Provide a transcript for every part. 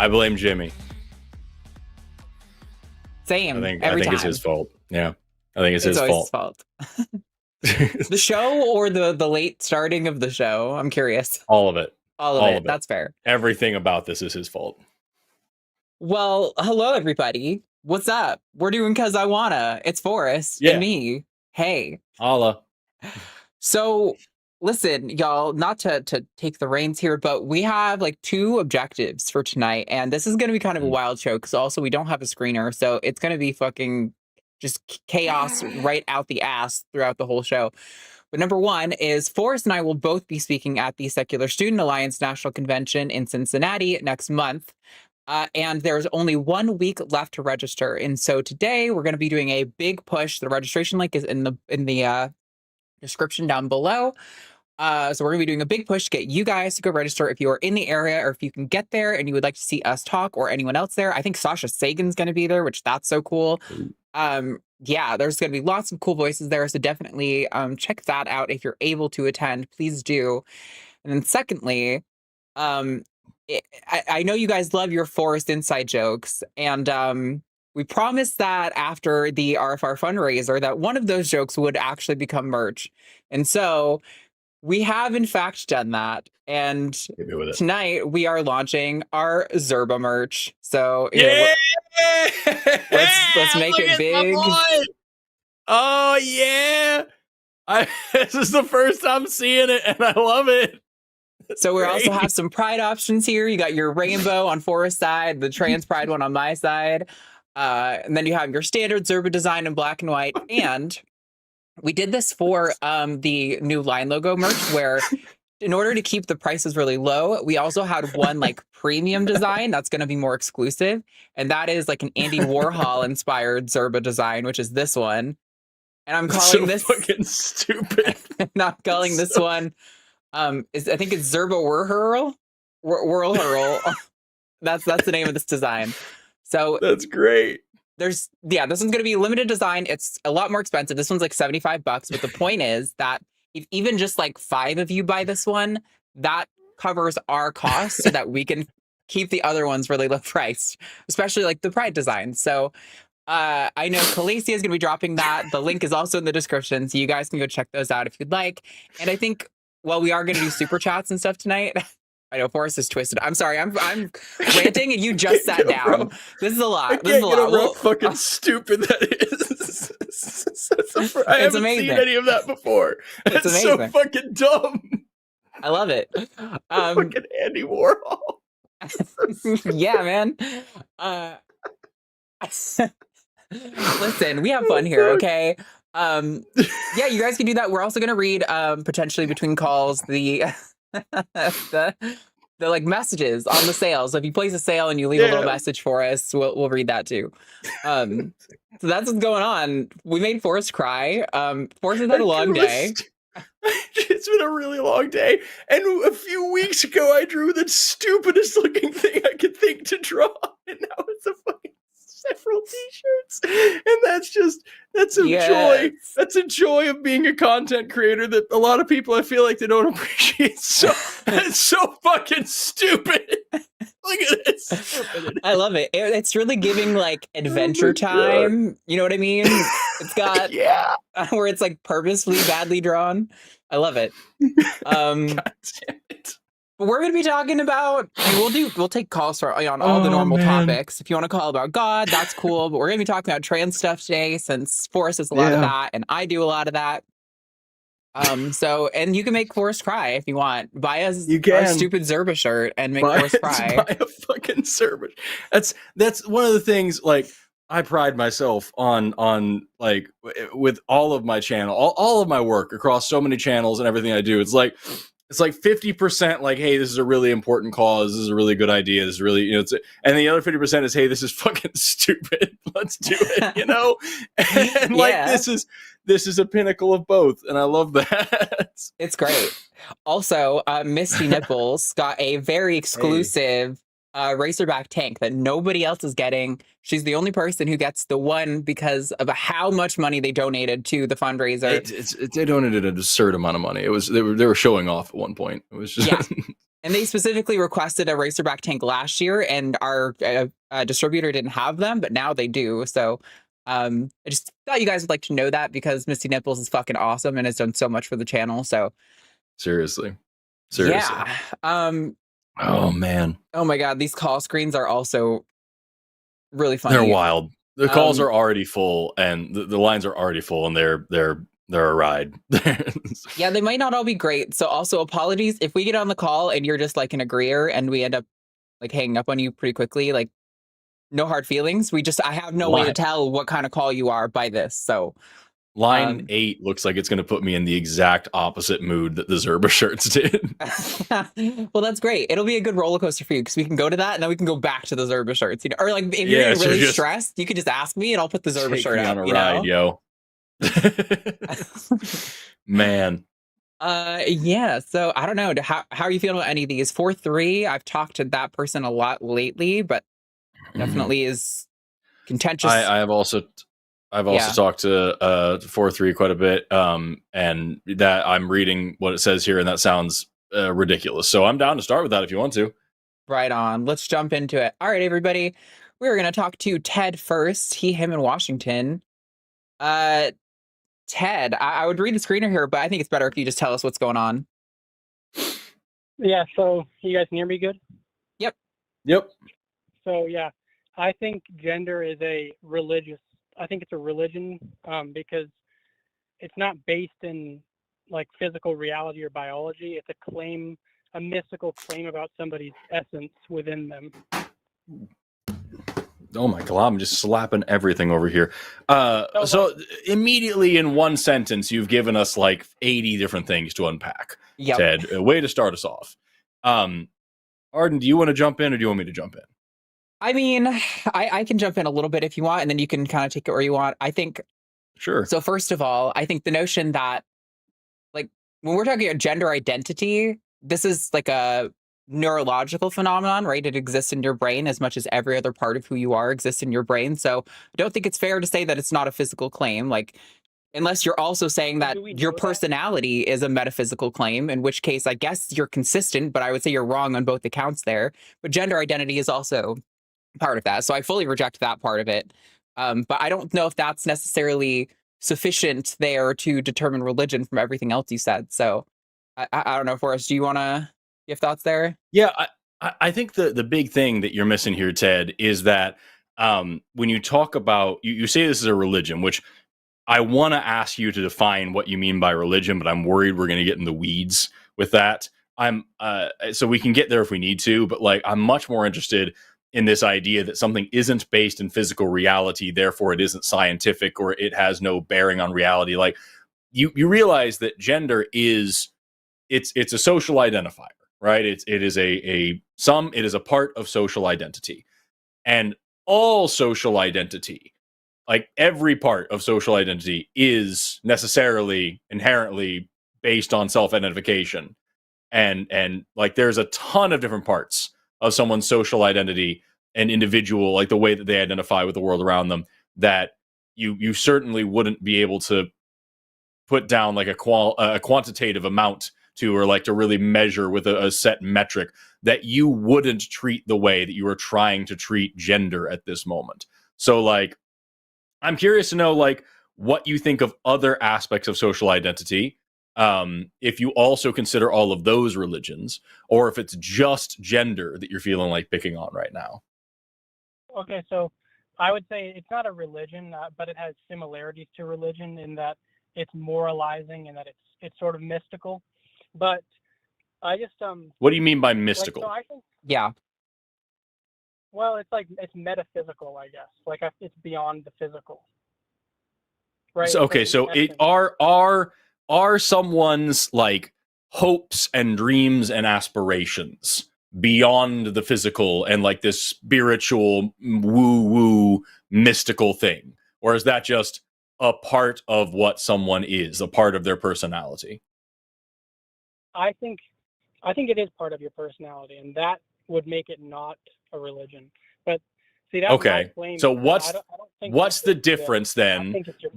I blame Jimmy. Same. I Every think time. it's his fault. Yeah. I think it's his always fault. His fault. The show or the late starting of the show? I'm curious. All of it. All of it. That's fair. Everything about this is his fault. Well, hello, everybody. What's up? We're doing Cus I Wanna. It's Forrest and me. Hey. Holla. So, listen, y'all, not to take the reins here, but we have like 2 objectives for tonight. And this is going to be kind of a wild show because also we don't have a screener. So it's going to be fucking just chaos right out the ass throughout the whole show. But number 1 is Forrest and I will both be speaking at the Secular Student Alliance National Convention in Cincinnati next month. And there's only 1 week left to register. And so today we're going to be doing a big push. The registration link is in the description down below. So we're going to be doing a big push to get you guys to go register if you are in the area or if you can get there and you would like to see us talk or anyone else there. I think Sasha Sagan's going to be there, which that's so cool. Yeah, there's going to be lots of cool voices there. So definitely check that out. If you're able to attend, please do. And then secondly, I know you guys love your Forrest inside jokes, and we promised that after the RFR fundraiser that one of those jokes would actually become merch. And so we have in fact done that. And tonight we are launching our Zerba merch. So yeah, let's make it big. Oh yeah. This is the first time seeing it and I love it. So we also have some pride options here. You got your rainbow on Forrest's side, the trans pride one on my side. And then you have your standard Zerba design in black and white. And we did this for the new line logo merch where in order to keep the prices really low, we also had one like premium design that's going to be more exclusive. And that is like an Andy Warhol inspired Zerba design, which is this one. And I'm calling this fucking stupid. Not calling this one. I think it's Zerba Whirl Hurl. That's the name of this design. So that's great. This one's gonna be limited design. It's a lot more expensive. This one's like $75, but the point is that if even just like 5 of you buy this one, that covers our costs so that we can keep the other ones really low priced, especially like the pride design. So I know Calacia is gonna be dropping that. The link is also in the description, so you guys can go check those out if you'd like. And I think we are going to do super chats and stuff tonight. I know Forrest is twisted. I'm sorry. I'm ranting and you just sat down. This is a lot. This is a lot. How fucking stupid that is. I haven't seen any of that before. It's amazing. So fucking dumb. I love it. Fucking Andy Warhol. Yeah, man. Listen, we have fun here, okay? Yeah, you guys can do that. We're also gonna read potentially between calls the like messages on the sales. So if you place a sale and you leave a little message for us, we'll read that too. So that's what's going on. We made Forrest cry. Forrest has had a long day. It's been a really long day. And a few weeks ago I drew the stupidest looking thing I could think to draw. And now it's a fucking several t-shirts, and that's a joy. That's a joy of being a content creator that a lot of people I feel like they don't appreciate. So it's so fucking stupid. Look at this. I love it. It's really giving like Adventure Time. You know what I mean? It's got where it's like purposefully badly drawn. I love it. God damn it. We're going to be talking about, we'll take calls on all the normal topics. If you want to call about God, that's cool. But we're going to be talking about trans stuff today since Forrest does a lot of that and I do a lot of that. And you can make Forrest cry if you want. Buy us our stupid Zerba shirt and make Forrest cry. Buy a fucking Zerba. That's one of the things, like, I pride myself on like with all of my channel, all of my work across so many channels and everything I do. It's like 50% like, hey, this is a really important cause. This is a really good idea. This is really, and the other 50% is, hey, this is fucking stupid. Let's do it, And like, this is a pinnacle of both. And I love that. It's great. Also, Misty Nipples got a very exclusive racerback tank that nobody else is getting. She's the only person who gets the one because of how much money they donated to the fundraiser. They donated an absurd amount of money. They were showing off at one point. It was just And they specifically requested a racerback tank last year, and our distributor didn't have them, but now they do. So I just thought you guys would like to know that because Misty Nipples is fucking awesome and has done so much for the channel. So Seriously. yeah. Oh man, Oh my god, these call screens are also really funny. they're wild. The calls are already full, and the lines are already full, and they're a ride. Yeah, they might not all be great. So also apologies if we get on the call and you're just like an agreeer and we end up like hanging up on you pretty quickly. Like, no hard feelings. I have no way to tell what kind of call you are by this. So line 8 looks like it's going to put me in the exact opposite mood that the Zerba shirts did. Well, that's great. It'll be a good roller coaster for you because we can go to that and then we can go back to the Zerba shirts. You know, or like if you're getting really stressed, you could just ask me and I'll put the Zerba shirt on out. A ride, yo. Man. Yeah. So I don't know. How are you feeling about any of these? 4-3. I've talked to that person a lot lately, but definitely is contentious. I've also talked to 4-3 quite a bit, and that I'm reading what it says here, and that sounds ridiculous. So I'm down to start with that if you want to. Right on. Let's jump into it. All right, everybody. We're going to talk to Ted first. He, him in Washington. Ted, I would read the screener here, but I think it's better if you just tell us what's going on. Yeah, so you guys can hear me good? Yep. So yeah, I think gender is I think it's a religion because it's not based in like physical reality or biology. It's a mystical claim about somebody's essence within them. Oh my god, I'm just slapping everything over here. So immediately in one sentence, you've given us like 80 different things to unpack. Yep. Ted, a way to start us off. Arden, do you want to jump in or do you want me to jump in? I mean, I can jump in a little bit if you want, and then you can kind of take it where you want. I think. Sure. So first of all, I think the notion that, like, when we're talking about gender identity, this is like a neurological phenomenon, right? It exists in your brain as much as every other part of who you are exists in your brain. So I don't think it's fair to say that it's not a physical claim. Like, unless you're also saying that your personality is a metaphysical claim, in which case I guess you're consistent, but I would say you're wrong on both accounts there. But gender identity is also part of that. So I fully reject that part of it. But I don't know if that's necessarily sufficient there to determine religion from everything else you said. So I don't know, Forrest, do you want to give thoughts there? Yeah, I think the big thing that you're missing here, Ted, is that when you talk about, you say this is a religion, which I want to ask you to define what you mean by religion, but I'm worried we're going to get in the weeds with that. So we can get there if we need to, but like I'm much more interested in this idea that something isn't based in physical reality, therefore it isn't scientific or it has no bearing on reality. Like you realize that gender is it's a social identifier, right? It is a part of social identity, and all social identity, like every part of social identity, is necessarily inherently based on self-identification, and like there's a ton of different parts of someone's social identity and individual, like the way that they identify with the world around them, that you certainly wouldn't be able to put down like a quantitative amount to, or like to really measure with a set metric, that you wouldn't treat the way that you are trying to treat gender at this moment. So like I'm curious to know like what you think of other aspects of social identity, if you also consider all of those religions, or if it's just gender that you're feeling like picking on right now. Okay, so I would say it's not a religion, but it has similarities to religion in that it's moralizing and that it's sort of mystical. But I just What do you mean by mystical? Like, so I think, yeah. Well, it's metaphysical, I guess. Like it's beyond the physical. Right. So, okay, so it are someone's like hopes and dreams and aspirations beyond the physical and like this spiritual woo-woo mystical thing, or is that just a part of what someone is, a part of their personality? I think it is part of your personality, and that would make it not a religion. But See, that's my Okay. claim. So I don't think what's the gender exists. difference I then think it's just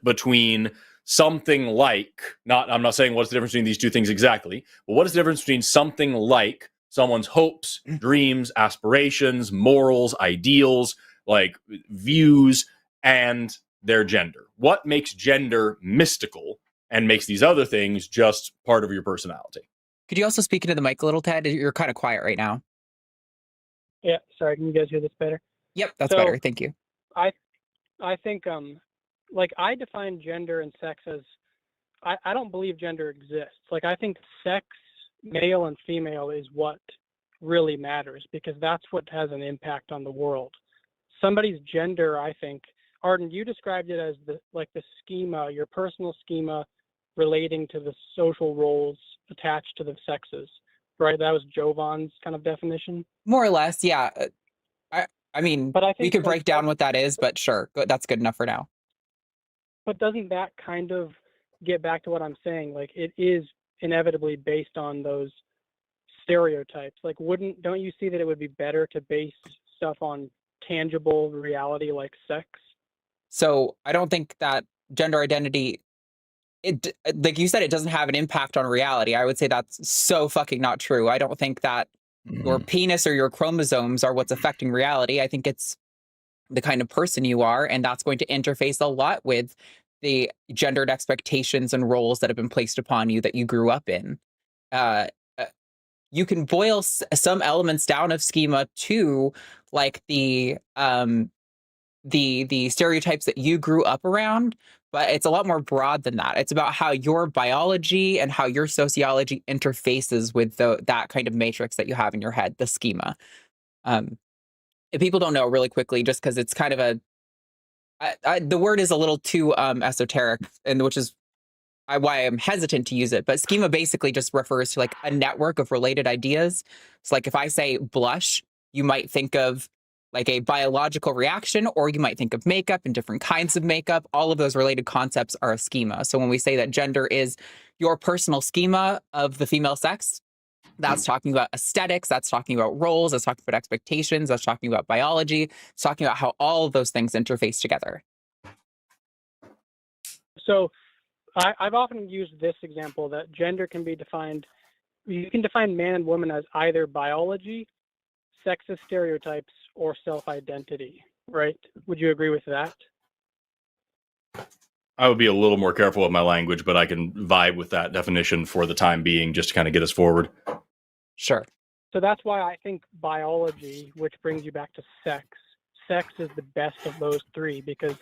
between something like, not, I'm not saying what's the difference between these two things exactly, but what is the difference between something like someone's hopes, dreams, aspirations, morals, ideals, like views, and their gender? What makes gender mystical and makes these other things just part of your personality? Could you also speak into the mic a little, Ted? You're kind of quiet right now. Yeah, sorry, can you guys hear this better? Yep, that's So- better. Thank you. I think like I define gender and sex as I don't believe gender exists. Like I think sex, male and female, is what really matters because that's what has an impact on the world. Somebody's gender, I think, Arden, you described it as the schema, your personal schema relating to the social roles attached to the sexes, right? That was Jovan's kind of definition. More or less, yeah. I mean, But I we think could break down what that is, but sure, that's good enough for now. But doesn't that kind of get back to what I'm saying? Like it is inevitably based on those stereotypes. Like don't you see that it would be better to base stuff on tangible reality like sex? So I don't think that gender identity, it, like you said, it doesn't have an impact on reality. I would say that's so fucking not true. I don't think that your penis or your chromosomes are what's affecting reality. I think it's the kind of person you are, and that's going to interface a lot with the gendered expectations and roles that have been placed upon you that you grew up in. You can boil some elements down of schema to like the stereotypes that you grew up around, but it's a lot more broad than that. It's about how your biology and how your sociology interfaces with that kind of matrix that you have in your head, the schema. If people don't know, really quickly, just because it's kind of the word is a little too esoteric, and which is why I'm hesitant to use it. But schema basically just refers to like a network of related ideas. So like if I say blush, you might think of like a biological reaction, or you might think of makeup and different kinds of makeup. All of those related concepts are a schema. So when we say that gender is your personal schema of the female sex, that's talking about aesthetics, that's talking about roles, that's talking about expectations, that's talking about biology, it's talking about how all of those things interface together. So I've often used this example that gender can be defined, you can define man and woman as either biology, sexist stereotypes, or self-identity, right? Would you agree with that? I would be a little more careful with my language, but I can vibe with that definition for the time being, just to kind of get us forward. Sure. So that's why I think biology, which brings you back to sex is the best of those three because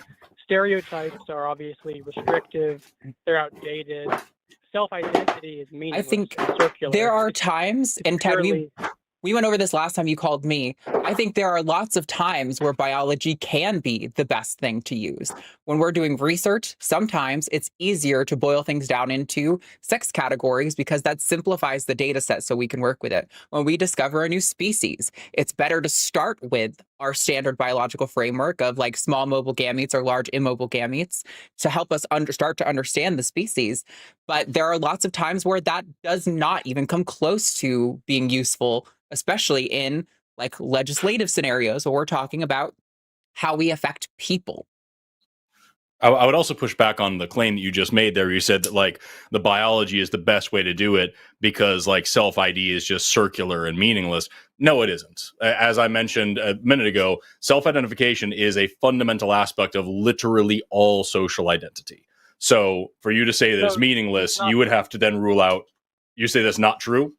stereotypes are obviously restrictive, they're outdated. Self-identity is meaningless. I think and circular. there are times, and Ted, we went over this last time you called me. I think there are lots of times where biology can be the best thing to use. When we're doing research, sometimes it's easier to boil things down into sex categories because that simplifies the data set so we can work with it. When we discover a new species, it's better to start with our standard biological framework of like small mobile gametes or large immobile gametes to help us start to understand the species. But there are lots of times where that does not even come close to being useful, especially in like legislative scenarios where we're talking about how we affect people. I would also push back on the claim that you just made there. You said that like the biology is the best way to do it because like self-ID is just circular and meaningless. No, it isn't. As I mentioned a minute ago, self-identification is a fundamental aspect of literally all social identity. So for you to say that it's meaningless, you would have to then rule out, you say that's not true?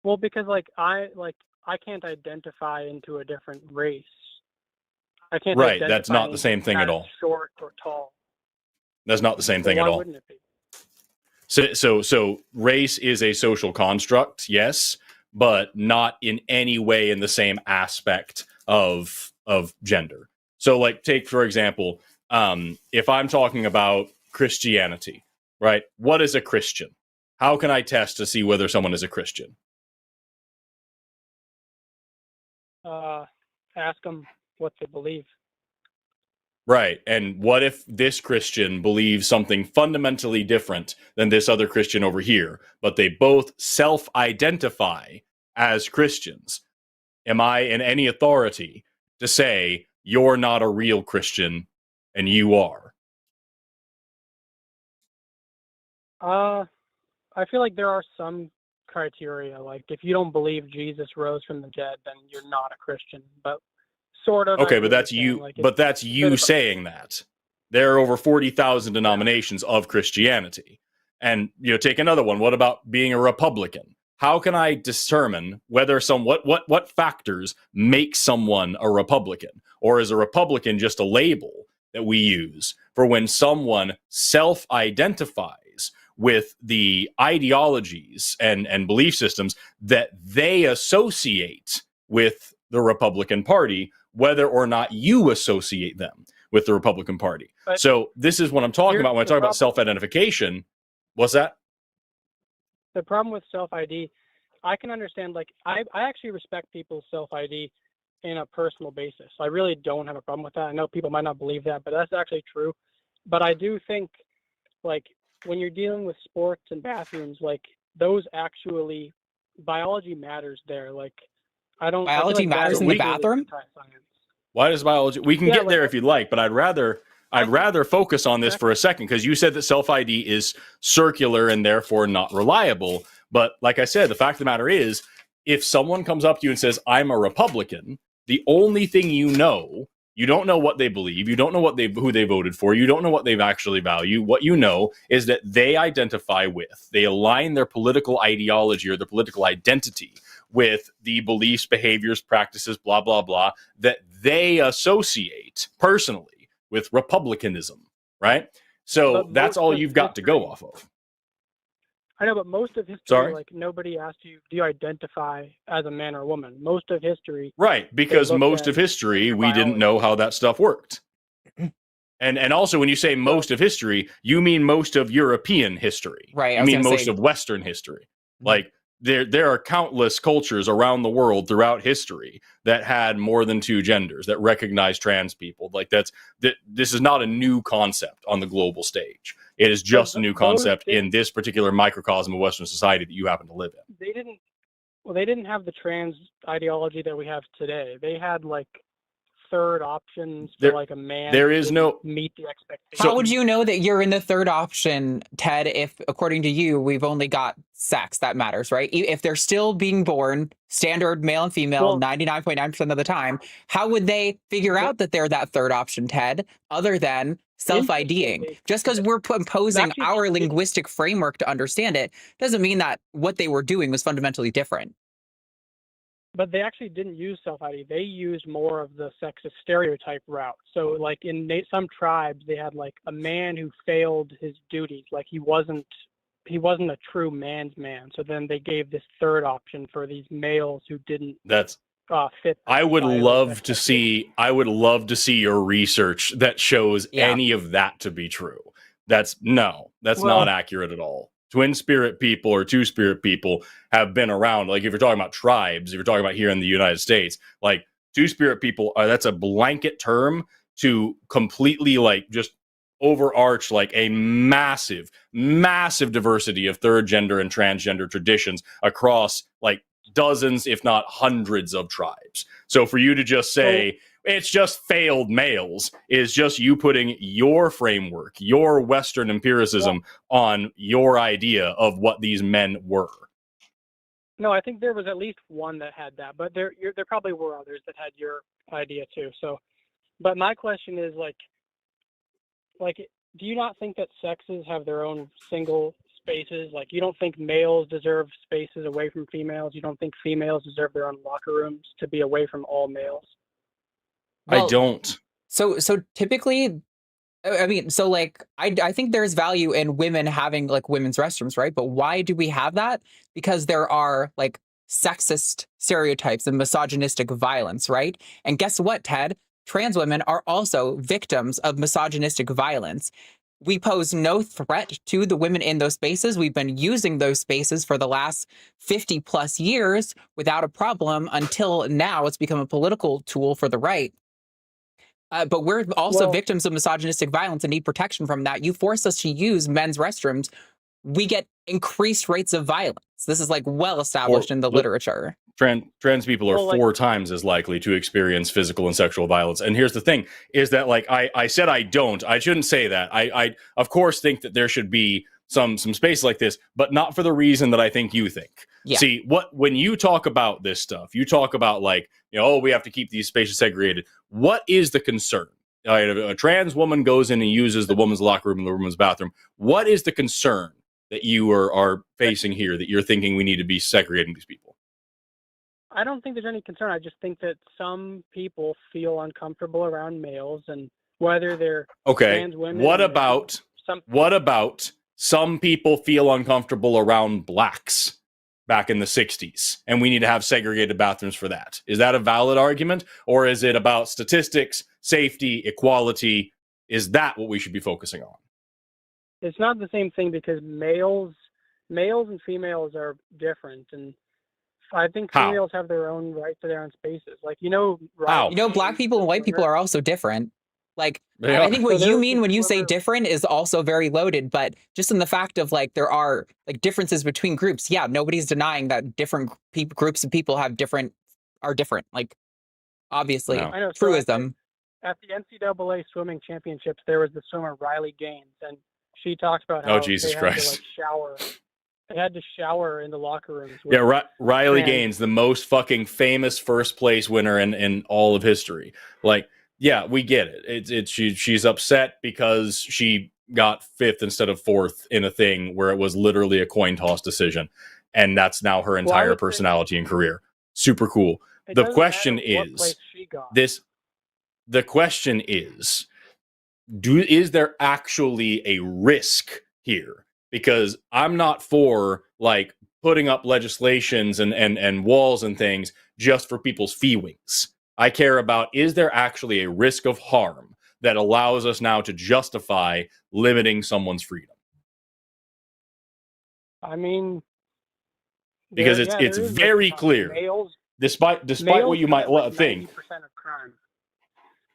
Well, because I can't identify into a different race. I can't. Right, that's not the same thing at all. Short or tall. That's not the same thing at all. Why wouldn't it be? So race is a social construct, yes, but not in any way in the same aspect of gender. So, like, take for example, if I'm talking about Christianity, right? What is a Christian? How can I test to see whether someone is a Christian? Ask them what they believe. Right. And what if this Christian believes something fundamentally different than this other Christian over here, but they both self-identify as Christians? am I in any authority to say you're not a real Christian and you are? I feel like there are some criteria. Like if you don't believe Jesus rose from the dead, then you're not a Christian. But sort of. Okay, but that's you. Like but that's you saying that. There are over 40,000 denominations of Christianity. And take another one. What about being a Republican? How can I determine whether what factors make someone a Republican? Or is a Republican just a label that we use for when someone self-identifies with the ideologies and belief systems that they associate with the Republican Party, whether or not you associate them with the Republican Party? But so this is what I'm talking about when I talk about self-identification. What's that? The problem with self-ID, I can understand, like, I actually respect people's self-ID in a personal basis. I really don't have a problem with that. I know people might not believe that, but that's actually true. But I do think, like, when you're dealing with sports and bathrooms, like, those actually, biology matters there. Like, biology matters in the bathroom? Why does biology? We can get there if you'd like, but I'd rather focus on this for a second, because you said that self-ID is circular and therefore not reliable. But like I said, the fact of the matter is, if someone comes up to you and says, I'm a Republican, the only thing you don't know what they believe, you don't know who they voted for, you don't know what they actually value. What you know is that they identify with, they align their political ideology or their political identity with the beliefs, behaviors, practices, blah, blah, blah, that they associate personally with republicanism, right? So that's all you've got to go off of. I know, but most of history, like, nobody asked you, do you identify as a man or a woman? Most of history. Right, because most of history, we didn't know how that stuff worked. And also, when you say most of history, you mean most of European history. Right. You mean most of Western history. Like, there are countless cultures around the world throughout history that had more than two genders, that recognize trans people. Like, this is not a new concept on the global stage. It is just a new concept in this particular microcosm of Western society that you happen to live in. They didn't have the trans ideology that we have today. They had, like, third options for like a man. There is no meet the expectations. How would you know that you're in the third option, Ted, if according to you, we've only got sex that matters, right? If they're still being born standard male and female 99.9% of the time, how would they figure out that they're that third option, Ted, other than self-IDing? Just because we're imposing our linguistic framework to understand it doesn't mean that what they were doing was fundamentally different. But they actually didn't use self-ID. They used more of the sexist stereotype route. So, like, in some tribes, they had, like, a man who failed his duties. Like, he wasn't a true man's man. So then they gave this third option for these males who didn't fit. I would love to see your research that shows any of that to be true. That's not accurate at all. Twin spirit people or two spirit people have been around. Like, if you're talking about tribes, if you're talking about here in the United States, like, two spirit people, that's a blanket term to completely, like, just overarch, like, a massive diversity of third gender and transgender traditions across, like, dozens, if not hundreds of tribes. So for you to just say, it's just failed males, is just you putting your framework, your Western empiricism on your idea of what these men were. No, I think there was at least one that had that, but there probably were others that had your idea too. So, but my question is, like, do you not think that sexes have their own single spaces? Like, you don't think males deserve spaces away from females? You don't think females deserve their own locker rooms to be away from all males? Well, I don't. So typically, I mean, so, like, I think there's value in women having, like, women's restrooms, right? But why do we have that? Because there are, like, sexist stereotypes and misogynistic violence, right? And guess what, Ted? Trans women are also victims of misogynistic violence. We pose no threat to the women in those spaces. We've been using those spaces for the last 50 plus years without a problem until now it's become a political tool for the right. But we're also victims of misogynistic violence and need protection from that. You force us to use men's restrooms, we get increased rates of violence. This is, like, well established in the literature. Trans people are Well, like- 4 times as likely to experience physical and sexual violence. And here's the thing: is that like I said I shouldn't say that. I of course think that there should be some space like this, but not for the reason that I think you think. Yeah. See, when you talk about this stuff, you talk about like, oh, we have to keep these spaces segregated. What is the concern? A trans woman goes in and uses the woman's locker room and the woman's bathroom. What is the concern that you are facing here that you're thinking we need to be segregating these people? I don't think there's any concern. I just think that some people feel uncomfortable around males, and whether they're trans women. What about some people feel uncomfortable around blacks back in the 60s, and we need to have segregated bathrooms for that? Is that a valid argument, or is it about statistics, safety, equality? Is that what we should be focusing on? It's not the same thing, because males and females are different, and I think females have their own right to their own spaces. Like, right? Black people and white people are also different. Like, I think what you mean when you say different is also very loaded, but just in the fact of like, there are like differences between groups. Yeah. Nobody's denying that different groups of people are different. Like, obviously, I know, truism. At the NCAA swimming championships, there was the swimmer Riley Gaines, and she talks about how Jesus they had Christ. to like shower. They had to shower in the locker rooms. Yeah, Riley Gaines, the most fucking famous first place winner in all of history. Like, yeah, we get it. She's upset because she got 5th instead of 4th in a thing where it was literally a coin toss decision, and that's now her entire personality and career. Super cool. The question is The question is there actually a risk here? Because I'm not for like putting up legislations and walls and things just for people's feelings. I care about, is there actually a risk of harm that allows us now to justify limiting someone's freedom? I mean, because it's very clear, despite what you might think. 90% of crime.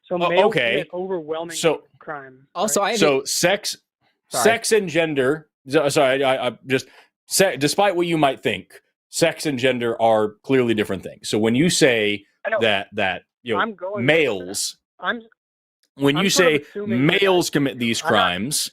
So males commit overwhelming crime. Also, right? Sex and gender. Sorry, I just despite what you might think, sex and gender are clearly different things. So when you say that males, when you say males commit these crimes,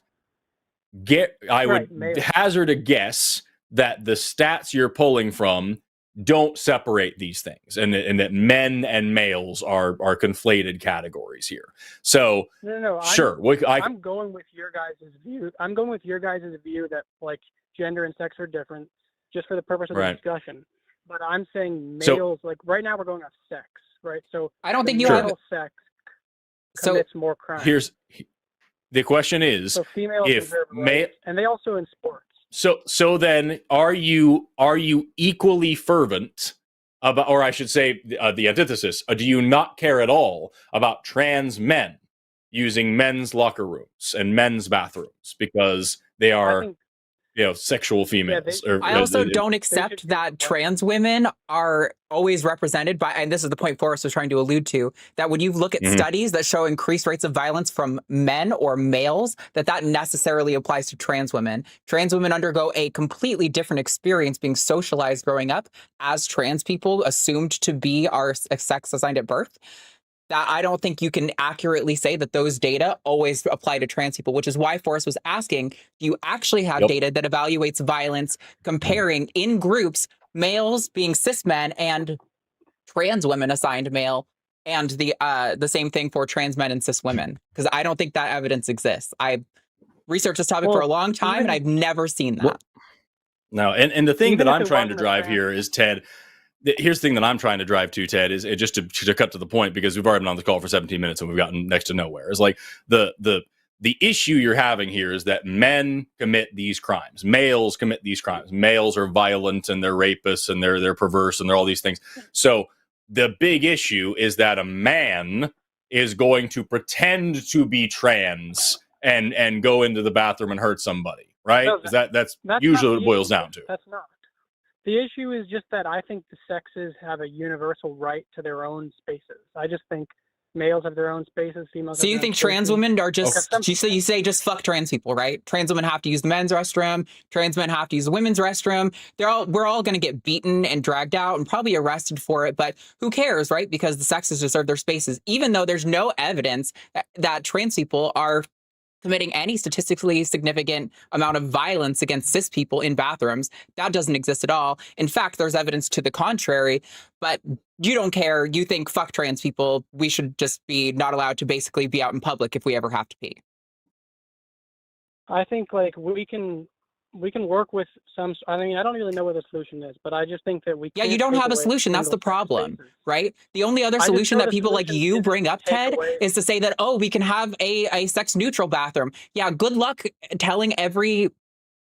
I would hazard a guess that the stats you're pulling from don't separate these things, and that men and males are conflated categories here. So I'm going with your guys' view. I'm going with your guys' view that like gender and sex are different, just for the purpose of the discussion. But I'm saying males, like right now we're going off sex, right? So I don't think you have sex commits more crime. Here's the question: is so females deserve rights, and they also in sports. So then, are you equally fervent about, or I should say, the antithesis? Do you not care at all about trans men using men's locker rooms and men's bathrooms because they are, sexual females? I also don't accept that trans women are always represented by, and this is the point Forrest was trying to allude to, that when you look at studies that show increased rates of violence from men or males, that necessarily applies to trans women. Trans women undergo a completely different experience being socialized growing up as trans people assumed to be our sex assigned at birth. That I don't think you can accurately say that those data always apply to trans people, which is why Forrest was asking, do you actually have data that evaluates violence comparing in groups, males being cis men and trans women assigned male, and the same thing for trans men and cis women? Because I don't think that evidence exists. I've researched this topic for a long time, and I've never seen that. No, and the thing that I'm trying to drive here is, Ted, here's the thing that I'm trying to drive to, Ted, is just to cut to the point, because we've already been on the call for 17 minutes and we've gotten next to nowhere. It's like the issue you're having here is that men commit these crimes. Males commit these crimes. Males are violent and they're rapists and they're perverse and they're all these things. So the big issue is that a man is going to pretend to be trans and go into the bathroom and hurt somebody, right? No, that's usually what it boils down to. That's not. The issue is just that I think the sexes have a universal right to their own spaces. I just think males have their own spaces, females So have you their own think trans spaces. women are Because just, you say just fuck trans people, right? Trans women have to use the men's restroom. Trans men have to use the women's restroom. We're all going to get beaten and dragged out and probably arrested for it. But who cares, right? Because the sexes deserve their spaces, even though there's no evidence that trans people are committing any statistically significant amount of violence against cis people in bathrooms. That doesn't exist at all. In fact, there's evidence to the contrary, but you don't care. You think, fuck trans people. We should just be not allowed to basically be out in public if we ever have to pee. I think like we can work with some. I mean, I don't really know what the solution is, but I just think that we. Yeah, can't you don't take have a away solution. That's the single-sex problem, spaces. right? The only other I just solution know that the people like solution you isn't bring to up, take Ted, away- is to say that, oh, we can have a sex neutral bathroom. Yeah, good luck telling every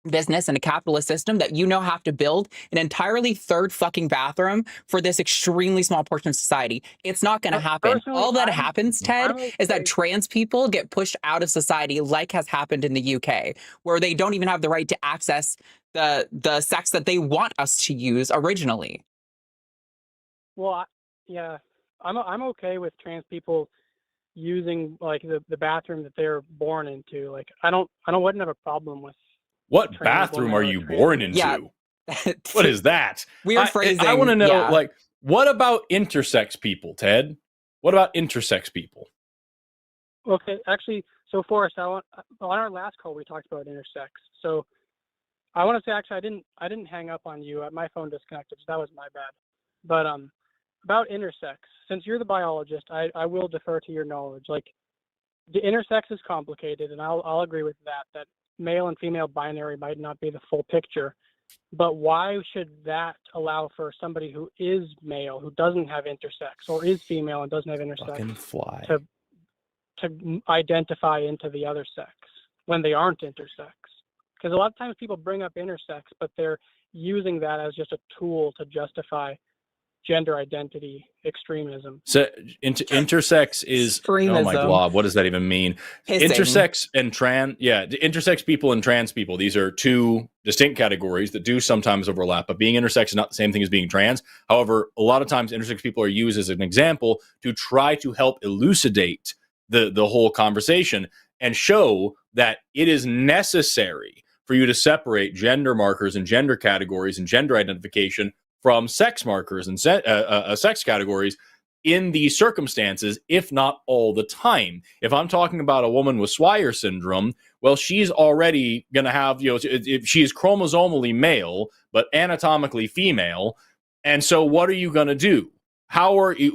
business in a capitalist system that have to build an entirely third fucking bathroom for this extremely small portion of society. It's not going to happen. Personally, All that happens, Ted, I'm is that okay. trans people get pushed out of society, like has happened in the UK, where they don't even have the right to access the sex that they want us to use originally. Well, yeah, I'm okay with trans people using like the bathroom that they're born into. Like I wouldn't have a problem with. What Trans bathroom woman are or you trans born man. into? Yeah. What is that? Weird phrasing. I want to know, yeah. like, what about intersex people, Ted? What about intersex people? Okay, actually, so Forrest, on our last call we talked about intersex. So I want to say actually I didn't hang up on you. My phone disconnected, so that was my bad. But about intersex, since you're the biologist, I will defer to your knowledge. Like the intersex is complicated, and I'll agree with that male and female binary might not be the full picture. But why should that allow for somebody who is male, who doesn't have intersex, or is female and doesn't have intersex, Fucking fly. to identify into the other sex when they aren't intersex? Because a lot of times people bring up intersex, but they're using that as just a tool to justify gender identity extremism. So intersex is Extremism. Oh my god, what does that even mean? Hissing. Intersex and intersex people and trans people, these are two distinct categories that do sometimes overlap, but being intersex is not the same thing as being trans. However, a lot of times intersex people are used as an example to try to help elucidate the whole conversation and show that it is necessary for you to separate gender markers and gender categories and gender identification from sex markers and sex categories in these circumstances, if not all the time. If I'm talking about a woman with Swyer syndrome, well, she's already going to have, if she is chromosomally male, but anatomically female. And so what are you going to do?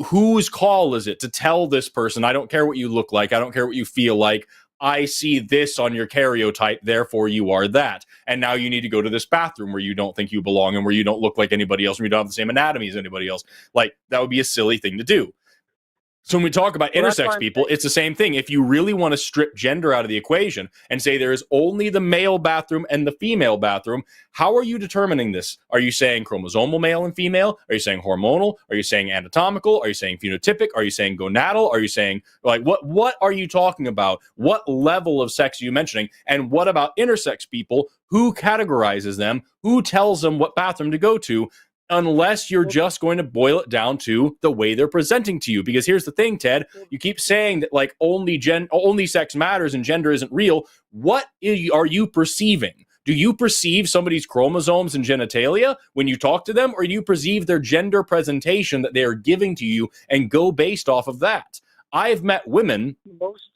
Whose call is it to tell this person, I don't care what you look like, I don't care what you feel like, I see this on your karyotype, therefore you are that. And now you need to go to this bathroom where you don't think you belong and where you don't look like anybody else and you don't have the same anatomy as anybody else. Like, that would be a silly thing to do. So when we talk about intersex people, it's the same thing. If you really want to strip gender out of the equation and say there is only the male bathroom and the female bathroom, how are you determining this? Are you saying chromosomal male and female? Are you saying hormonal? Are you saying anatomical? Are you saying phenotypic? Are you saying gonadal? Are you saying, like, what are you talking about? What level of sex are you mentioning? And what about intersex people? Who categorizes them? Who tells them what bathroom to go to? Unless you're just going to boil it down to the way they're presenting to you. Because here's the thing, Ted, you keep saying that like only sex matters and gender isn't real. What are you perceiving? Do you perceive somebody's chromosomes and genitalia when you talk to them, or do you perceive their gender presentation that they are giving to you and go based off of that? I've met women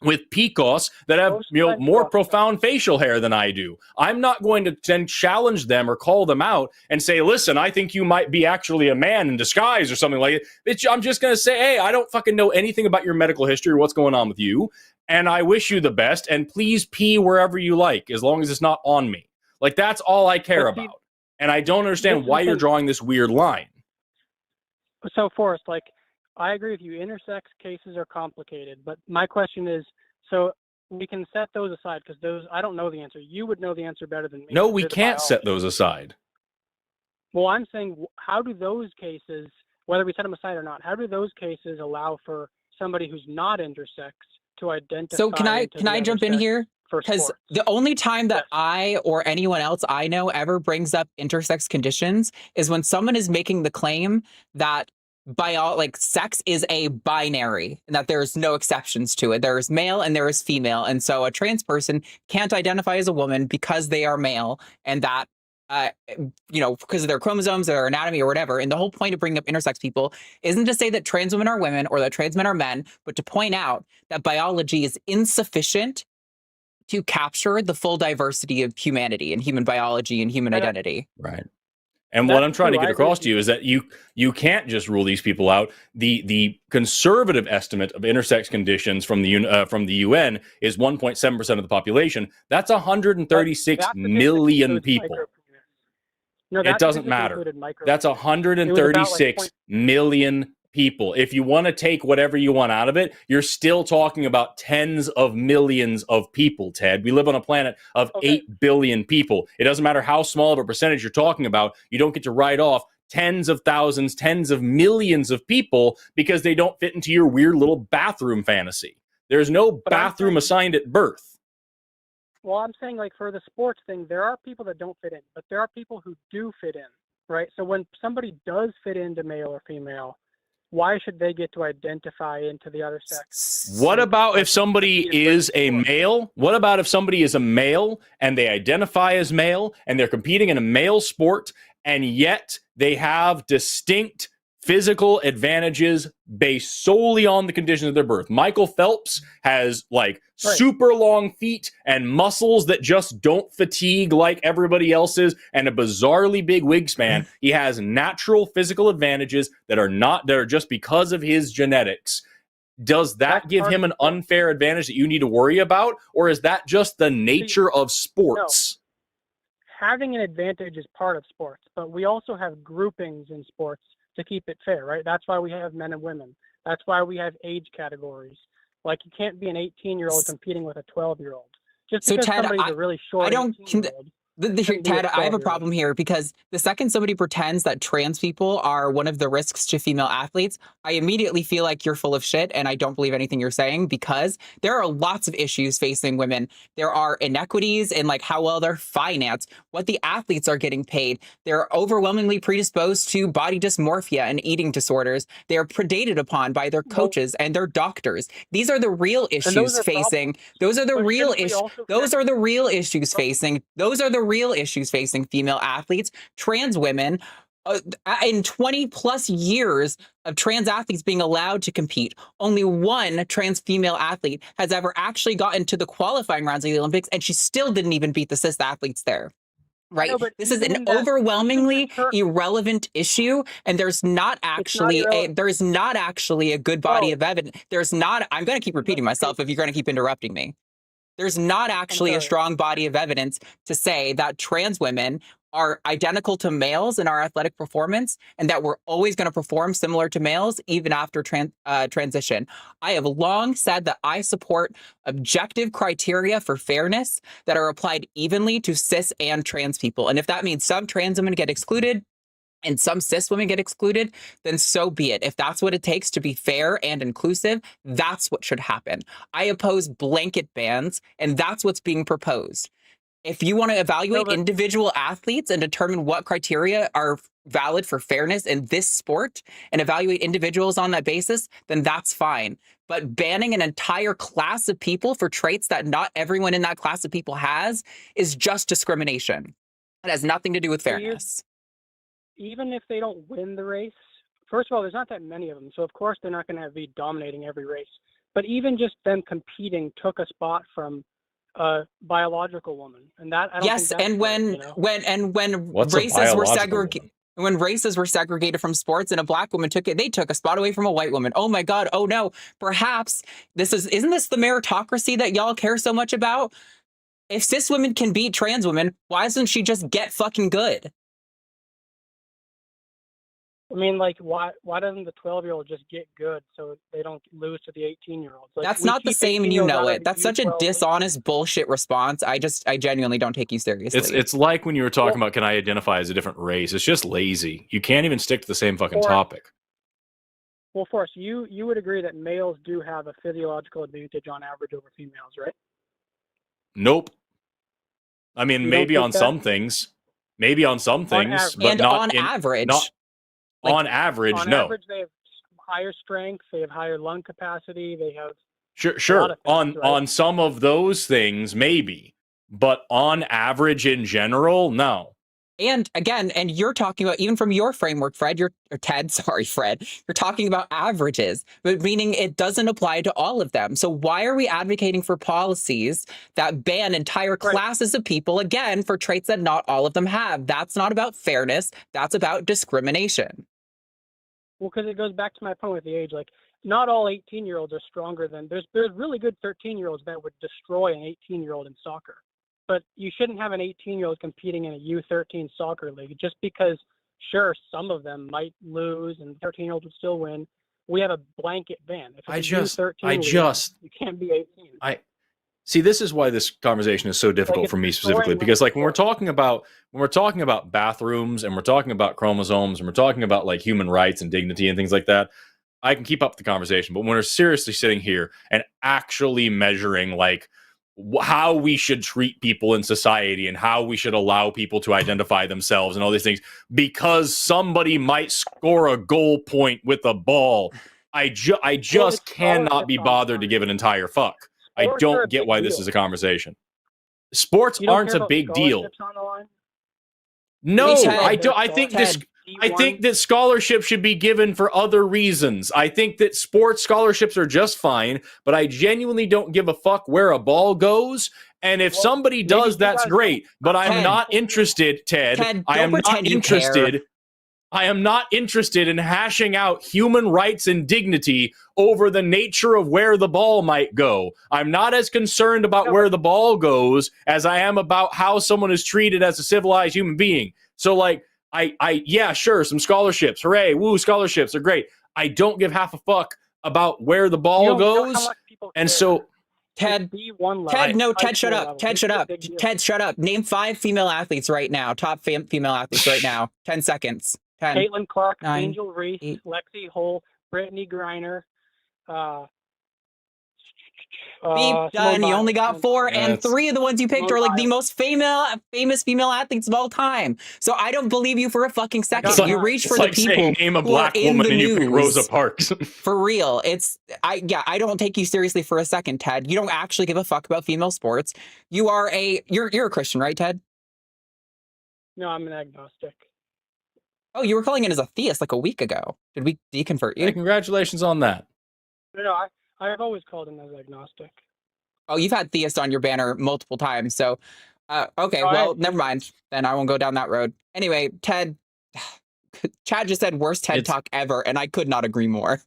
with PCOS that have more profound facial hair than I do. I'm not going to then challenge them or call them out and say, listen, I think you might be actually a man in disguise or something like it. I'm just going to say, hey, I don't fucking know anything about your medical history or what's going on with you, and I wish you the best, and please pee wherever you like, as long as it's not on me. Like, that's all I care about. And I don't understand why you're drawing this weird line. So, Forrest, like, I agree with you. Intersex cases are complicated, but my question is, so we can set those aside because those, I don't know the answer. You would know the answer better than me. No, we can't set those aside. Well, I'm saying, how do those cases, whether we set them aside or not, how do those cases allow for somebody who's not intersex to identify? So can I jump in here? Because the only time that I or anyone else I know ever brings up intersex conditions is when someone is making the claim that sex is a binary and that there's no exceptions to it. There is male and there is female. And so a trans person can't identify as a woman because they are male, and that, because of their chromosomes or their anatomy or whatever. And the whole point of bringing up intersex people isn't to say that trans women are women or that trans men are men, but to point out that biology is insufficient to capture the full diversity of humanity and human biology and human identity. Right. And what I'm trying to get across to you is that you can't just rule these people out. The conservative estimate of intersex conditions from the UN is 1.7% of the population. That's 136 million people. No, it doesn't matter. That's 136 million people. If you want to take whatever you want out of it, you're still talking about tens of millions of people, Ted. We live on a planet of 8 billion people. It doesn't matter how small of a percentage you're talking about. You don't get to write off tens of thousands, tens of millions of people because they don't fit into your weird little bathroom fantasy. There's no bathroom assigned at birth. Well, I'm saying, like, for the sports thing, there are people that don't fit in, but there are people who do fit in, right? So when somebody does fit into male or female, why should they get to identify into the other sex? What about if somebody is a male? What about if somebody is a male and they identify as male and they're competing in a male sport, and yet they have distinct physical advantages based solely on the conditions of their birth? Michael Phelps has super long feet and muscles that just don't fatigue like everybody else's, and a bizarrely big wingspan. He has natural physical advantages that are just because of his genetics. Does that give him an unfair advantage that you need to worry about, or is that just the nature of sports? No. Having an advantage is part of sports, but we also have groupings in sports to keep it fair, right? That's why we have men and women. That's why we have age categories. Like, you can't be an 18-year-old competing with a 12-year-old. Just because somebody's a really short 18-year-old. Ted, I have a problem here, because the second somebody pretends that trans people are one of the risks to female athletes, I immediately feel like you're full of shit and I don't believe anything you're saying, because there are lots of issues facing women. There are inequities in how well they're financed, what the athletes are getting paid. They're overwhelmingly predisposed to body dysmorphia and eating disorders. They are predated upon by their coaches and their doctors. These are the real issues facing. Those are the real issues. Those are the real issues facing. Those are the real issues facing female athletes. Trans women, in 20 plus years of trans athletes being allowed to compete, only one trans female athlete has ever actually gotten to the qualifying rounds of the Olympics, and she still didn't even beat the cis athletes there. Right? This is an overwhelmingly irrelevant issue, and there's not actually a good body of evidence. I'm going to keep repeating myself if you're going to keep interrupting me. There's not actually a strong body of evidence to say that trans women are identical to males in our athletic performance, and that we're always going to perform similar to males even after transition. I have long said that I support objective criteria for fairness that are applied evenly to cis and trans people. And if that means some trans women get excluded and some cis women get excluded, then so be it. If that's what it takes to be fair and inclusive, that's what should happen. I oppose blanket bans, and that's what's being proposed. If you want to evaluate individual athletes and determine what criteria are valid for fairness in this sport and evaluate individuals on that basis, then that's fine. But banning an entire class of people for traits that not everyone in that class of people has is just discrimination. It has nothing to do with fairness. Even if they don't win the race, first of all, there's not that many of them, so of course they're not going to be dominating every race. But even just them competing took a spot from a biological woman, and that I don't think that's when races were segregated from sports, and a black woman took a spot away from a white woman. Oh my God! Oh no! Perhaps isn't this the meritocracy that y'all care so much about? If cis women can beat trans women, why doesn't she just get fucking good? I mean, why doesn't the 12-year-old just get good so they don't lose to the 18-year-olds? That's not the same, and you know it. That's such a dishonest bullshit response. I genuinely don't take you seriously. It's like when you were talking about, can I identify as a different race? It's just lazy. You can't even stick to the same fucking topic. Well, Forrest, you would agree that males do have a physiological advantage on average over females, right? Nope. I mean, maybe on some things. Maybe on some things, but not on average. On average, no. Average, they have higher strength, they have higher lung capacity, they have Sure. Things, right? On some of those things, maybe, but on average, in general, no. And again, and you're talking about, even from your framework, Fred, or Ted, sorry, Fred, you're talking about averages, but meaning it doesn't apply to all of them. So why are we advocating for policies that ban entire classes of people, again, for traits that not all of them have? That's not about fairness. That's about discrimination. Well, because it goes back to my point with the age. Like, not all 18-year-olds are stronger than, there's really good 13-year-olds that would destroy an 18-year-old in soccer. But you shouldn't have an 18-year-old competing in a U13 soccer league just because, sure, some of them might lose and 13-year-olds would still win. We have a blanket ban. If it's you can't be 18. See, this is why this conversation is so difficult for me specifically, because like when we're talking about bathrooms and we're talking about chromosomes and we're talking about like human rights and dignity and things like that, I can keep up the conversation. But when we're seriously sitting here and actually measuring like how we should treat people in society and how we should allow people to identify themselves and all these things because somebody might score a goal point with a ball, I just cannot be bothered to give an entire fuck. I don't get why this is a conversation. Sports aren't a big deal. No, I don't. I think that scholarships should be given for other reasons. I think that sports scholarships are just fine, but I genuinely don't give a fuck where a ball goes. And if somebody does, that's great. But I'm not interested, Ted. I am not interested. I am not interested in hashing out human rights and dignity over the nature of where the ball might go. I'm not as concerned about where the ball goes as I am about how someone is treated as a civilized human being. So, like, yeah, sure, some scholarships. Hooray, woo, scholarships are great. I don't give half a fuck about where the ball goes. And so, Ted, shut up. Ted, shut up. Name 5 female athletes right now. Top female athletes right now. 10 seconds. 10, Caitlin Clark, 9, Angel Reese, 8. Lexi Hull, Brittany Griner. Beep, done. You only got 4, and 3 of the ones you picked are like the most famous female athletes of all time. So I don't believe you for a fucking second. You reach for the people saying, name a black woman and you pick Rosa Parks. For real. I don't take you seriously for a second, Ted. You don't actually give a fuck about female sports. You're a Christian, right, Ted? No, I'm an agnostic. Oh, you were calling in as a theist like a week ago. Did we deconvert you? Hey, congratulations on that. No, I've always called him as agnostic. Oh, you've had theist on your banner multiple times. So, okay, well, never mind. Then I won't go down that road. Anyway, Ted, Chad just said worst TED Talk ever, and I could not agree more.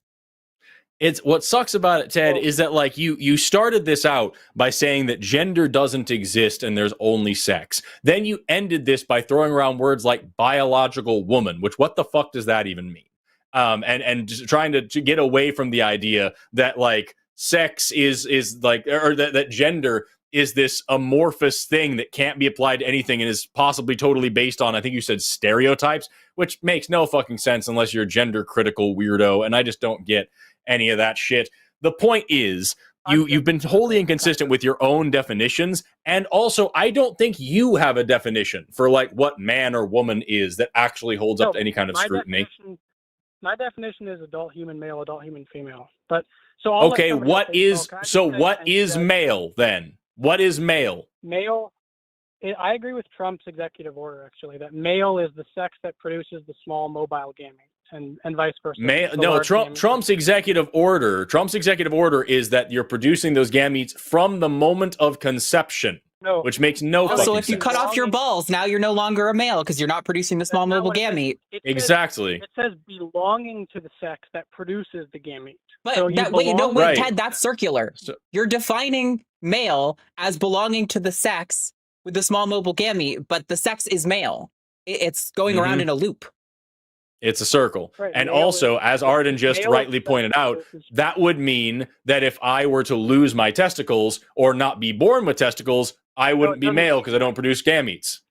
It's what sucks about it, Ted, is that like you started this out by saying that gender doesn't exist and there's only sex. Then you ended this by throwing around words like biological woman, which what the fuck does that even mean? And just trying to get away from the idea that like sex is like, or that gender is this amorphous thing that can't be applied to anything and is possibly totally based on, I think you said stereotypes, which makes no fucking sense unless you're a gender critical weirdo. And I just don't get any of that shit. The point is, you've been wholly inconsistent with your own definitions, and also I don't think you have a definition for like what man or woman is that actually holds up to any kind of scrutiny. My definition is adult human male, adult human female. But so what is male then? What is male? Male. I agree with Trump's executive order actually that male is the sex that produces the small mobile gamete. And vice versa. Trump's executive order is that you're producing those gametes from the moment of conception, which makes no fucking sense. So if you cut off your balls, now you're no longer a male because you're not producing the small mobile gamete. Exactly. It says belonging to the sex that produces the gamete. But so Ted, that's circular. You're defining male as belonging to the sex with the small mobile gamete, but the sex is male. It's going around in a loop. It's a circle. Right. And also, as Arden just rightly pointed out, that would mean that if I were to lose my testicles or not be born with testicles, I wouldn't be male because I don't produce gametes.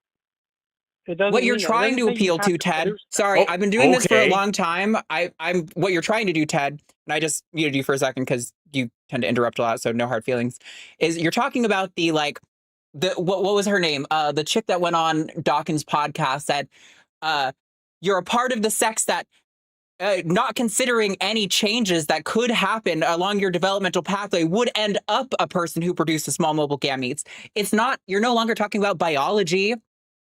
What you're trying to appeal to, Ted, sorry, I've been doing this for a long time. I'm what you're trying to do, Ted, and I just muted you for a second because you tend to interrupt a lot, so no hard feelings, is you're talking about the, like, what was her name? The chick that went on Dawkins' podcast that, you're a part of the sex that not considering any changes that could happen along your developmental pathway would end up a person who produces small mobile gametes. It's not, you're no longer talking about biology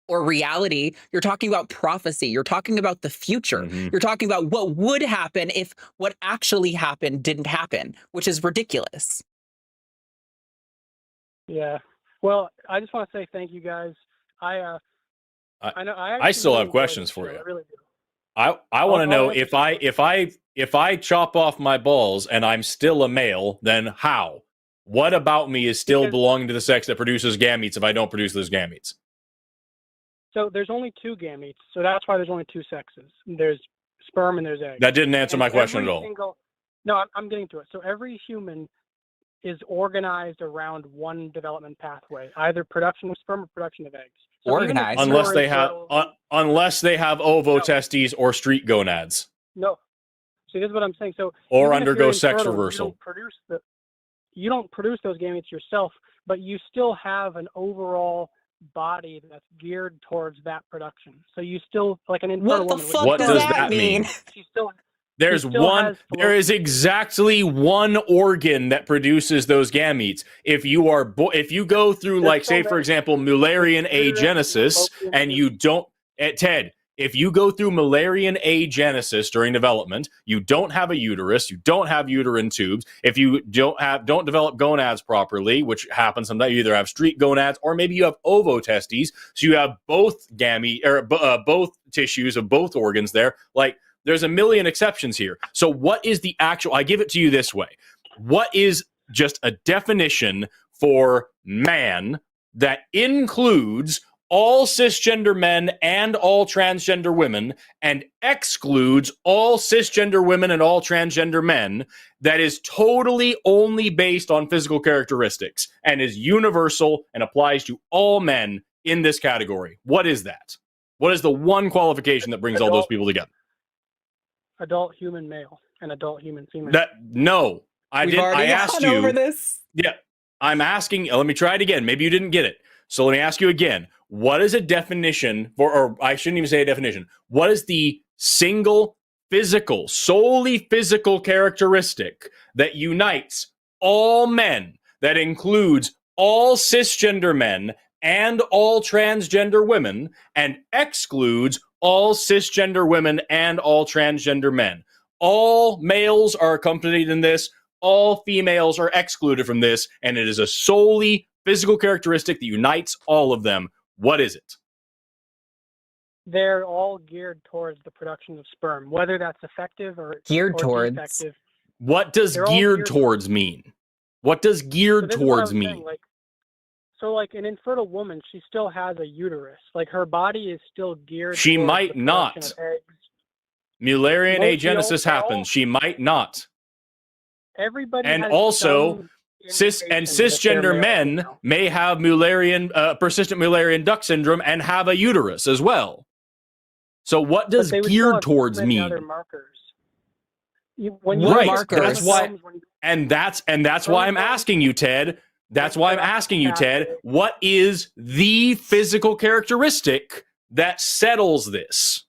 or reality. You're talking about prophecy. You're talking about the future. Mhm. You're talking about what would happen if what actually happened didn't happen, which is ridiculous. Yeah. Well, I just want to say thank you guys. I know I I still really have enjoy questions this for show. you. I really do. I want to I'll know answer if I chop off my balls and I'm still a male, then how? What about me is still Because- belonging to the sex that produces gametes if I don't produce those gametes? So there's only 2 gametes, so that's why there's only 2 sexes. There's sperm and there's eggs. That didn't answer And my question at every all. No, I'm getting to it. So every human is organized around one development pathway, either production of sperm or production of eggs. So even if Organized. you're Unless they have ovotestes or street gonads No. See, this is what I'm saying. So or even if undergo you're sex infertile, reversal. You don't produce those gametes yourself, but you still have an overall body that's geared towards that production. So you still, like an infertile What the woman. fuck What does does that that mean? She still There is exactly one organ that produces those gametes. If you go through, like, say, for example, Mullerian agenesis, and you don't, Ted, if you go through Mullerian agenesis during development, you don't have a uterus, you don't have uterine tubes. If you don't develop gonads properly, which happens sometimes, you either have street gonads or maybe you have ovotestes, so you have both both tissues of both organs there. Like, there's a million exceptions here. So what is the actual, I give it to you this way. What is just a definition for man that includes all cisgender men and all transgender women and excludes all cisgender women and all transgender men, that is totally only based on physical characteristics and is universal and applies to all men in this category? What is that? What is the one qualification that brings all those people together? Adult human male and adult human female. We've already gone over this. Yeah, I'm asking. Let me try it again. Maybe you didn't get it. So let me ask you again. What is a definition for, or I shouldn't even say a definition. What is the single physical, solely physical characteristic that unites all men, that includes all cisgender men and all transgender women, and excludes all cisgender women and all transgender men? All males are accompanied in this. All females are excluded from this, and it is a solely physical characteristic that unites all of them. What is it? They're all geared towards the production of sperm, whether that's effective or defective. What does geared towards mean? What does geared towards mean? So like an infertile woman, she still has a uterus. Like her body is still geared. She towards might the not. production of eggs. Mullerian agenesis happens. She might not. Everybody and has also cisgender men may have persistent Mullerian duct syndrome and have a uterus as well. So what does geared towards mean? Other markers. That's why, and that's why I'm asking you, Ted. That's why I'm asking you, Ted. What is the physical characteristic that settles this?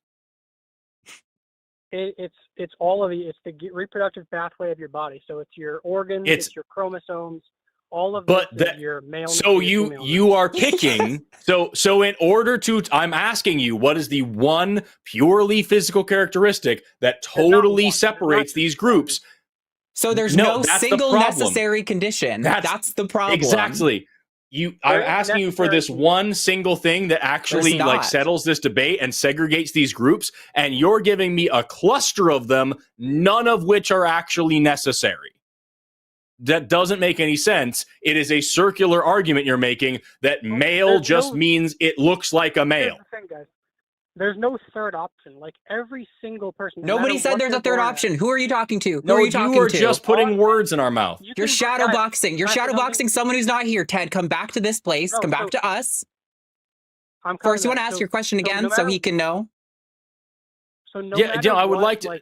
It's all of it's the reproductive pathway of your body. So it's your organs, it's your chromosomes, all of this is your male. So you are picking. so in order to, I'm asking you, what is the one purely physical characteristic that totally separates these groups? So there's no single necessary condition. That's the problem. Exactly. I'm asking you for this one single thing that actually settles this debate and segregates these groups, and you're giving me a cluster of them, none of which are actually necessary. That doesn't make any sense. It is a circular argument you're making that male just means it looks like a male. Here's the thing, guys. There's no third option. Like every single person. Nobody said there's a third option. Who are you talking to? No, you are just putting words in our mouth. You're shadowboxing. You're shadowboxing someone who's not here. Ted, come back to this place. Come back to us. Forrest, you want to ask your question again so he can know? So I would like to.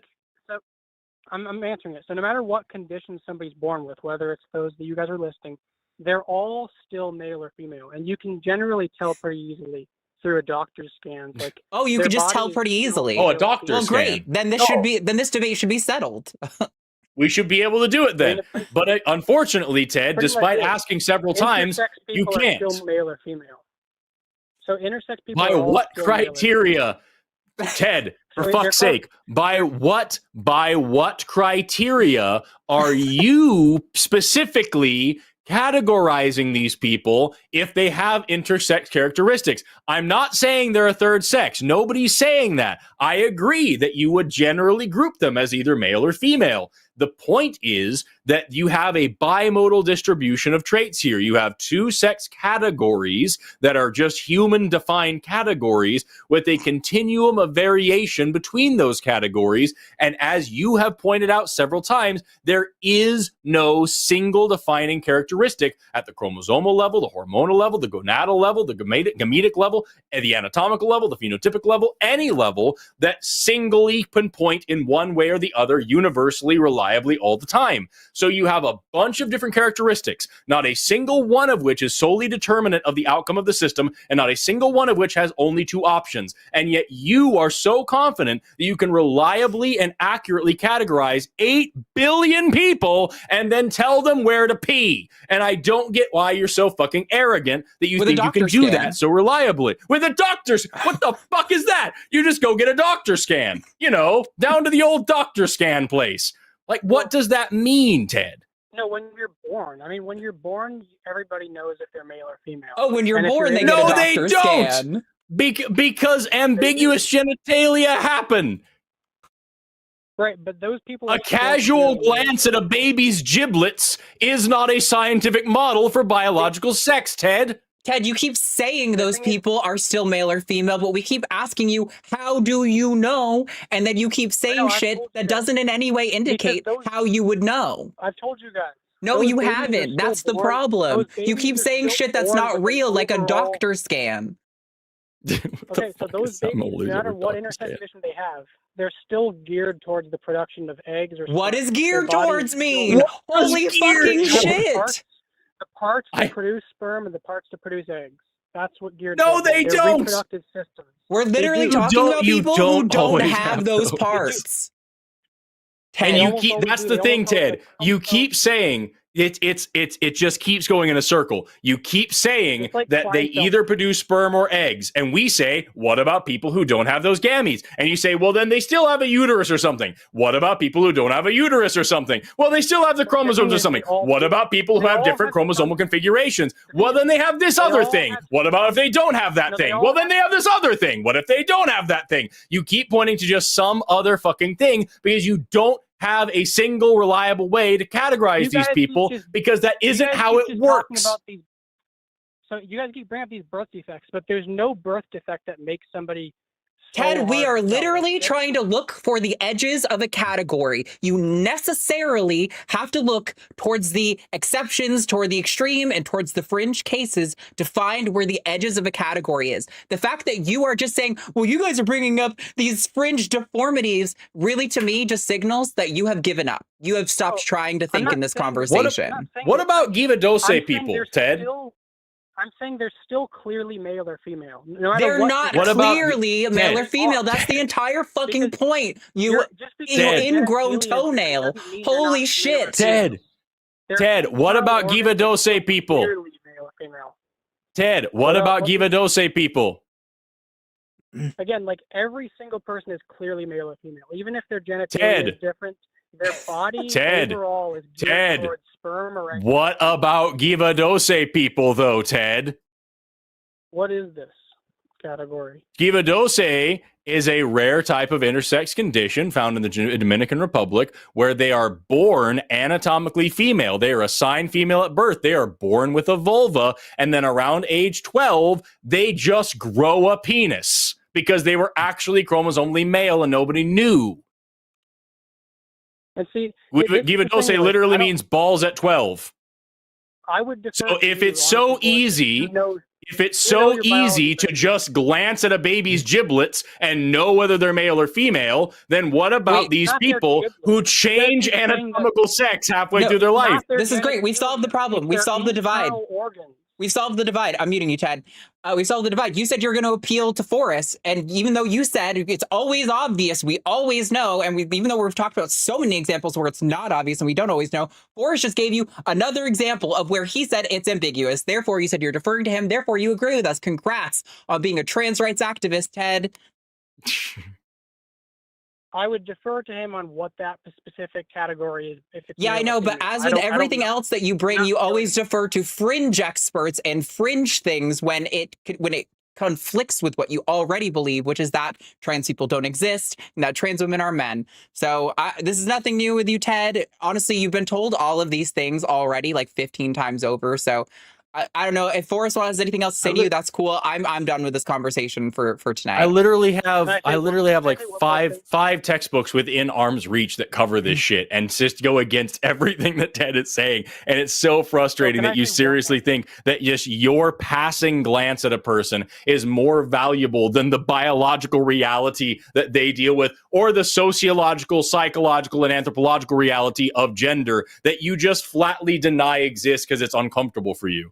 I'm answering it. So no matter what condition somebody's born with, whether it's those that you guys are listing, they're all still male or female, and you can generally tell pretty easily through a doctor's scans. Like, Oh, you their could just tell bodies pretty don't easily. Oh, a show doctor's Well, features. great. scan. Then this debate should be settled. We should be able to do it then. But unfortunately, Ted, Pretty much despite is. asking several times, Intersex you people can't. are still male or female. So intersex people By are all what still male or female. criteria, Ted? For So they're fuck's sake, by what criteria are you specifically categorizing these people if they have intersex characteristics? I'm not saying they're a third sex. Nobody's saying that. I agree that you would generally group them as either male or female. The point is that you have a bimodal distribution of traits here. You have two sex categories that are just human defined categories with a continuum of variation between those categories. And as you have pointed out several times, there is no single defining characteristic at the chromosomal level, the hormonal level, the gonadal level, the gametic level, and the anatomical level, the phenotypic level, any level that singly can point in one way or the other universally, reliably all the time. So you have a bunch of different characteristics, not a single one of which is solely determinant of the outcome of the system, and not a single one of which has only two options. And yet you are so confident that you can reliably and accurately categorize 8 billion people and then tell them where to pee. And I don't get why you're so fucking arrogant that you think you can do that so reliably. With a doctor's, what the fuck is that? You just go get a doctor scan, down to the old doctor scan place. Like, what does that mean, Ted? No, when you're born. I mean, when you're born, everybody knows if they're male or female. Oh, when you're born, they No, get a they doctor's don't. scan. Because ambiguous genitalia happen. Right, but those people. A casual glance at a baby's giblets is not a scientific model for biological sex, Ted. Ted, you keep saying those people are still male or female, but we keep asking you, how do you know? And then you keep saying shit that doesn't in any way indicate how you would know. I've told you guys. No, you haven't. That's the problem. You keep saying shit that's not real, like a doctor scan. Okay, so those babies, no matter what intersex condition they have, they're still geared towards the production of eggs or what does geared towards mean? Holy fucking shit! The parts to produce sperm and the parts to produce eggs. That's what geared. No, they don't. Reproductive systems. We're literally talking about people who don't have those parts. And you keep. That's the thing, Ted. You keep saying it just keeps going in a circle. You keep saying that they either produce sperm or eggs. And we say, what about people who don't have those gametes? And you say, well, then they still have a uterus or something. What about people who don't have a uterus or something? Well, they still have the chromosomes or something. What about people who have different chromosomal configurations? Well, then they have this other thing. What about if they don't have that thing? Well, then they have this other thing. What if they don't have that thing? You keep pointing to just some other fucking thing because you don't have a single reliable way to categorize these people because that isn't how it works. So you guys keep bringing up these birth defects, but there's no birth defect that makes somebody. Ted, we are literally trying to look for the edges of a category. You necessarily have to look towards the exceptions, toward the extreme, and towards the fringe cases to find where the edges of a category is. The fact that you are just saying, well, you guys are bringing up these fringe deformities, really, to me, just signals that you have given up. You have stopped trying to think in this conversation. What about Giva Dose people, Ted? I'm saying they're still clearly male or female. They're not clearly male or female. That's the entire fucking point. You ingrown toenail. Holy shit. Ted, what about Giva Dose people? Ted, what about Giva Dose people? Again, like every single person is clearly male or female. Even if their genitalia is different, their body overall is geared towards sperm or egg. What about Giva Dose people, though, Ted? What is this category? Giva Dose is a rare type of intersex condition found in the Dominican Republic where they are born anatomically female. They are assigned female at birth. They are born with a vulva, and then around age 12, they just grow a penis because they were actually chromosomally male and nobody knew. And see, Giva Dose literally means balls at 12. I would defer so if it's so easy, to just glance at a baby's giblets and know whether they're male or female, then what about these people who change anatomical sex halfway through their life? This is great. We've solved the problem. We've solved the divide. We solved the divide. I'm muting you, Ted. We solved the divide. You said you're going to appeal to Forrest, and even though you said it's always obvious, we always know, and even though we've talked about so many examples where it's not obvious and we don't always know, Forrest just gave you another example of where he said it's ambiguous. Therefore, you said you're deferring to him. Therefore, you agree with us. Congrats on being a trans rights activist, Ted. I would defer to him on what that specific category is. If it's Yeah, I know, but as with everything else that you bring, you always defer to fringe experts and fringe things when it conflicts with what you already believe, which is that trans people don't exist and that trans women are men. So this is nothing new with you, Ted. Honestly, you've been told all of these things already like 15 times over. So I don't know if Forrest has anything else to say to you. That's cool. I'm done with this conversation for tonight. I literally have like five textbooks within arm's reach that cover this shit and just go against everything that Ted is saying. And it's so frustrating that you seriously think that just your passing glance at a person is more valuable than the biological reality that they deal with, or the sociological, psychological, and anthropological reality of gender that you just flatly deny exists because it's uncomfortable for you.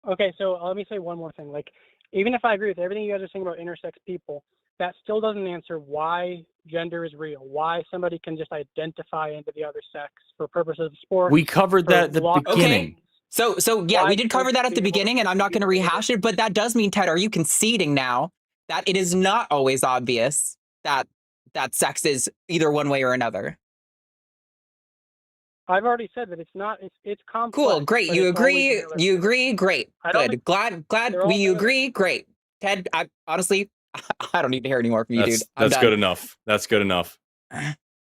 Okay, so let me say one more thing. Like, even if I agree with everything you guys are saying about intersex people, that still doesn't answer why gender is real, why somebody can just identify into the other sex for purposes of sport. We covered that at the beginning. Okay. So yeah, we did cover that at the beginning, and I'm not going to rehash it, but that does mean, Ted, are you conceding now that it is not always obvious that sex is either one way or another? I've already said that it's not. It's complex. Cool, great. You agree? You agree? Great. Good. Glad you agree. Great. Ted, I honestly, I don't need to hear any more from you, dude. That's good enough. That's good enough.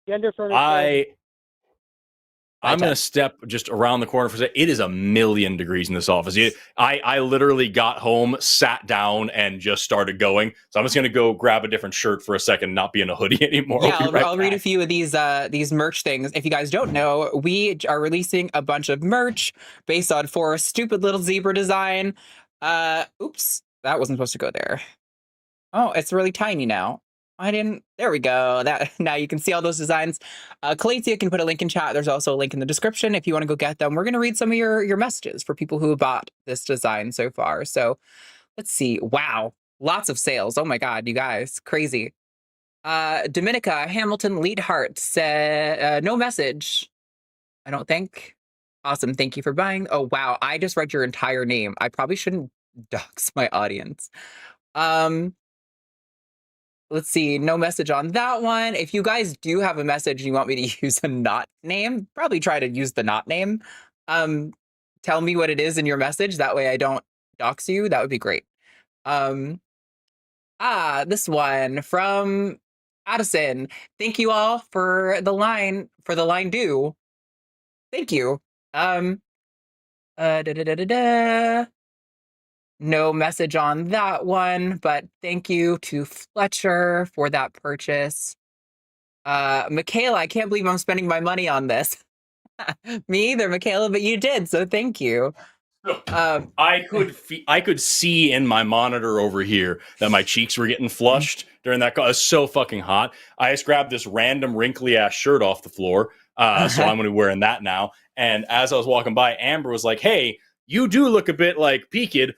Gender for I'm going to step just around the corner for a second. It is 1,000,000 degrees in this office. I literally got home, sat down, and just started going. So I'm just going to go grab a different shirt for a second and not be in a hoodie anymore. Yeah, I'll read a few of these merch things. If you guys don't know, we are releasing a bunch of merch based on Forrest's stupid little zebra design. Oops, that wasn't supposed to go there. Oh, it's really tiny now. There we go. Now you can see all those designs. Calatia can put a link in chat. There's also a link in the description if you want to go get them. We're going to read some of your messages for people who have bought this design so far. So let's see. Wow. Lots of sales. Oh my God, you guys. Crazy. Dominica Hamilton Hart said, no message. I don't think. Awesome. Thank you for buying. Oh, wow. I just read your entire name. I probably shouldn't dox my audience. Let's see, no message on that one. If you guys do have a message and you want me to use a not name, probably try to use the not name. Tell me what it is in your message. That way I don't dox you. That would be great. This one from Addison. Thank you all for the line do. Thank you. No message on that one, but thank you to Fletcher for that purchase. Michaela, I can't believe I'm spending my money on this. Me either, Michaela, but you did, so thank you. I could see in my monitor over here that my cheeks were getting flushed during that call. It was so fucking hot. I just grabbed this random wrinkly ass shirt off the floor, so I'm going to be wearing that now. And as I was walking by, Amber was like, "Hey, you do look a bit like peaked.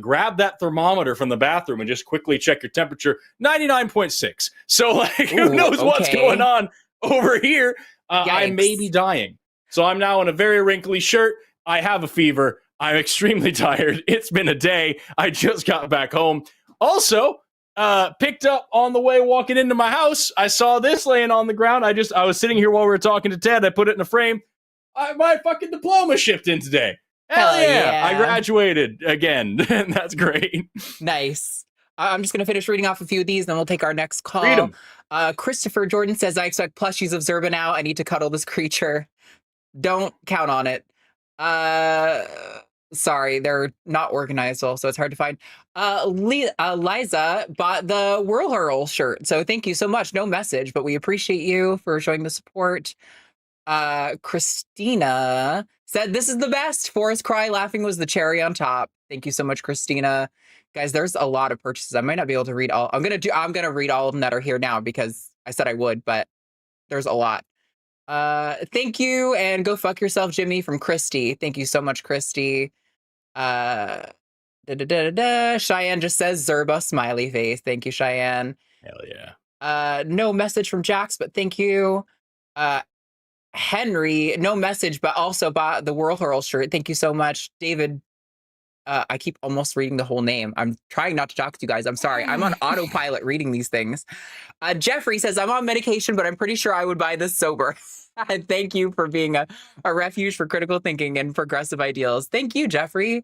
Grab that thermometer from the bathroom and just quickly check your temperature." 99.6. So like, who knows what's going on over here? I may be dying. So I'm now in a very wrinkly shirt. I have a fever. I'm extremely tired. It's been a day. I just got back home. Also, picked up on the way walking into my house. I saw this laying on the ground. I was sitting here while we were talking to Ted. I put it in a frame. My fucking diploma shipped in today. Hell yeah. I graduated again. That's great. Nice. I'm just going to finish reading off a few of these, then we'll take our next call. Christopher Jordan says, I expect plushies of Zerba now. I need to cuddle this creature. Don't count on it. Sorry, they're not organized well, so it's hard to find. Liza bought the Whirl Hurl shirt, so thank you so much. No message, but we appreciate you for showing the support. Christina said, this is the best. Forrest cry laughing was the cherry on top. Thank you so much, Christina. Guys, there's a lot of purchases. I might not be able to read all. I'm gonna read all of them that are here now because I said I would, but there's a lot. Thank you, and go fuck yourself, Jimmy, from Christy. Thank you so much, Christy. Cheyenne just says Zerba smiley face. Thank you, Cheyenne. Hell yeah. No message from Jax, but thank you. Henry, no message, but also bought the World Hurl shirt. Thank you so much. David, I keep almost reading the whole name. I'm trying not to talk to you guys. I'm sorry. I'm on autopilot reading these things. Jeffrey says, I'm on medication, but I'm pretty sure I would buy this sober. Thank you for being a refuge for critical thinking and progressive ideals. Thank you, Jeffrey.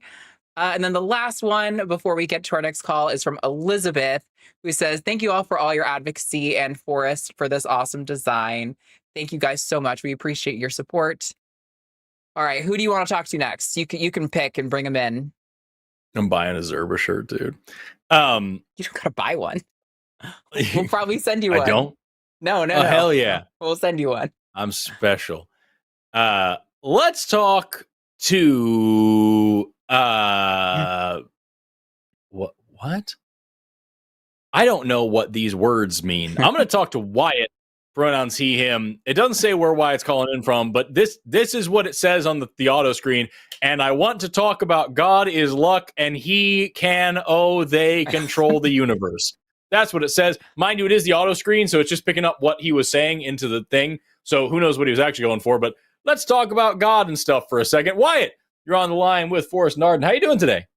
And then the last one before we get to our next call is from Elizabeth, who says, thank you all for all your advocacy and Forrest for this awesome design. Thank you guys so much. We appreciate your support. All right, who do you want to talk to next? You can pick and bring them in. I'm buying a Zerba shirt, dude. You don't gotta buy one. We'll probably send you one. I don't? No. Hell yeah. We'll send you one. I'm special. Let's talk to what? I don't know what these words mean. I'm going to talk to Wyatt. Pronouns he, him. It doesn't say where Wyatt's calling in from, but this is what it says on the auto screen. And I want to talk about God is luck, and he can, they control the universe. That's what it says. Mind you, it is the auto screen, so it's just picking up what he was saying into the thing. So who knows what he was actually going for, but let's talk about God and stuff for a second. Wyatt, you're on the line with Forrest and Arden. How you doing today?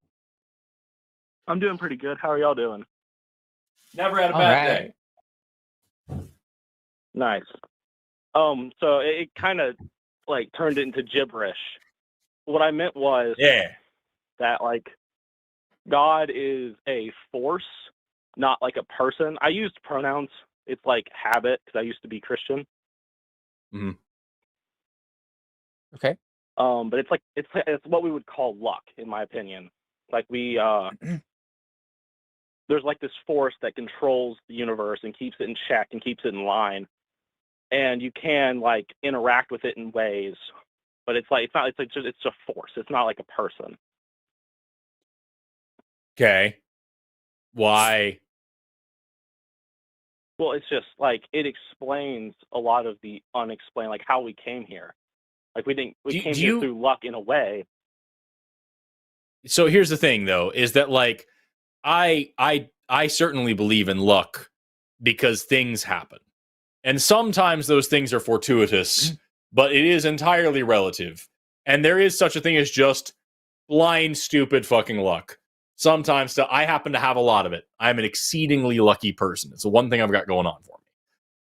I'm doing pretty good. How are y'all doing? Never had a bad day. Nice. So it kind of like turned into gibberish. What I meant was that like God is a force, not like a person. I used pronouns. It's like habit because I used to be Christian. Mm-hmm. Okay. But it's what we would call luck, in my opinion. Like we there's like this force that controls the universe and keeps it in check and keeps it in line. And you can like interact with it in ways, but it's a force. It's not like a person. Okay. Why? Well, it's just like it explains a lot of the unexplained, like how we came here. Like we came here through luck in a way. So here's the thing, though, is that like I certainly believe in luck because things happen. And sometimes those things are fortuitous, but it is entirely relative. And there is such a thing as just blind, stupid fucking luck. Sometimes I happen to have a lot of it. I'm an exceedingly lucky person. It's the one thing I've got going on for me.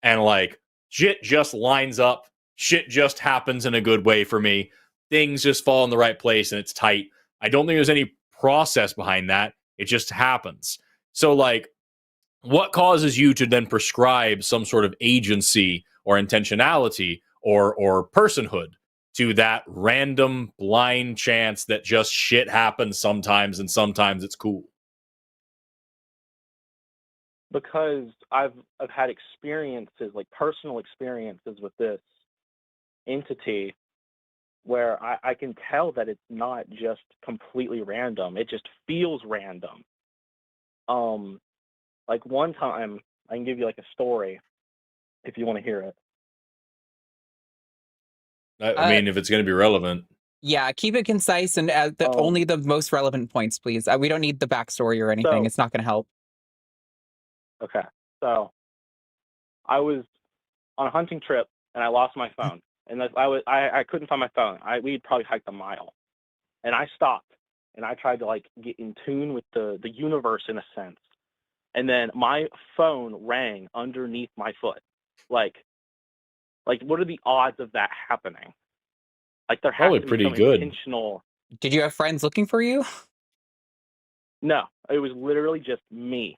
And like shit just lines up. Shit just happens in a good way for me. Things just fall in the right place and it's tight. I don't think there's any process behind that. It just happens. So like, what causes you to then prescribe some sort of agency or intentionality or personhood to that random blind chance that just shit happens sometimes and sometimes it's cool? Because I've had experiences, like personal experiences with this entity where I can tell that it's not just completely random. It just feels random. Like one time, I can give you like a story if you want to hear it. I mean, if it's going to be relevant. Yeah, keep it concise and only the most relevant points, please. We don't need the backstory or anything. It's not going to help. Okay. So I was on a hunting trip and I lost my phone. And I couldn't find my phone. We'd probably hiked a mile. And I stopped and I tried to like get in tune with the universe in a sense. And then my phone rang underneath my foot. Like what are the odds of that happening? Like there has to be pretty some good. intentional. Did you have friends looking for you? No, it was literally just me.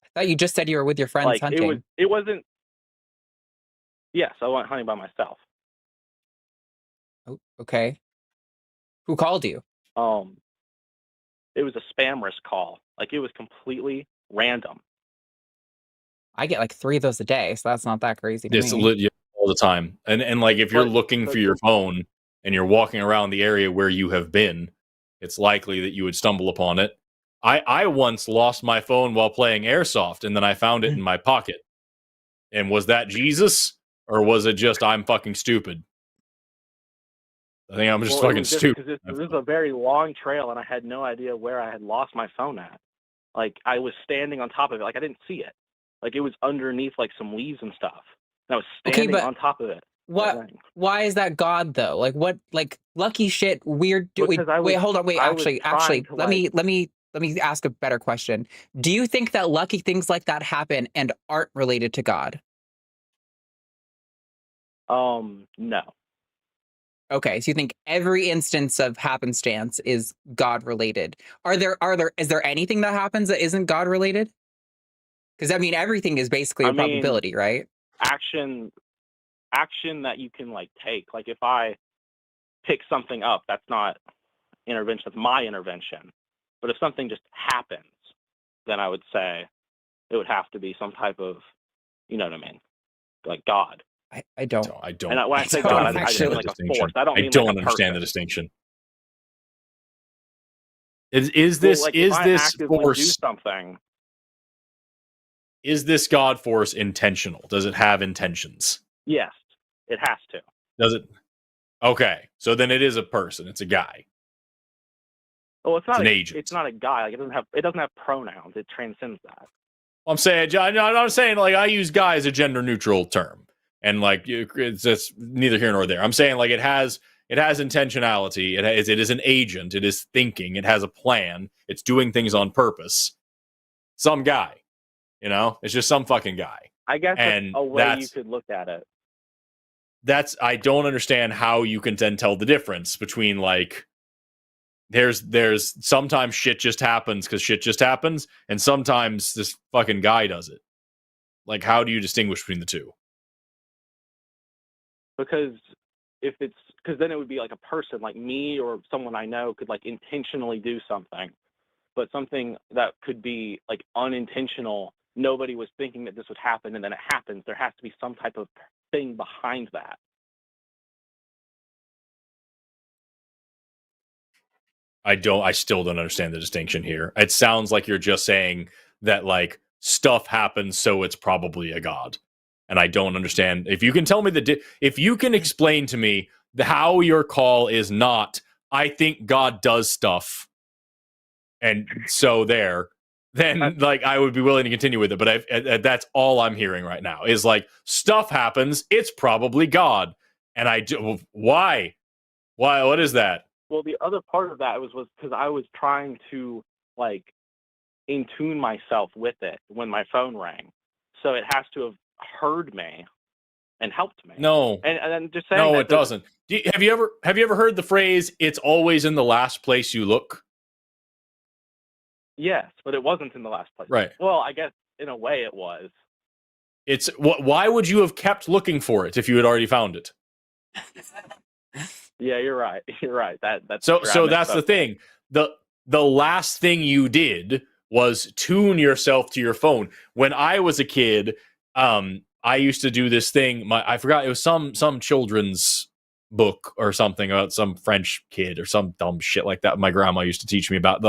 I thought you just said you were with your friends hunting. It wasn't. Yes, I went hunting by myself. Oh, okay. Who called you? It was a spam risk call. Like it was completely random. I get like 3 of those a day, so that's not that crazy to me. All the time. And like if you're looking for your phone and you're walking around the area where you have been, it's likely that you would stumble upon it. I once lost my phone while playing Airsoft, and then I found it in my pocket. And was that Jesus? Or was it just I'm fucking stupid? I think I'm just Well, fucking stupid. Because this is a very long trail, and I had no idea where I had lost my phone at. Like, I was standing on top of it. Like, I didn't see it. Like, it was underneath, like, some leaves and stuff. And I was standing on top of it. Why is that God, though? Like, what, like, lucky shit, weird... Wait, hold on. Wait, actually, let me ask a better question. Do you think that lucky things like that happen and aren't related to God? No. Okay, so you think every instance of happenstance is God related? Is there anything that happens that isn't God related? Because I mean, everything is basically a probability, right? Action that you can like take. Like if I pick something up, that's not intervention. That's my intervention. But if something just happens, then I would say it would have to be some type of, you know what I mean, like God. I don't. And when I say God, I mean like a force. I don't understand the distinction. Is this force do something? Is this God force intentional? Does it have intentions? Yes, it has to. Does it? Okay, so then it is a person. It's a guy. Well, it's not an agent. It's not a guy. Like it doesn't have pronouns. It transcends that. I'm saying like I use guy as a gender neutral term, and like it's just neither here nor there. I'm saying like it has intentionality. It is an agent. It is thinking. It has a plan. It's doing things on purpose. Some guy, it's just some fucking guy. I guess that's a way you could look at it. I don't understand how you can then tell the difference between like there's sometimes shit just happens because shit just happens, and sometimes this fucking guy does it. Like, how do you distinguish between the two? Because then it would be like a person like me or someone I know could like intentionally do something, but something that could be like unintentional. Nobody was thinking that this would happen, and then it happens. There has to be some type of thing behind that. I still don't understand the distinction here. It sounds like you're just saying that like stuff happens, so it's probably a god. And I don't understand. If you can tell me if you can explain to me how your call is not, I think God does stuff, and so then like I would be willing to continue with it. But that's all I'm hearing right now is like stuff happens. It's probably God, and why? What is that? Well, the other part of that was because I was trying to like in tune myself with it when my phone rang, so it has to have heard me and helped me. No, and then just saying no, it doesn't. Have you ever heard the phrase "It's always in the last place you look"? Yes, but it wasn't in the last place. Right. Well, I guess in a way it was. It's why would you have kept looking for it if you had already found it? Yeah, you're right. You're right. That's so that's the thing. The last thing you did was tune yourself to your phone. When I was a kid, I used to do this thing. I forgot, it was some children's book or something about some French kid or some dumb shit like that. My grandma used to teach me about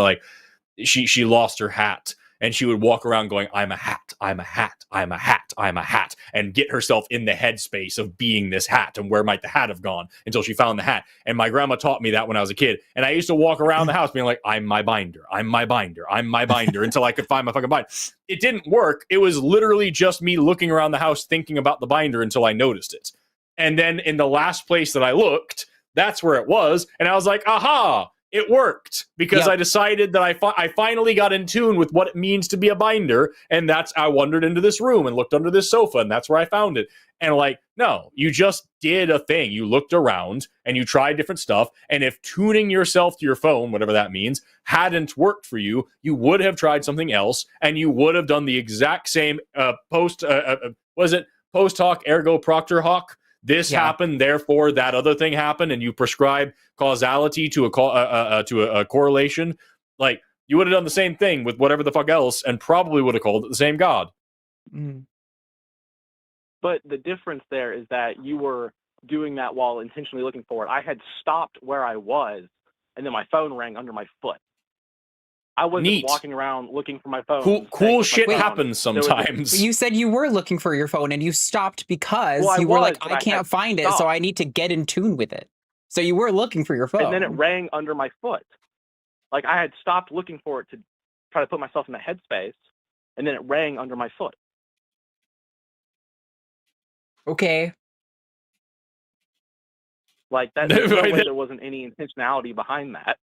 she lost her hat. And she would walk around going, I'm a hat, I'm a hat, I'm a hat, I'm a hat, and get herself in the headspace of being this hat and where might the hat have gone until she found the hat. And my grandma taught me that when I was a kid. And I used to walk around the house being like, I'm my binder, I'm my binder, I'm my binder, until I could find my fucking binder. It didn't work. It was literally just me looking around the house thinking about the binder until I noticed it. And then in the last place that I looked, that's where it was. And I was like, aha! It worked because I decided that I finally got in tune with what it means to be a binder. And I wandered into this room and looked under this sofa, and that's where I found it. And like, no, you just did a thing. You looked around and you tried different stuff. And if tuning yourself to your phone, whatever that means, hadn't worked for you, you would have tried something else, and you would have done the exact same post hoc ergo propter hoc? This happened, therefore that other thing happened, and you prescribe causality to a correlation. Like, you would have done the same thing with whatever the fuck else, and probably would have called it the same God. Mm. But the difference there is that you were doing that while intentionally looking for it. I had stopped where I was, and then my phone rang under my foot. I wasn't walking around looking for my phone. Cool shit happens sometimes. You said you were looking for your phone and you stopped because you were like, I can't find it, so I need to get in tune with it. So you were looking for your phone. And then it rang under my foot. Like I had stopped looking for it to try to put myself in the headspace, and then it rang under my foot. Okay. Like that, there's no way there wasn't any intentionality behind that.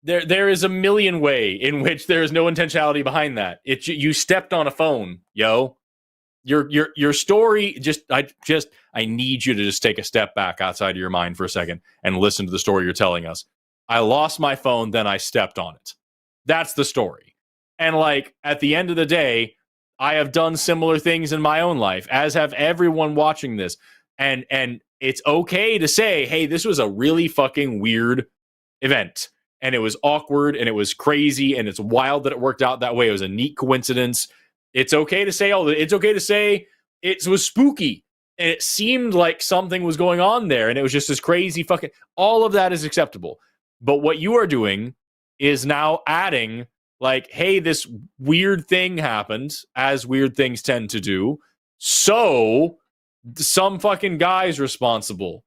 There is a million way in which there is no intentionality behind that. You stepped on a phone, yo. Your story I need you to just take a step back outside of your mind for a second and listen to the story you're telling us. I lost my phone, then I stepped on it. That's the story. And like at the end of the day, I have done similar things in my own life, as have everyone watching this. And it's okay to say, hey, this was a really fucking weird event. And it was awkward and it was crazy and it's wild that it worked out that way. It was a neat coincidence. It's okay to say it's okay to say it was spooky and it seemed like something was going on there and it was just this crazy fucking, all of that is acceptable. But what you are doing is now adding like, hey, this weird thing happened, as weird things tend to do. So some fucking guy's responsible.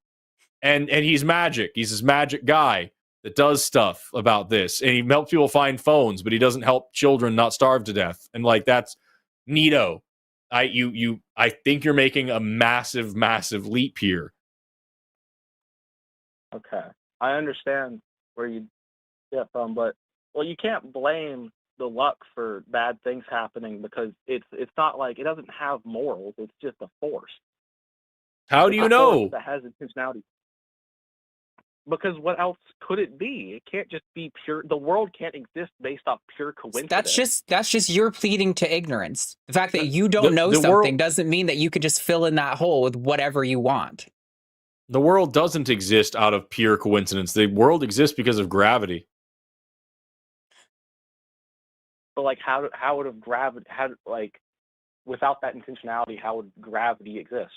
And he's magic. He's this magic guy that does stuff about this. And he helps people find phones, but he doesn't help children not starve to death. And like, that's neato. I think you're making a massive, massive leap here. Okay. I understand where you get from, but well, you can't blame the luck for bad things happening because it's not like it doesn't have morals. It's just a force. How do you know? That has intentionality. Because what else could it be? It can't just be pure. The world can't exist based off pure coincidence. That's just your pleading to ignorance. The fact that you don't know something doesn't mean that you could just fill in that hole with whatever you want. The world doesn't exist out of pure coincidence. The world exists because of gravity. But like, how would have gravity? Like, without that intentionality, how would gravity exist?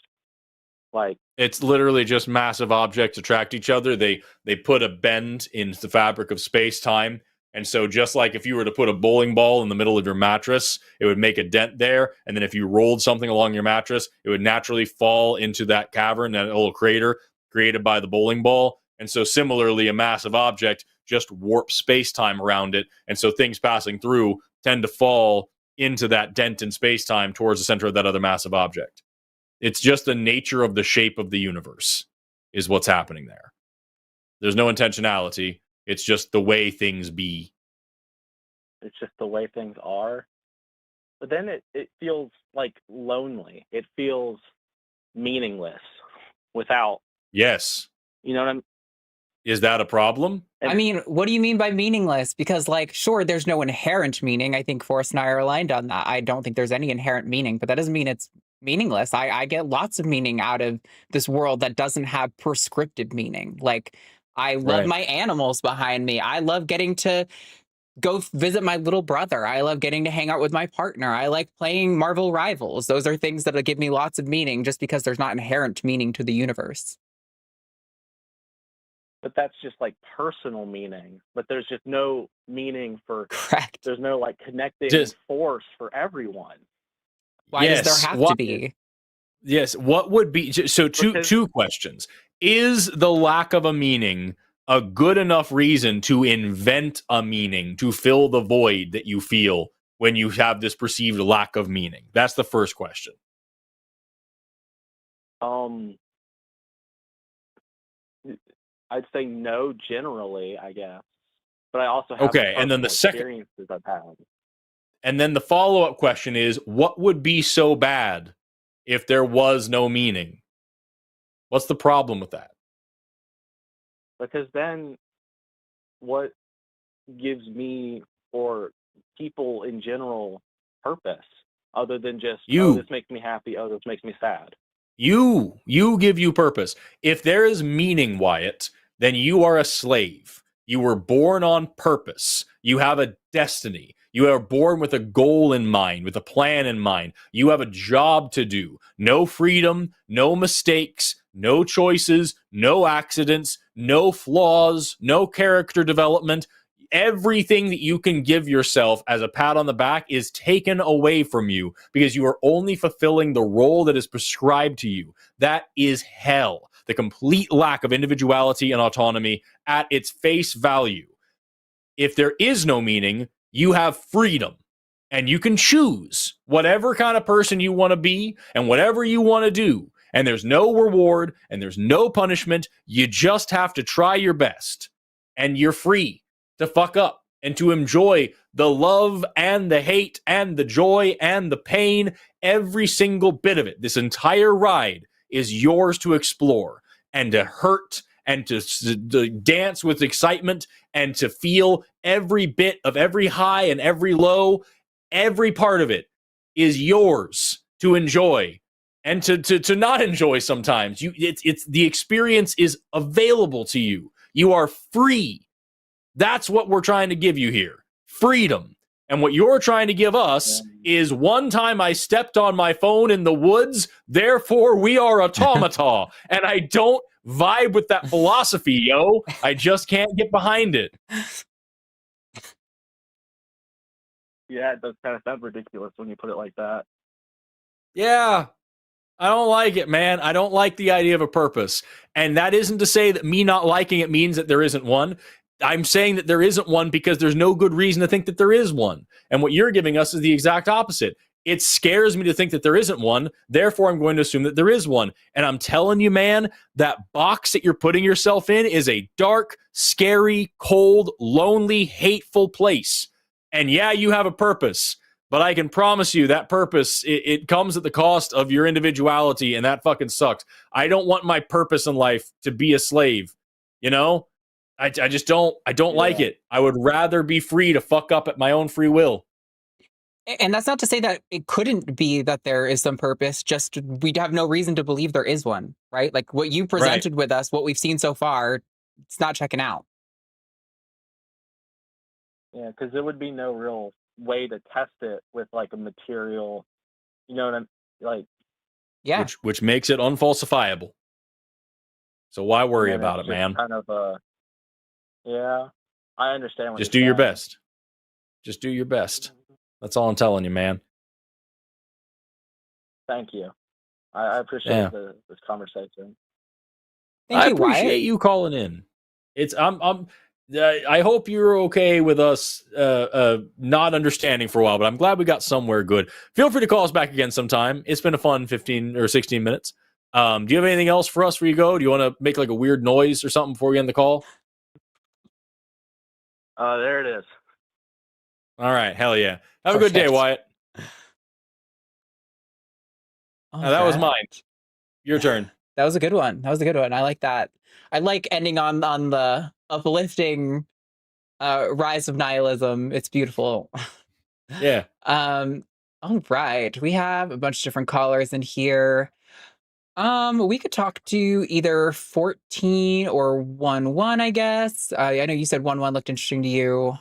Like, it's literally just massive objects attract each other. They put a bend into the fabric of space-time. And so just like if you were to put a bowling ball in the middle of your mattress, it would make a dent there. And then if you rolled something along your mattress, it would naturally fall into that cavern, that little crater created by the bowling ball. And so similarly, a massive object just warps space-time around it. And so things passing through tend to fall into that dent in space-time towards the center of that other massive object. It's just the nature of the shape of the universe is what's happening there. There's no intentionality. It's just the way things be. It's just the way things are. But then it feels like lonely. It feels meaningless without. Yes. You know what I'm. Is that a problem? I mean, what do you mean by meaningless? Because, like, sure, there's no inherent meaning. I think Forrest and I are aligned on that. I don't think there's any inherent meaning, but that doesn't mean it's meaningless. I get lots of meaning out of this world that doesn't have prescriptive meaning. Like, I love my animals behind me. I love getting to go visit my little brother. I love getting to hang out with my partner. I like playing Marvel Rivals. Those are things that'll give me lots of meaning just because there's not inherent meaning to the universe. But that's just like personal meaning. But there's just no meaning for. Correct. There's no like connecting force for everyone. Why does there have to be? Yes. What would be so? Two questions. Is the lack of a meaning a good enough reason to invent a meaning to fill the void that you feel when you have this perceived lack of meaning? That's the first question. I'd say no generally, I guess. But I also have and then the second experiences I've had. And then the follow-up question is, what would be so bad if there was no meaning? What's the problem with that? Because then what gives me or people in general purpose other than just, this makes me happy, this makes me sad? You give you purpose. If there is meaning, Wyatt, then you are a slave. You were born on purpose. You have a destiny. You are born with a goal in mind, with a plan in mind. You have a job to do. No freedom, no mistakes, no choices, no accidents, no flaws, no character development. Everything that you can give yourself as a pat on the back is taken away from you because you are only fulfilling the role that is prescribed to you. That is hell. the complete lack of individuality and autonomy at its face value. If there is no meaning, you have freedom. And you can choose whatever kind of person you want to be and whatever you want to do. And there's no reward and there's no punishment. You just have to try your best. And you're free to fuck up and to enjoy the love and the hate and the joy and the pain, every single bit of it. This entire ride is yours to explore and to hurt and to dance with excitement and to feel every bit of every high and every low. Every part of it is yours to enjoy and to not enjoy sometimes. It's the experience is available to you. You are free. That's what we're trying to give you here. Freedom. And what you're trying to give us is one time I stepped on my phone in the woods, therefore we are automata. And I don't vibe with that philosophy, yo. I just can't get behind it. Yeah, it does kind of sound ridiculous when you put it like that. Yeah. I don't like it, man. I don't like the idea of a purpose. And that isn't to say that me not liking it means that there isn't one. I'm saying that there isn't one because there's no good reason to think that there is one. And what you're giving us is the exact opposite. It scares me to think that there isn't one. Therefore, I'm going to assume that there is one. And I'm telling you, man, that box that you're putting yourself in is a dark, scary, cold, lonely, hateful place. And yeah, you have a purpose, but I can promise you that purpose, it comes at the cost of your individuality, and that fucking sucks. I don't want my purpose in life to be a slave, you know? I just don't like it. I would rather be free to fuck up at my own free will. And that's not to say that it couldn't be that there is some purpose, just we'd have no reason to believe there is one, right? Like what you presented with us, what we've seen so far, it's not checking out. Yeah, because there would be no real way to test it with like a material, you know what I'm like? Yeah, which makes it unfalsifiable. So why worry about it, man? Kind of yeah, I understand. What just do your best. Just do your best. That's all I'm telling you, man. Thank you. I appreciate this conversation. I appreciate you calling in. I hope you're okay with us not understanding for a while, but I'm glad we got somewhere good. Feel free to call us back again sometime. It's been a fun 15 or 16 minutes. Do you have anything else for us before you go? Do you want to make like a weird noise or something before we end the call? There it is. All right. Hell yeah. Have a good day, Wyatt. That was mine. Your turn. That was a good one. I like that. I like ending on the uplifting rise of nihilism. It's beautiful. Yeah. All right. We have a bunch of different callers in here. We could talk to either 14 or 11, I guess. I know you said 11 looked interesting to you.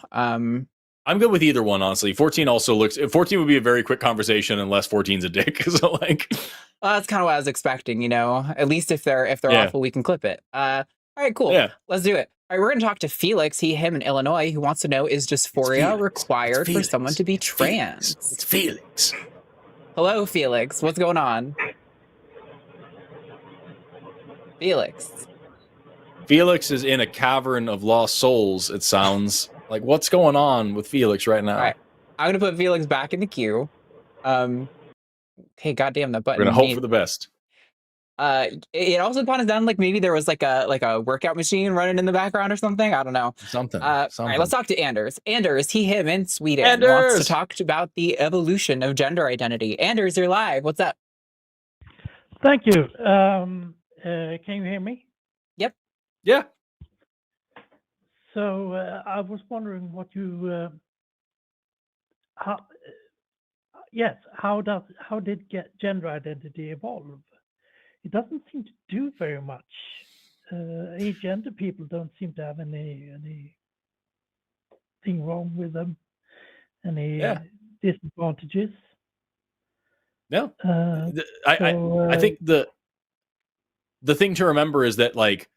I'm good with either one, honestly. 14 also looks. 14 would be a very quick conversation unless 14's a dick. So like, that's kind of what I was expecting. You know, at least if they're awful, we can clip it. All right, cool. Yeah. Let's do it. All right, we're going to talk to Felix, him in Illinois, who wants to know, is dysphoria required for someone to be trans? It's Felix. Hello, Felix. What's going on? Felix. Felix is in a cavern of lost souls, it sounds. Like, what's going on with Felix right now? All right. I'm going to put Felix back in the queue. Hey, goddamn, that button. We're going to hope for the best. It also kind of sounded like maybe there was like a workout machine running in the background or something. I don't know. Something. All right, let's talk to Anders. Anders, him in Sweden, Anders! wants to talk about the evolution of gender identity. Anders, you're live. What's up? Thank you. Can you hear me? Yep. Yeah. So I was wondering what you how did gender identity evolve? It doesn't seem to do very much. Agender people don't seem to have anything wrong with them, any disadvantages. No. I think the thing to remember is that, like,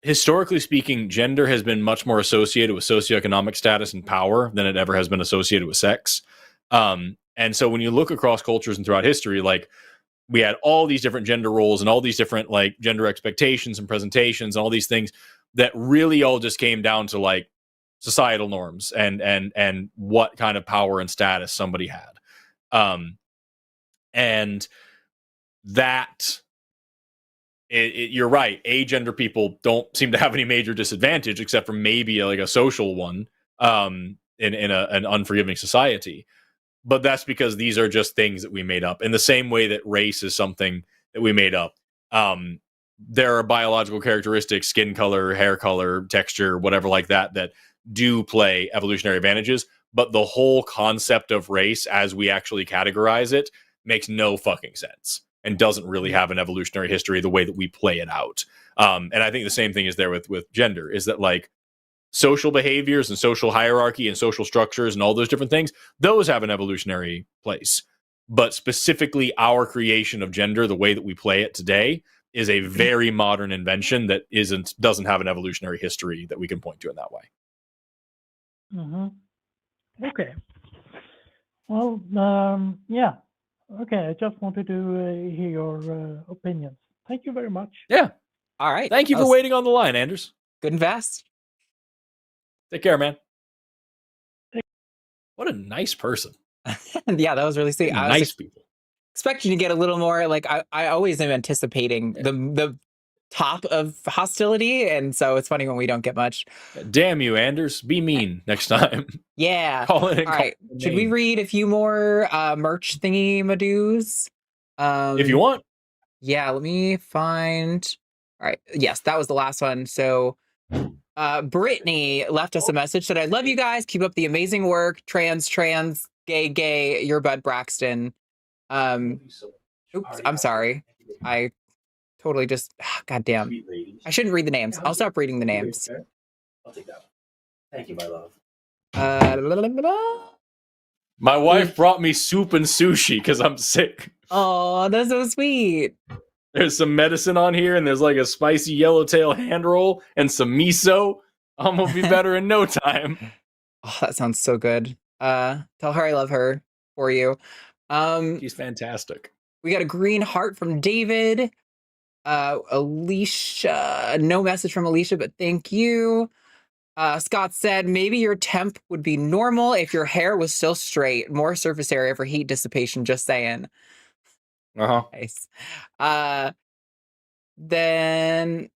historically speaking, gender has been much more associated with socioeconomic status and power than it ever has been associated with sex. And so when you look across cultures and throughout history, like, we had all these different gender roles and all these different like gender expectations and presentations and all these things that really all just came down to like societal norms and what kind of power and status somebody had. And that you're right. Agender people don't seem to have any major disadvantage except for maybe like a social one in an unforgiving society. But that's because these are just things that we made up. In the same way that race is something that we made up. There are biological characteristics, skin color, hair color, texture, whatever like that, that do play evolutionary advantages. But the whole concept of race, as we actually categorize it, makes no fucking sense and doesn't really have an evolutionary history the way that we play it out. And I think the same thing is there with gender, is that like social behaviors and social hierarchy and social structures and all those different things, those have an evolutionary place. But specifically our creation of gender, the way that we play it today, is a very modern invention that doesn't have an evolutionary history that we can point to in that way. Mm-hmm. Okay. Well, yeah. Okay, I just wanted to hear your opinions. Thank you very much. Yeah. All right. Thank you for waiting on the line, Anders. Good and fast. Take care, man. What a nice person. Yeah, that was really sweet. Nice people. Expecting to get a little more, like I always am anticipating the top of hostility, and so it's funny when we don't get much. Damn you, Anders. Be mean next time. Yeah. Call it. All right. Should we read a few more merch thingy madoos? If you want. Yeah, let me find. All right. Yes, that was the last one. So Brittany left us a message, said, I love you guys. Keep up the amazing work. Trans, gay, your Bud Braxton. Oops, I'm sorry. I totally just, goddamn. I shouldn't read the names. I'll stop reading the names. I'll take that. Thank you, my love. My wife brought me soup and sushi because I'm sick. Oh, that's so sweet. There's some medicine on here, and there's like a spicy yellowtail hand roll and some miso. I'm gonna be better in no time. Oh, that sounds so good. Tell her I love her for you. She's fantastic. We got a green heart from David. Alicia, no message from Alicia, but thank you. Scott said, maybe your temp would be normal if your hair was still straight. More surface area for heat dissipation, just saying. Uh-huh. Nice. Then,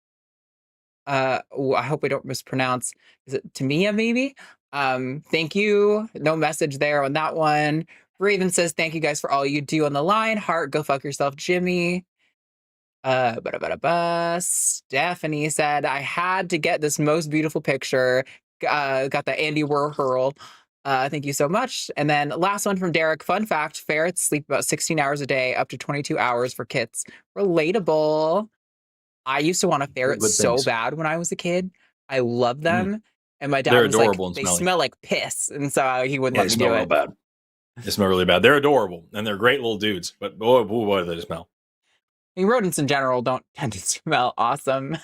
I hope I don't mispronounce. Is it Tamia, maybe? Thank you. No message there on that one. Raven says, thank you guys for all you do on the line. Hart, go fuck yourself, Jimmy. Stephanie said, I had to get this most beautiful picture. Got the Andy Warhol. Thank you so much. And then last one from Derek. Fun fact, ferrets sleep about 16 hours a day, up to 22 hours for kits. Relatable. I used to want a ferret so bad when I was a kid. I love them. And my dad was like, they smell like piss. And so he wouldn't let me do it. Bad. They smell really bad. They're adorable. And they're great little dudes. But boy, do they smell. I mean, rodents in general don't tend to smell awesome.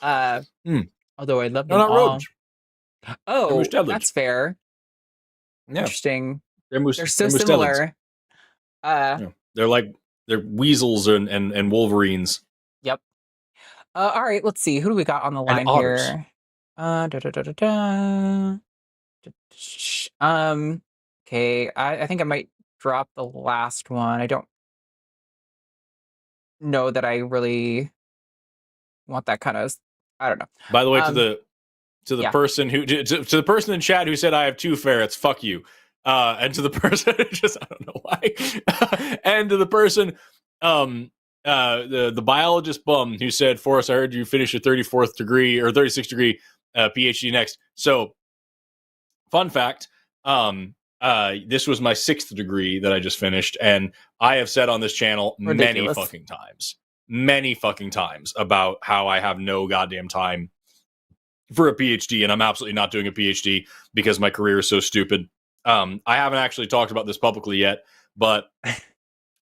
Although I love them not all. rodents. Oh, that's fair. Yeah. Interesting. They're so similar. They're weasels and wolverines. Yep. All right, let's see. Who do we got on the line here? Okay, I think I might drop the last one. I don't know that I really want that kind of, I don't know. By the way, to the person to the person in chat who said I have 2 ferrets, fuck you. And to the person just I don't know why. And to the person the biologist bum who said, Forrest, I heard you finish your 34th degree or 36th degree PhD next. So fun fact, this was my 6th degree that I just finished, and I have said on this channel many fucking times about how I have no goddamn time for a PhD, and I'm absolutely not doing a PhD because my career is so stupid. I haven't actually talked about this publicly yet, but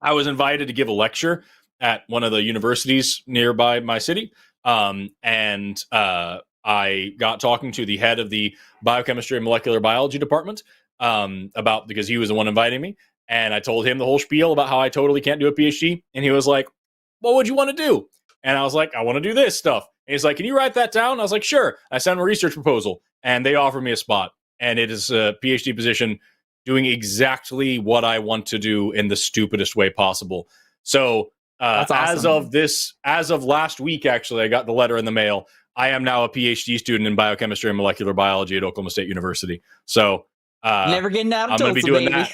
I was invited to give a lecture at one of the universities nearby my city, and I got talking to the head of the biochemistry and molecular biology department because he was the one inviting me. And I told him the whole spiel about how I totally can't do a PhD. And he was like, what would you want to do? And I was like, I want to do this stuff. And he's like, can you write that down? I was like, sure. I sent him a research proposal and they offered me a spot. And it is a PhD position doing exactly what I want to do in the stupidest way possible. So That's awesome. as of last week, actually, I got the letter in the mail. I am now a PhD student in biochemistry and molecular biology at Oklahoma State University. So Never getting out of I'm going to be Tulsa, doing baby. that.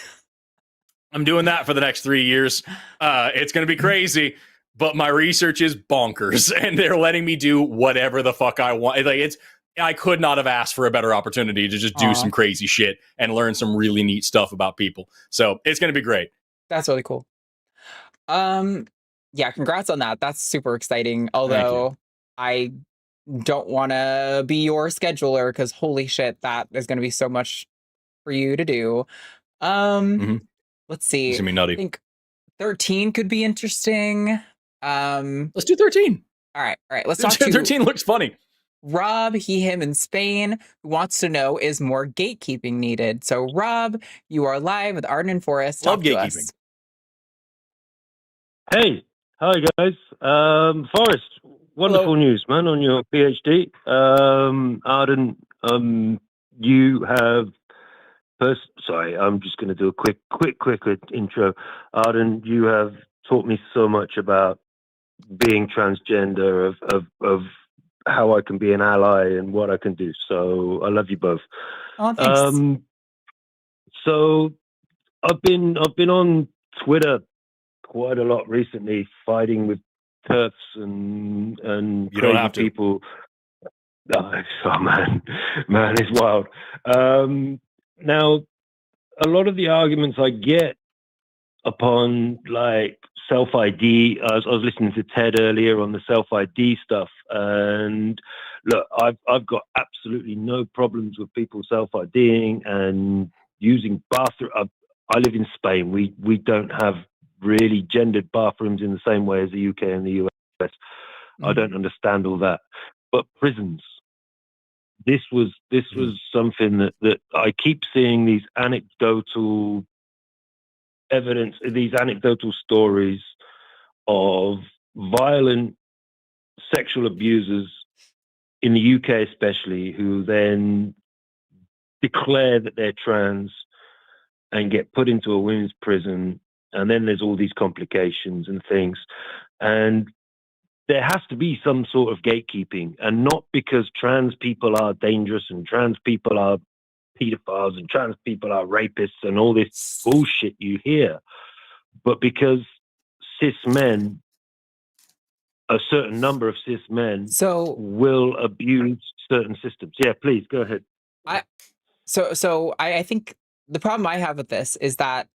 I'm doing that for the next 3 years. It's going to be crazy, but my research is bonkers, and they're letting me do whatever the fuck I want. Like I could not have asked for a better opportunity to just do some crazy shit and learn some really neat stuff about people. So it's going to be great. That's really cool. Yeah, congrats on that. That's super exciting. Although I don't want to be your scheduler because holy shit, that is going to be so much for you to do. Let's see. It's gonna be nutty. I think 13 could be interesting. Let's do 13. All right. Let's talk to 13 looks funny. Rob, he, him in Spain, who wants to know, is more gatekeeping needed? So Rob, you are live with Arden and Forrest. Love Talk to gatekeeping. us. Hey, hi guys. Forrest, wonderful news, man, on your PhD. Arden, you have sorry, I'm just going to do a quick intro. Arden, you have taught me so much about being transgender, of how I can be an ally and what I can do. So I love you both. Oh, thanks. So I've been on Twitter quite a lot recently, fighting with TERFs and You don't have crazy to. people. Oh man, it's wild. Now, a lot of the arguments I get upon like self-ID, I was listening to Ted earlier on the self-ID stuff, and look, I've got absolutely no problems with people self-IDing and using bathroom. I live in Spain. We don't have really gendered bathrooms in the same way as the UK and the US. I don't understand all that. But prisons, this was something that I keep seeing these anecdotal evidence, these anecdotal stories of violent sexual abusers in the UK especially, who then declare that they're trans and get put into a women's prison, and then there's all these complications and things. And there has to be some sort of gatekeeping, and not because trans people are dangerous and trans people are pedophiles and trans people are rapists and all this bullshit you hear, but because cis men, a certain number of cis men, will abuse certain systems. Yeah, please go ahead. So I think the problem I have with this is that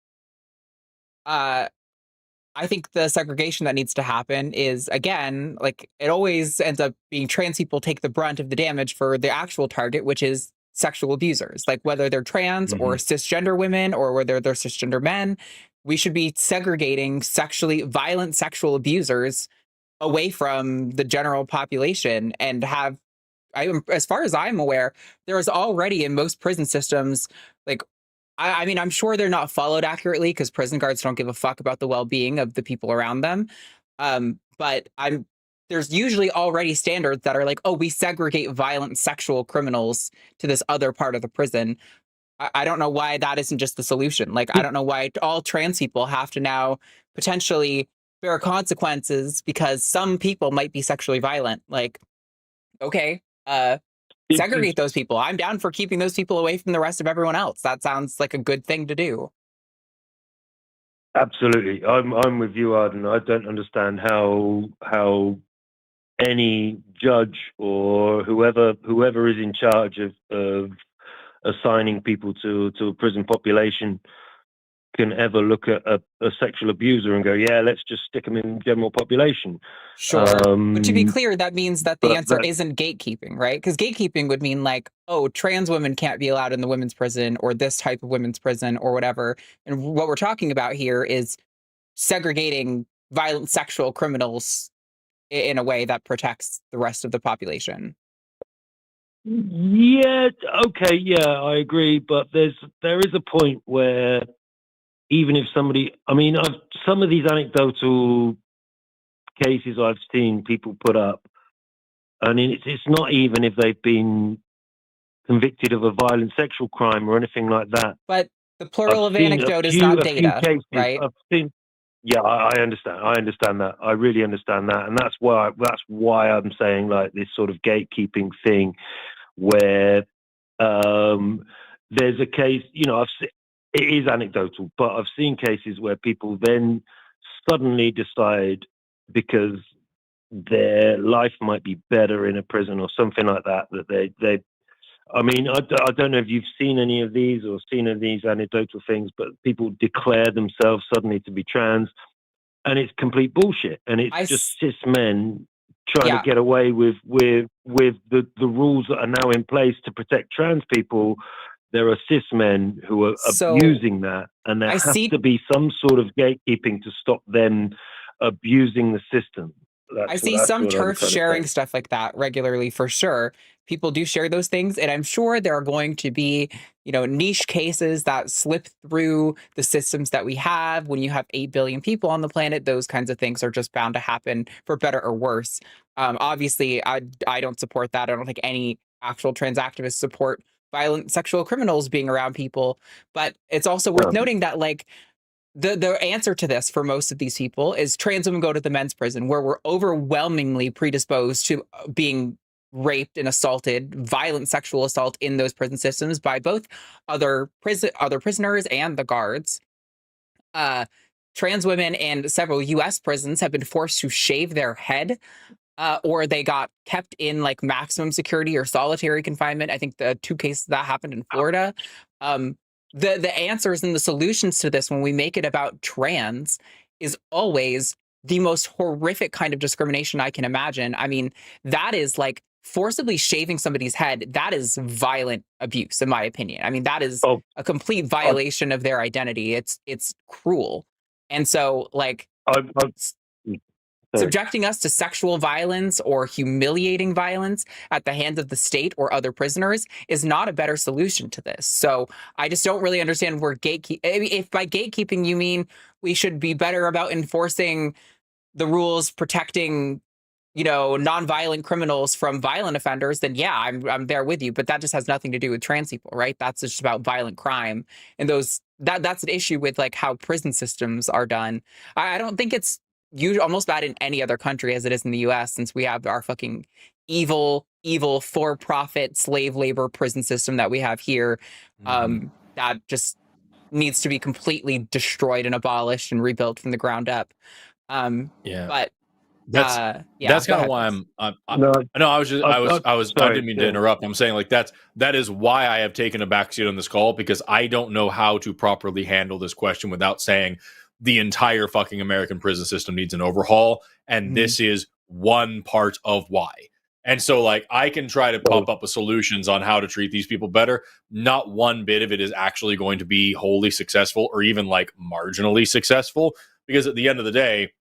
I think the segregation that needs to happen is, again, like it always ends up being trans people take the brunt of the damage for the actual target, which is sexual abusers. Like whether they're trans or cisgender women or whether they're cisgender men, we should be segregating violent sexual abusers away from the general population and have, as far as I'm aware, there is already in most prison systems, like, I mean, I'm sure they're not followed accurately because prison guards don't give a fuck about the well-being of the people around them. But there's usually already standards that are like, oh, we segregate violent sexual criminals to this other part of the prison. I don't know why that isn't just the solution. Like, I don't know why all trans people have to now potentially bear consequences because some people might be sexually violent. Like, okay, segregate those people. I'm down for keeping those people away from the rest of everyone else. That sounds like a good thing to do. Absolutely. I'm with you, Arden. I don't understand how any judge or whoever is in charge of assigning people to a prison population can ever look at a sexual abuser and go, yeah, let's just stick them in general population. Sure. But to be clear, that means that the answer isn't gatekeeping, right? Because gatekeeping would mean like, oh, trans women can't be allowed in the women's prison or this type of women's prison or whatever. And what we're talking about here is segregating violent sexual criminals in a way that protects the rest of the population. Yeah, okay, yeah, I agree. But there is a point where even if somebody, I mean, some of these anecdotal cases I've seen people put up, I mean, it's not even if they've been convicted of a violent sexual crime or anything like that. But the plural I've of seen anecdote is a not few data, cases, right? I've seen. Yeah, I understand. I understand that. I really understand that, and that's why I'm saying like this sort of gatekeeping thing, where there's a case. You know, it is anecdotal, but I've seen cases where people then suddenly decide because their life might be better in a prison or something like that they. I mean, I don't know if you've seen any of these or seen any of these anecdotal things, but people declare themselves suddenly to be trans, and it's complete bullshit. And it's just cis men trying to get away with the rules that are now in place to protect trans people. There are cis men who are abusing that, and there has to be some sort of gatekeeping to stop them abusing the system. I see some turf sharing stuff like that regularly, for sure. People do share those things, and I'm sure there are going to be, you know, niche cases that slip through the systems that we have. When you have 8 billion people on the planet, those kinds of things are just bound to happen, for better or worse. Obviously, I don't support that. I don't think any actual trans activists support violent sexual criminals being around people. But it's also worth noting that, like, the answer to this for most of these people is trans women go to the men's prison, where we're overwhelmingly predisposed to being raped and assaulted, violent sexual assault in those prison systems by both other prisoners and the guards. Trans women in several U.S. prisons have been forced to shave their head, or they got kept in like maximum security or solitary confinement. I think the 2 cases that happened in Florida. The answers and the solutions to this, when we make it about trans, is always the most horrific kind of discrimination I can imagine. I mean, that is like forcibly shaving somebody's head. That is violent abuse, in my opinion. I mean, that is a complete violation of their identity. It's cruel. And so, like, subjecting us to sexual violence or humiliating violence at the hands of the state or other prisoners is not a better solution to this. So I just don't really understand where if by gatekeeping you mean we should be better about enforcing the rules protecting, you know, nonviolent criminals from violent offenders, then yeah, I'm there with you. But that just has nothing to do with trans people, right? That's just about violent crime, and that's an issue with like how prison systems are done. I don't think it's almost bad in any other country as it is in the US, since we have our fucking evil for-profit slave labor prison system that we have here. That just needs to be completely destroyed and abolished and rebuilt from the ground up. But that's kind of why I didn't mean to interrupt. I'm saying like that is why I have taken a backseat on this call, because I don't know how to properly handle this question without saying the entire fucking American prison system needs an overhaul, and this is one part of why. And so, like, I can try to pop up with solutions on how to treat these people better. Not one bit of it is actually going to be wholly successful or even, like, marginally successful, because at the end of the day,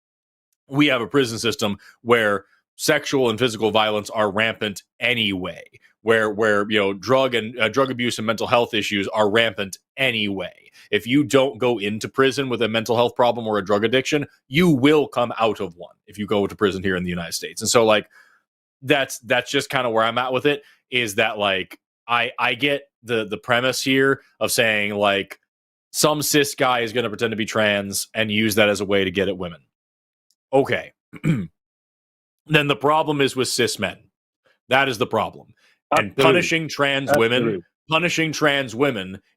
we have a prison system where sexual and physical violence are rampant anyway, where you know, drug abuse and mental health issues are rampant anyway. If you don't go into prison with a mental health problem or a drug addiction, you will come out of one if you go to prison here in the United States. And so, like, that's just kind of where I'm at with it, is that, like, I get the premise here of saying, like, some cis guy is going to pretend to be trans and use that as a way to get at women. Okay. Then the problem is with cis men. That is the problem. And punishing trans women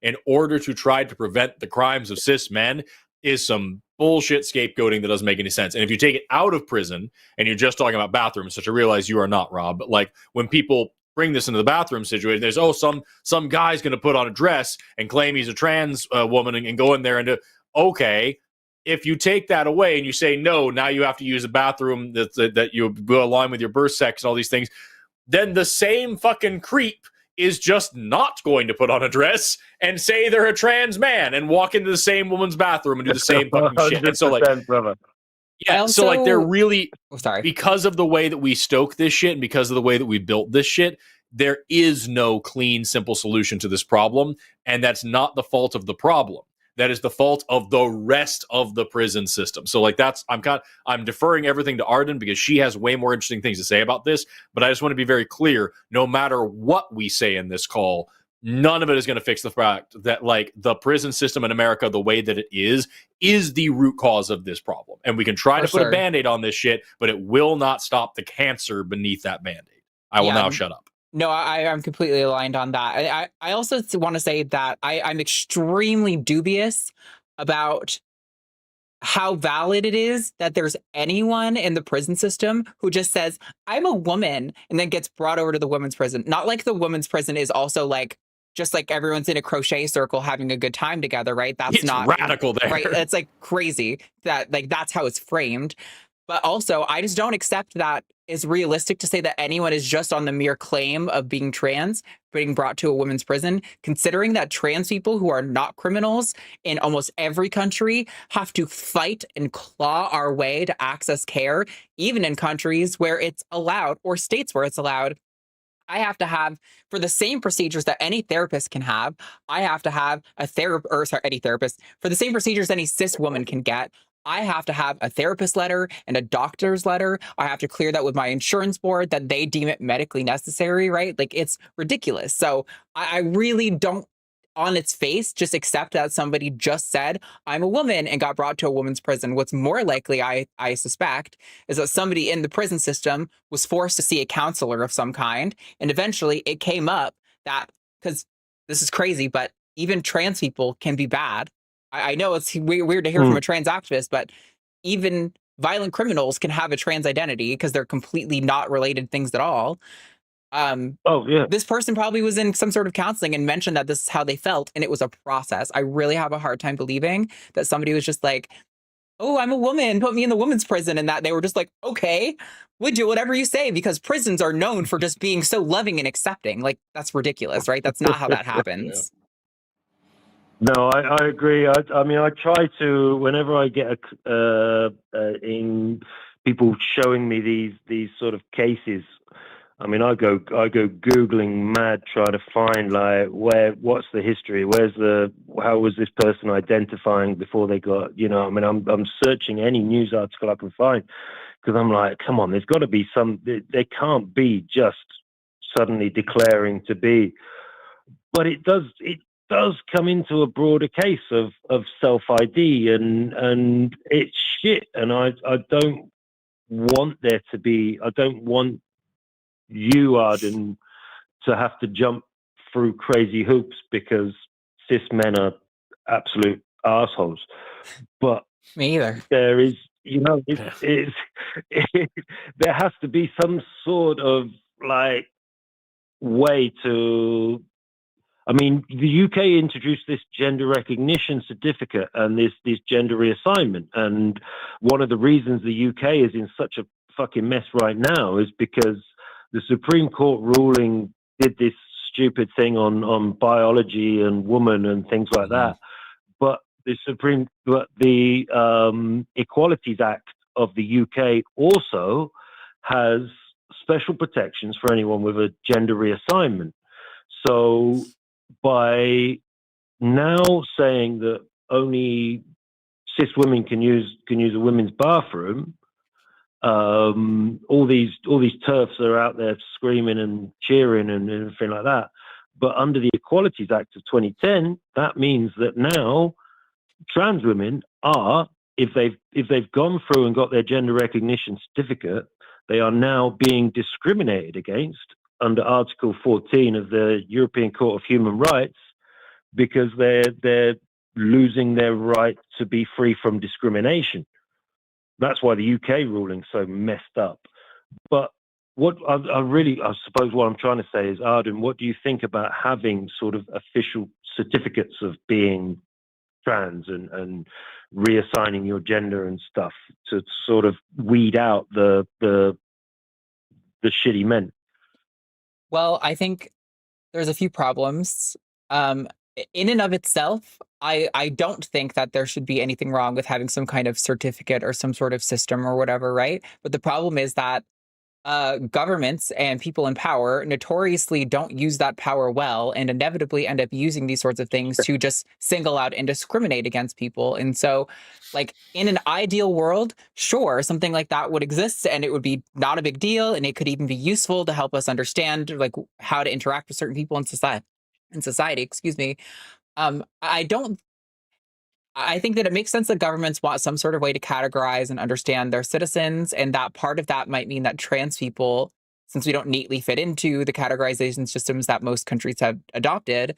in order to try to prevent the crimes of cis men is some bullshit scapegoating that doesn't make any sense. And if you take it out of prison and you're just talking about bathrooms, which I realize you are not, Rob, but like when people bring this into the bathroom situation, there's some guy's going to put on a dress and claim he's a trans woman and go in there and do, okay. If you take that away and you say, no, now you have to use a bathroom that you align with your birth sex and all these things, then the same fucking creep is just not going to put on a dress and say they're a trans man and walk into the same woman's bathroom and do the same fucking shit. And so, like, brother. Yeah, so like they're really, because of the way that we stoke this shit and because of the way that we built this shit, there is no clean, simple solution to this problem. And that's not the fault of the problem. that is the fault of the rest of the prison system. So like I'm deferring everything to Arden because she has way more interesting things to say about this, but I just want to be very clear, no matter what we say in this call, none of it is going to fix the fact that like the prison system in America, the way that it is the root cause of this problem. And we can try to put a Band-Aid on this shit, but it will not stop the cancer beneath that Band-Aid. I will now shut up. No, I'm completely aligned on that. I also want to say that I'm extremely dubious about how valid it is that there's anyone in the prison system who just says, I'm a woman, and then gets brought over to the women's prison. Not like the women's prison is also like, just like everyone's in a crochet circle having a good time together, right? It's not radical there. Right? It's like crazy that like that's how it's framed. But also, I just don't accept that it's realistic to say that anyone is just on the mere claim of being trans, being brought to a women's prison, considering that trans people who are not criminals in almost every country have to fight and claw our way to access care, even in countries where it's allowed or states where it's allowed. I have to have, for the same procedures that any therapist can have, I have to have any therapist, for the same procedures any cis woman can get, I have to have a therapist letter and a doctor's letter. I have to clear that with my insurance board that they deem it medically necessary, right? Like, it's ridiculous. So I really don't, on its face, just accept that somebody just said, I'm a woman, and got brought to a woman's prison. What's more likely, I suspect, is that somebody in the prison system was forced to see a counselor of some kind. And eventually it came up that, because this is crazy, but even trans people can be bad. I know it's weird to hear from a trans activist, but even violent criminals can have a trans identity because they're completely not related things at all. This person probably was in some sort of counseling and mentioned that this is how they felt, and it was a process. I really have a hard time believing that somebody was just like, oh, I'm a woman, put me in the women's prison, and that they were just like, okay, we'll do whatever you say, because prisons are known for just being so loving and accepting. Like, that's ridiculous, right? That's not how that happens. No, I agree. I mean, I try to, whenever I get in people showing me these sort of cases, I mean, I go Googling mad, try to find like what's the history, how was this person identifying before they got, I mean, I'm searching any news article I can find, because I'm like, come on, there's got to be they can't be just suddenly declaring to be, but it does come into a broader case of self-ID, and it's shit. And I don't want there to be, I don't want you, Arden, to have to jump through crazy hoops because cis men are absolute assholes. But me either. There is, there has to be some sort of like way to. I mean, the UK introduced this gender recognition certificate and this gender reassignment. And one of the reasons the UK is in such a fucking mess right now is because the Supreme Court ruling did this stupid thing on biology and woman and things like that. But the Equalities Act of the UK also has special protections for anyone with a gender reassignment. So by now saying that only cis women can use a women's bathroom, all these TERFs are out there screaming and cheering and everything like that. But under the Equalities Act of 2010, that means that now trans women are, if they've gone through and got their gender recognition certificate, they are now being discriminated against under Article 14 of the European Court of Human Rights, because they're losing their right to be free from discrimination. That's why the UK ruling's so messed up. But what I suppose what I'm trying to say is, Arden, what do you think about having sort of official certificates of being trans and reassigning your gender and stuff to sort of weed out the shitty men? Well, I think there's a few problems. In and of itself, I don't think that there should be anything wrong with having some kind of certificate or some sort of system or whatever, right? But the problem is that governments and people in power notoriously don't use that power well, and inevitably end up using these sorts of things to just single out and discriminate against people. And so, like, in an ideal world, sure, something like that would exist, and it would be not a big deal, and it could even be useful to help us understand like how to interact with certain people in society. Excuse me. I don't I think that it makes sense that governments want some sort of way to categorize and understand their citizens. And that part of that might mean that trans people, since we don't neatly fit into the categorization systems that most countries have adopted,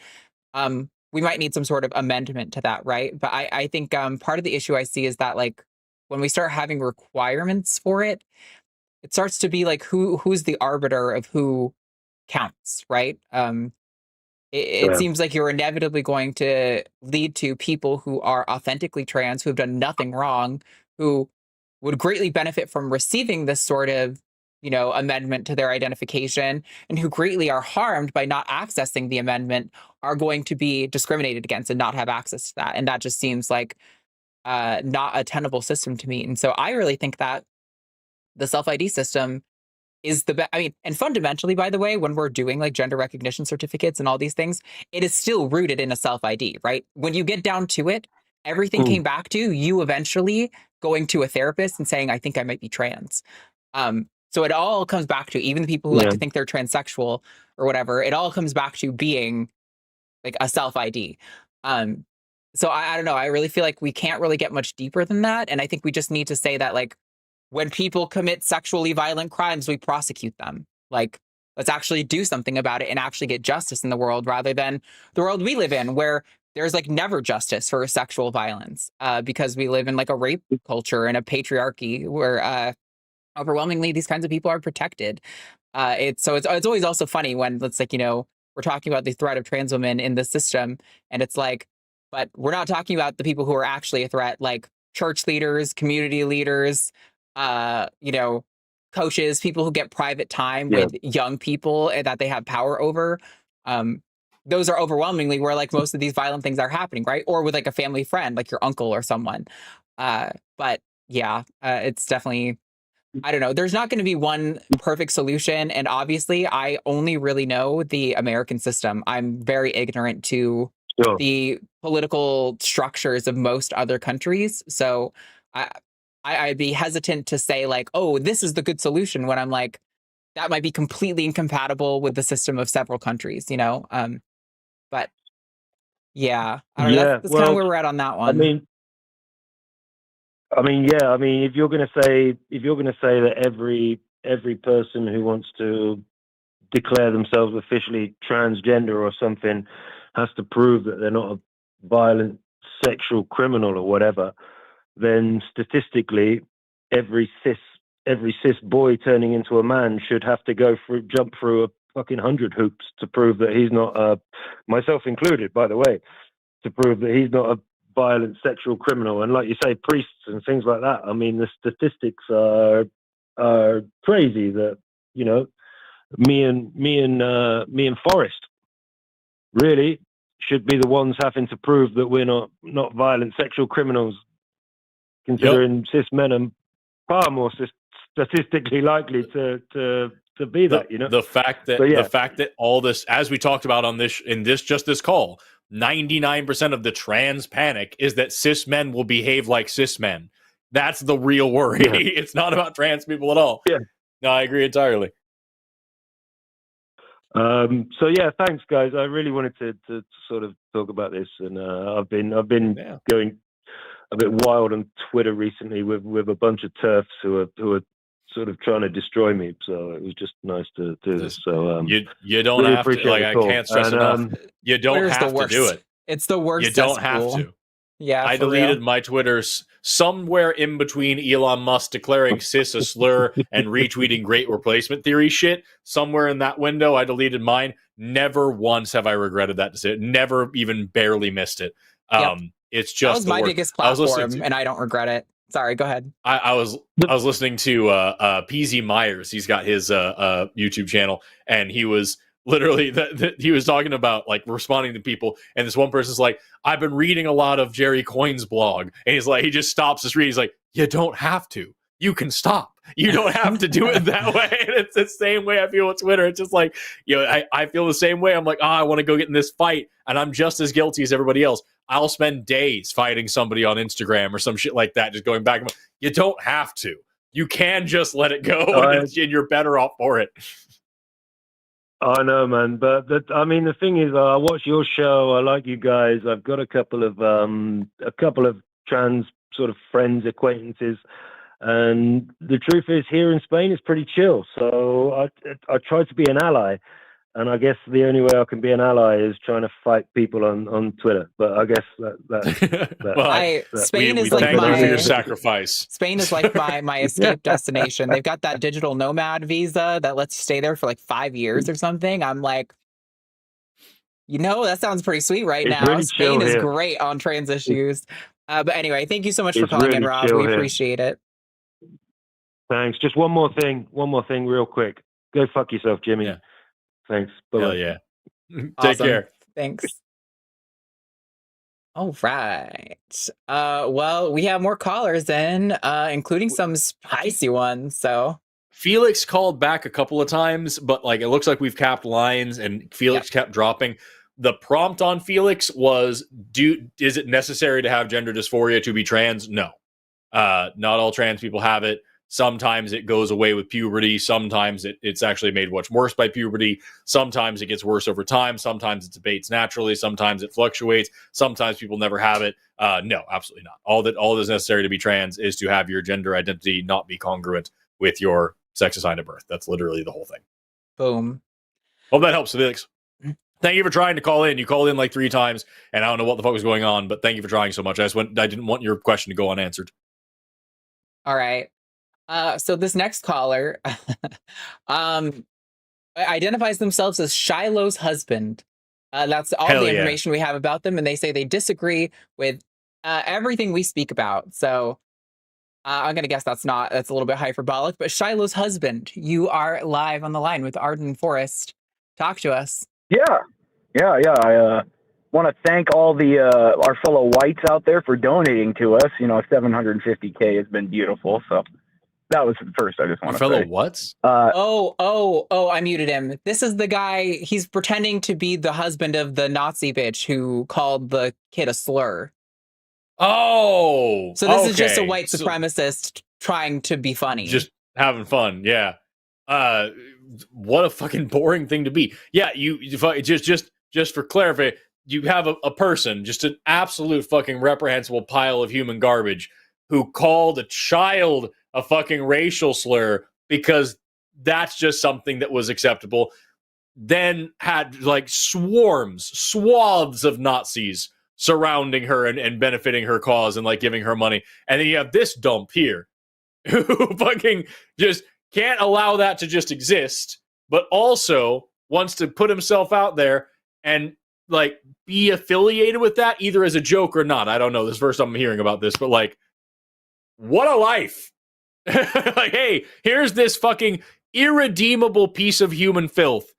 we might need some sort of amendment to that, right? But I think part of the issue I see is that, like, when we start having requirements for it, it starts to be like who's the arbiter of who counts, right? It seems like you're inevitably going to lead to people who are authentically trans, who have done nothing wrong, who would greatly benefit from receiving this sort of, amendment to their identification, and who greatly are harmed by not accessing the amendment, are going to be discriminated against and not have access to that. And that just seems like not a tenable system to me. And so I really think that the self-ID system is the best. I mean, and fundamentally, by the way, when we're doing like gender recognition certificates and all these things, it is still rooted in a self-ID, right? When you get down to it, everything came back to you eventually going to a therapist and saying, I think I might be trans. So it all comes back to, even the people who like to think they're transsexual or whatever, it all comes back to being like a self-ID. So I don't know. I really feel like we can't really get much deeper than that. And I think we just need to say that, like, when people commit sexually violent crimes, we prosecute them. Like, let's actually do something about it and actually get justice in the world, rather than the world we live in, where there's like never justice for sexual violence, because we live in like a rape culture and a patriarchy where overwhelmingly these kinds of people are protected. It's always also funny when it's like, we're talking about the threat of trans women in the system, and it's like, but we're not talking about the people who are actually a threat, like church leaders, community leaders, coaches, people who get private time with young people that they have power over. Those are overwhelmingly where like most of these violent things are happening, right? Or with like a family friend, like your uncle or someone. But yeah, it's definitely, I don't know. There's not going to be one perfect solution. And obviously, I only really know the American system. I'm very ignorant to the political structures of most other countries. So I'd be hesitant to say like, oh, this is the good solution, when I'm like, that might be completely incompatible with the system of several countries, But yeah, I don't know. That's kind of where we're at on that one. I mean, if you're going to say that every person who wants to declare themselves officially transgender or something has to prove that they're not a violent sexual criminal or whatever, then statistically, every cis boy turning into a man should have to jump through a fucking 100 hoops to prove that he's not, myself included, by the way, to prove that he's not a violent sexual criminal. And like you say, priests and things like that. I mean, the statistics are crazy. That me and Forrest really should be the ones having to prove that we're not violent sexual criminals, considering cis men are far more statistically likely to be that. The fact that all this, as we talked about on this call, 99% of the trans panic is that cis men will behave like cis men. That's the real worry. Yeah. It's not about trans people at all. Yeah. No, I agree entirely. So yeah, thanks guys. I really wanted to sort of talk about this, and I've been going a bit wild on Twitter recently with a bunch of TERFs who are sort of trying to destroy me. So it was just nice to do this. So you don't really have to. Like, I can't stress enough. You don't have to do it. It's the worst. You don't have to. Yeah, I deleted my Twitters somewhere in between Elon Musk declaring cis a slur and retweeting great replacement theory shit. Somewhere in that window, I deleted mine. Never once have I regretted that decision. Never even barely missed it. It's just that was my biggest platform, and I don't regret it. Sorry, go ahead. I was listening to PZ Myers. He's got his YouTube channel, and he was literally he was talking about like responding to people, and this one person's like, I've been reading a lot of Jerry Coyne's blog, and he's like, he just stops his reading. He's like, you don't have to. you can stop. You don't have to do it that way. And it's the same way I feel with Twitter. It's just like, I feel the same way. I'm like, I want to go get in this fight, and I'm just as guilty as everybody else. I'll spend days fighting somebody on Instagram or some shit like that, just going back. You don't have to. You can just let it go, and you're better off for it. I know, man. But I mean, the thing is, I watch your show. I like you guys. I've got a couple of trans sort of friends, acquaintances, and the truth is, here in Spain, it's pretty chill. So I try to be an ally, and I guess the only way I can be an ally is trying to fight people on Twitter. But I guess Spain is like my your sacrifice. Spain is like my escape destination. They've got that digital nomad visa that lets you stay there for like 5 years or something. I'm like, that sounds pretty sweet right now. Really Spain is great on trans issues. But anyway, thank you so much for calling in, Rob. We appreciate it. Thanks. Just one more thing real quick. Go fuck yourself, Jimmy. Yeah. Thanks. Bye. Hell yeah. Awesome. Take care. Thanks. All right. Well, we have more callers in, including some spicy ones. So Felix called back a couple of times, but like it looks like we've capped lines, and Felix kept dropping. The prompt on Felix was, is it necessary to have gender dysphoria to be trans? No. Not all trans people have it. Sometimes it goes away with puberty. Sometimes it's actually made much worse by puberty. Sometimes it gets worse over time. Sometimes it abates naturally. Sometimes it fluctuates. Sometimes people never have it. No, absolutely not. All that is necessary to be trans is to have your gender identity not be congruent with your sex assigned at birth. That's literally the whole thing. Boom. Hope that helps, Felix. Thank you for trying to call in. You called in like 3 times, and I don't know what the fuck was going on, but thank you for trying so much. I didn't want your question to go unanswered. All right. So this next caller identifies themselves as Shiloh's husband. That's all the information we have about them, and they say they disagree with everything we speak about. So I'm gonna guess that's a little bit hyperbolic. But Shiloh's husband, you are live on the line with Arden and Forrest. Talk to us. Yeah. I want to thank all the our fellow whites out there for donating to us. 750K has been beautiful. So that was first. I just want to fellow say. what's? I muted him. This is the guy. He's pretending to be the husband of the Nazi bitch who called the kid a slur. Oh, so this is just a white supremacist trying to be funny, just having fun. Yeah. What a fucking boring thing to be. Yeah, you just for clarifying, you have a person, just an absolute fucking reprehensible pile of human garbage, who called a child a fucking racial slur because that's just something that was acceptable. Then had like swaths of Nazis surrounding her and benefiting her cause and like giving her money. And then you have this dump here who fucking just can't allow that to just exist, but also wants to put himself out there and like be affiliated with that either as a joke or not. I don't know. This is the first time I'm hearing about this, but like, what a life. Like, hey, here's this fucking irredeemable piece of human filth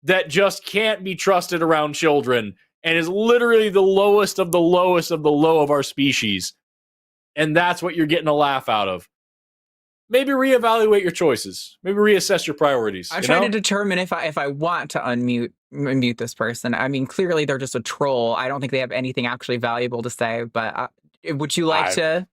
that just can't be trusted around children and is literally the lowest of the lowest of the low of our species. And that's what you're getting a laugh out of. Maybe reevaluate your choices. Maybe reassess your priorities. I'm trying to determine if I want to unmute this person. I mean, clearly they're just a troll. I don't think they have anything actually valuable to say. But would you like to?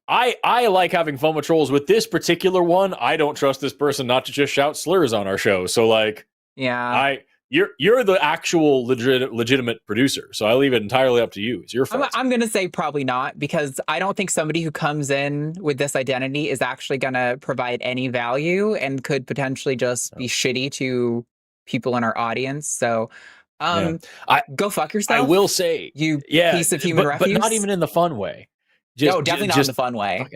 I like having fun with trolls. With this particular one, I don't trust this person not to just shout slurs on our show. So like, yeah, you're the actual legitimate producer. So I leave it entirely up to you. It's your fault. I'm going to say probably not, because I don't think somebody who comes in with this identity is actually going to provide any value and could potentially just be shitty to people in our audience. So go fuck yourself. I will say, you piece of human refuse. But not even in the fun way. Definitely not in the fun way.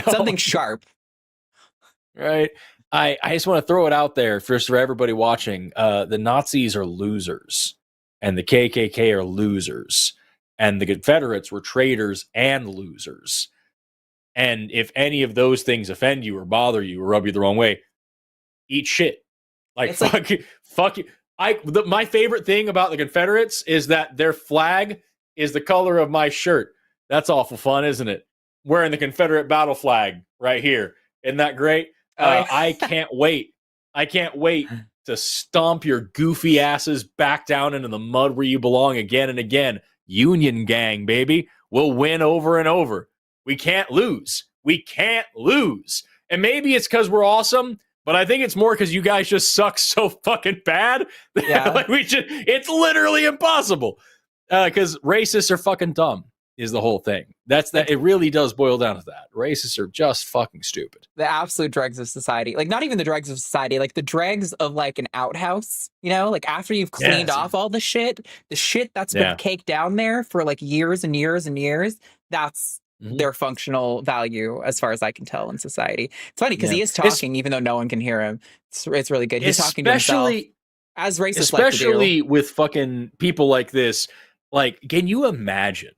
Something sharp. Right. I just want to throw it out there for everybody watching. The Nazis are losers, and the KKK are losers, and the Confederates were traitors and losers. And if any of those things offend you or bother you or rub you the wrong way, eat shit. Like fuck you. My favorite thing about the Confederates is that their flag is the color of my shirt. That's awful fun, isn't it? wearing the Confederate battle flag right here. Isn't that great? I can't wait. I can't wait to stomp your goofy asses back down into the mud where you belong again and again. Union gang, baby. We'll win over and over. We can't lose. We can't lose. And maybe it's because we're awesome, but I think it's more because you guys just suck so fucking bad. Yeah. Like it's literally impossible. Because racists are fucking dumb is the whole thing. That's that. It really does boil down to that. Racists are just fucking stupid. The absolute dregs of society. Like, not even the dregs of society, like the dregs of like an outhouse, you know, like after you've cleaned off all the shit that's been caked down there for like years and years and years, that's their functional value as far as I can tell in society. It's funny because he is talking even though no one can hear him. It's really good. He's talking to himself as racists especially like to do. With fucking people like this. Like, can you imagine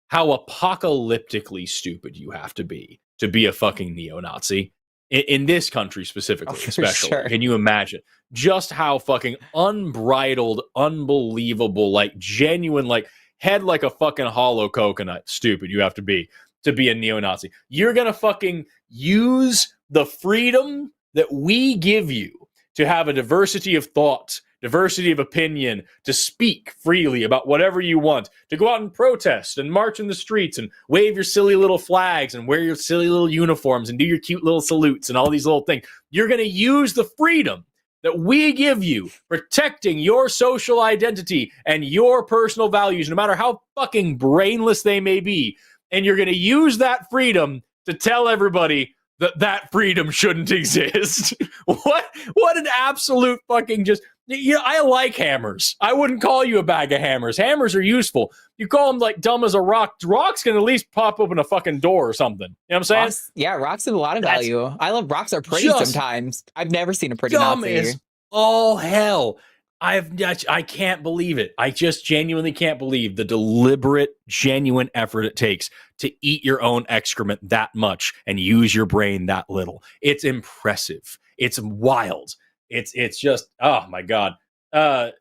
how apocalyptically stupid you have to be a fucking neo-Nazi in this country specifically, especially? Sure. Can you imagine just how fucking unbridled, unbelievable, like genuine, like head like a fucking hollow coconut stupid you have to be a neo-Nazi? You're gonna fucking use the freedom that we give you to have a diversity of thought, diversity of opinion, to speak freely about whatever you want, to go out and protest and march in the streets and wave your silly little flags and wear your silly little uniforms and do your cute little salutes and all these little things. You're going to use the freedom that we give you, protecting your social identity and your personal values, no matter how fucking brainless they may be. And you're going to use that freedom to tell everybody that freedom shouldn't exist. What an absolute fucking just... You know, I like hammers. I wouldn't call you a bag of hammers. Hammers are useful. You call them like dumb as a rock. Rocks can at least pop open a fucking door or something. You know what I'm saying? Rocks have a lot of value. I love rocks are pretty sometimes. I've never seen a pretty Nazi. As all hell. I can't believe it. I just genuinely can't believe the deliberate, genuine effort it takes to eat your own excrement that much and use your brain that little. It's impressive. It's wild. It's just, oh my God. I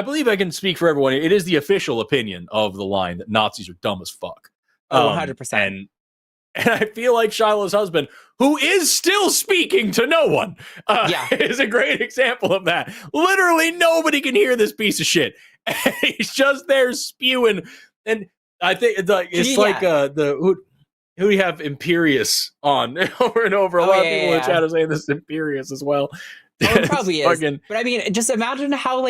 believe I can speak for everyone. It is the official opinion of the line that Nazis are dumb as fuck. 100%. And I feel like Shiloh's husband, who is still speaking to no one, is a great example of that. Literally nobody can hear this piece of shit. He's just there spewing. And I think it's like who do you have Imperious on over and over? A lot of people in the chat are saying this is Imperious as well. Oh, it probably is. But I mean, just imagine how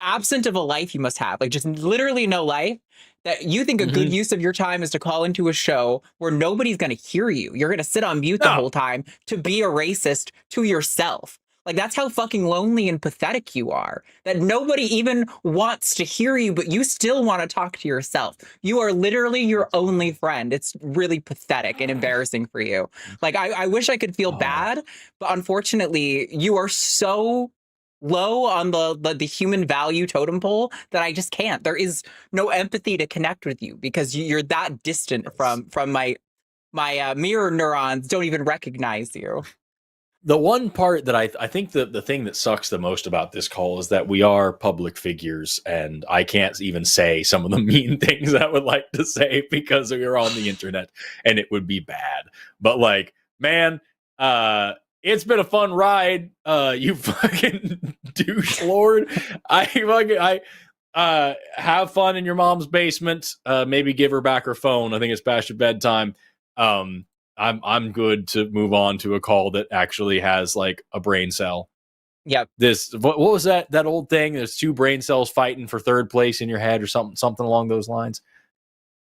absent of a life you must have. Like, just literally no life. That you think a good use of your time is to call into a show where nobody's going to hear you. You're going to sit on mute the whole time to be a racist to yourself. Like, that's how fucking lonely and pathetic you are. That nobody even wants to hear you, but you still want to talk to yourself. You are literally your only friend. It's really pathetic and embarrassing for you. Like, I wish I could feel bad, but unfortunately, you are so low on the human value totem pole that I just can't. There is no empathy to connect with you because you're that distant from my mirror neurons don't even recognize you. The one part that I think the thing that sucks the most about this call is that we are public figures, and I can't even say some of the mean things I would like to say because we are on the internet and it would be bad. But like, man, it's been a fun ride. You fucking douche lord. I have fun in your mom's basement. Maybe give her back her phone. I think it's past your bedtime. I'm good to move on to a call that actually has like a brain cell. Yep. What was that old thing? There's two brain cells fighting for third place in your head or something along those lines.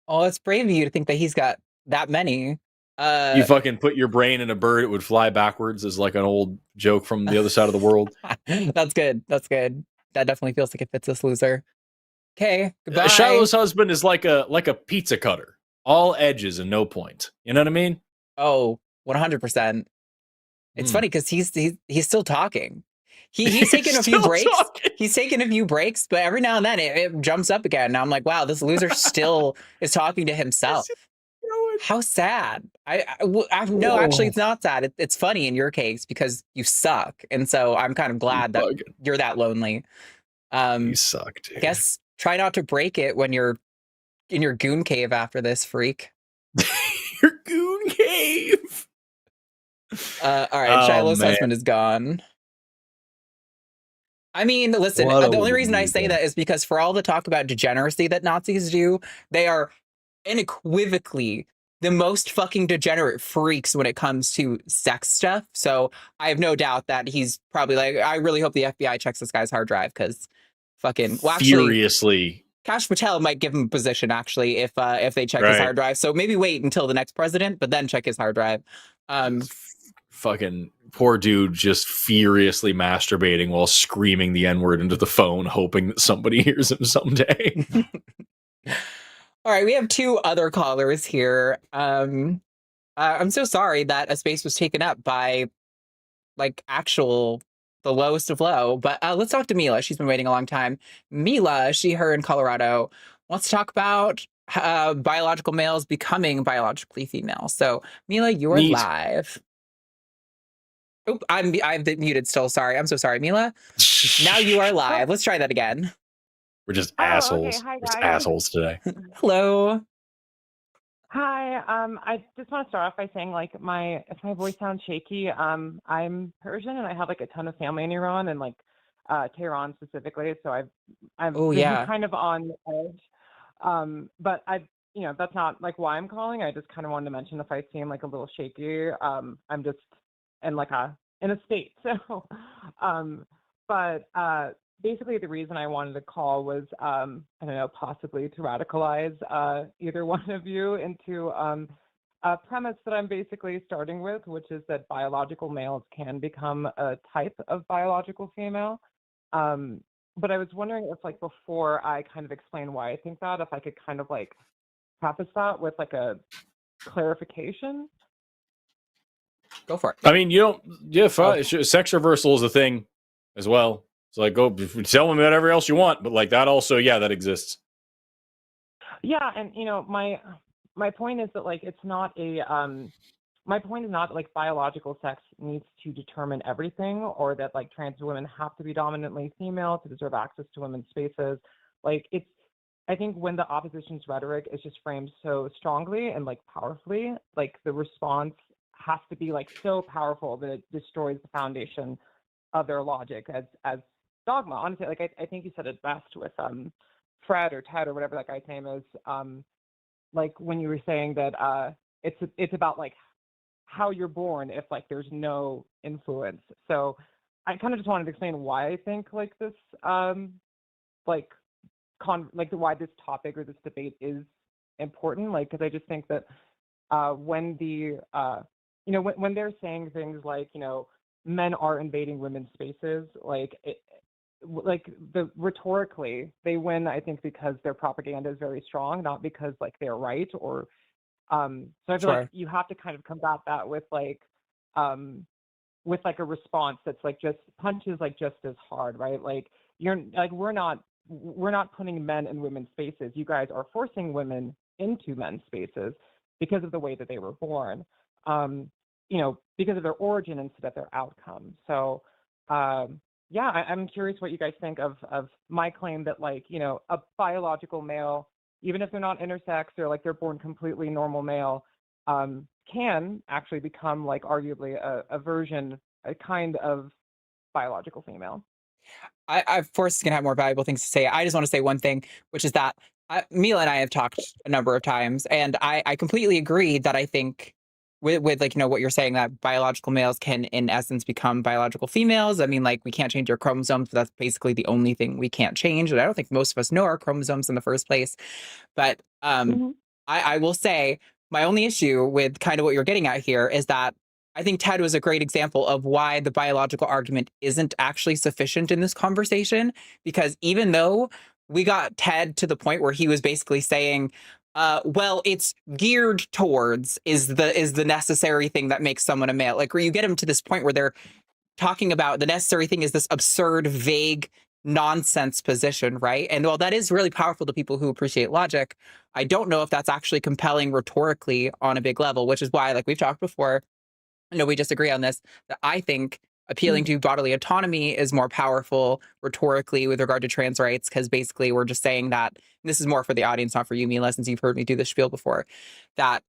Oh, it's brave of you to think that he's got that many. You fucking put your brain in a bird, it would fly backwards, as like an old joke from the other side of the world. That's good. That's good. That definitely feels like it fits this loser. Okay, goodbye. Shiloh's husband is like a pizza cutter, all edges and no point. You know what I mean? Oh, 100%. It's funny because he's still talking. He's taking a few breaks. He's taking a few breaks, but every now and then it jumps up again. Now I'm like, wow, this loser still is talking to himself. How sad. No, actually, it's not sad. It's funny in your case because you suck. And so I'm kind of glad that you're that lonely. You suck, dude. I guess try not to break it when you're in your goon cave after this, freak. Your goon cave. All right, Oh, Shiloh's man. husband is gone. I mean, listen, What the only a reason I say weirdo. that is because for all the talk about degeneracy that Nazis do, they are unequivocally the most fucking degenerate freaks when it comes to sex stuff. So I have no doubt that he's probably like, I really hope the FBI checks this guy's hard drive because fucking, well, actually, Furiously. Kash Patel might give him a position actually if they check his Right. hard drive. So maybe wait until the next president, but then check his hard drive. Fucking poor dude just furiously masturbating while screaming the N-word into the phone, hoping that somebody hears him someday. All right, we have two other callers here. I'm so sorry that a space was taken up by like actual the lowest of low, but let's talk to Mila. She's been waiting a long time. Mila, her in Colorado, wants to talk about biological males becoming biologically female. So Mila, you're Neat. live. Oop, I'm muted still. Sorry. I'm so sorry, Mila. Now you are live. Let's try that again. We're just Okay. assholes. Hi, We're just guys. assholes today. Hello. Hi. I just want to start off by saying, like, if my voice sounds shaky, I'm Persian and I have like a ton of family in Iran and like Tehran specifically. So I've Oh, been yeah. kind of on the edge. But that's not like why I'm calling. I just kind of wanted to mention if I seem like a little shaky, I'm just in a state. So, but basically the reason I wanted to call was, I don't know, possibly to radicalize either one of you into a premise that I'm basically starting with, which is that biological males can become a type of biological female. But I was wondering if, like, before I kind of explain why I think that, if I could kind of like preface that with like a clarification. Go for it. I mean, fine. Sex reversal is a thing as well. It's like, go tell them whatever else you want, but like that also, that exists. Yeah, and my point is that like it's not a my point is not like biological sex needs to determine everything, or that like trans women have to be dominantly female to deserve access to women's spaces. Like I think when the opposition's rhetoric is just framed so strongly and like powerfully, like the response has to be like so powerful that it destroys the foundation of their logic as dogma. Honestly, like I think you said it best with Fred or Ted or whatever that guy's name is. Like when you were saying that it's about like how you're born if like there's no influence. So I kind of just wanted to explain why I think like this why this topic or this debate is important. Like because I just think that when the when they're saying things like men are invading women's spaces, rhetorically they win, I think, because their propaganda is very strong, not because like they're right or so I feel like you have to kind of combat that with like a response that's like just punches like just as hard, right? Like you're like we're not putting men in women's spaces. You guys are forcing women into men's spaces because of the way that they were born. Because of their origin instead of their outcome. So I'm curious what you guys think of my claim that like, a biological male, even if they're not intersex or like they're born completely normal male, can actually become like arguably a kind of biological female. Forrest is going to have more valuable things to say. I just want to say one thing, which is that Mila and I have talked a number of times, and I completely agree that I think with like, what you're saying, that biological males can in essence become biological females. I mean, like we can't change our chromosomes, but that's basically the only thing we can't change. And I don't think most of us know our chromosomes in the first place. But I will say my only issue with kind of what you're getting at here is that I think Ted was a great example of why the biological argument isn't actually sufficient in this conversation, because even though we got Ted to the point where he was basically saying, well, it's geared towards is the necessary thing that makes someone a male. Like where you get him to this point where they're talking about the necessary thing is this absurd, vague, nonsense position, right? And while that is really powerful to people who appreciate logic, I don't know if that's actually compelling rhetorically on a big level, which is why, like we've talked before, I know we disagree on this, that I think appealing to bodily autonomy is more powerful rhetorically with regard to trans rights, because basically we're just saying that, and this is more for the audience, not for you, Mila, since you've heard me do this spiel before, that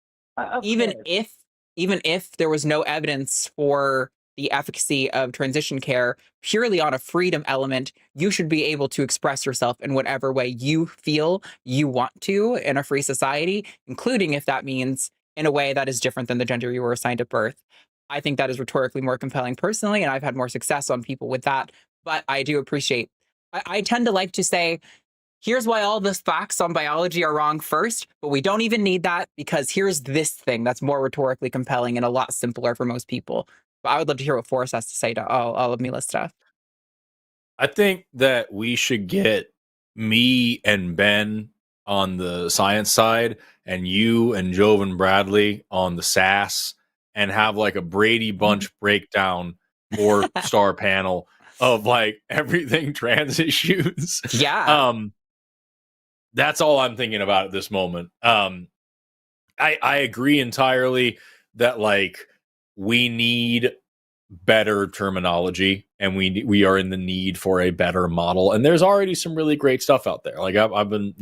even course. if there was no evidence for the efficacy of transition care purely on a freedom element, you should be able to express yourself in whatever way you feel you want to in a free society, including if that means in a way that is different than the gender you were assigned at birth. I think that is rhetorically more compelling personally, and I've had more success on people with that. But I do appreciate, I tend to like to say, here's why all the facts on biology are wrong first, but we don't even need that because here's this thing that's more rhetorically compelling and a lot simpler for most people. But I would love to hear what Forrest has to say to all of Mila's stuff. I think that we should get me and Ben on the science side and you and Jove and Bradley on the SAS and have like a Brady Bunch breakdown or star panel of like everything trans issues. Yeah. That's all I'm thinking about at this moment. I agree entirely that like we need better terminology and we are in the need for a better model. And there's already some really great stuff out there. Like I've been,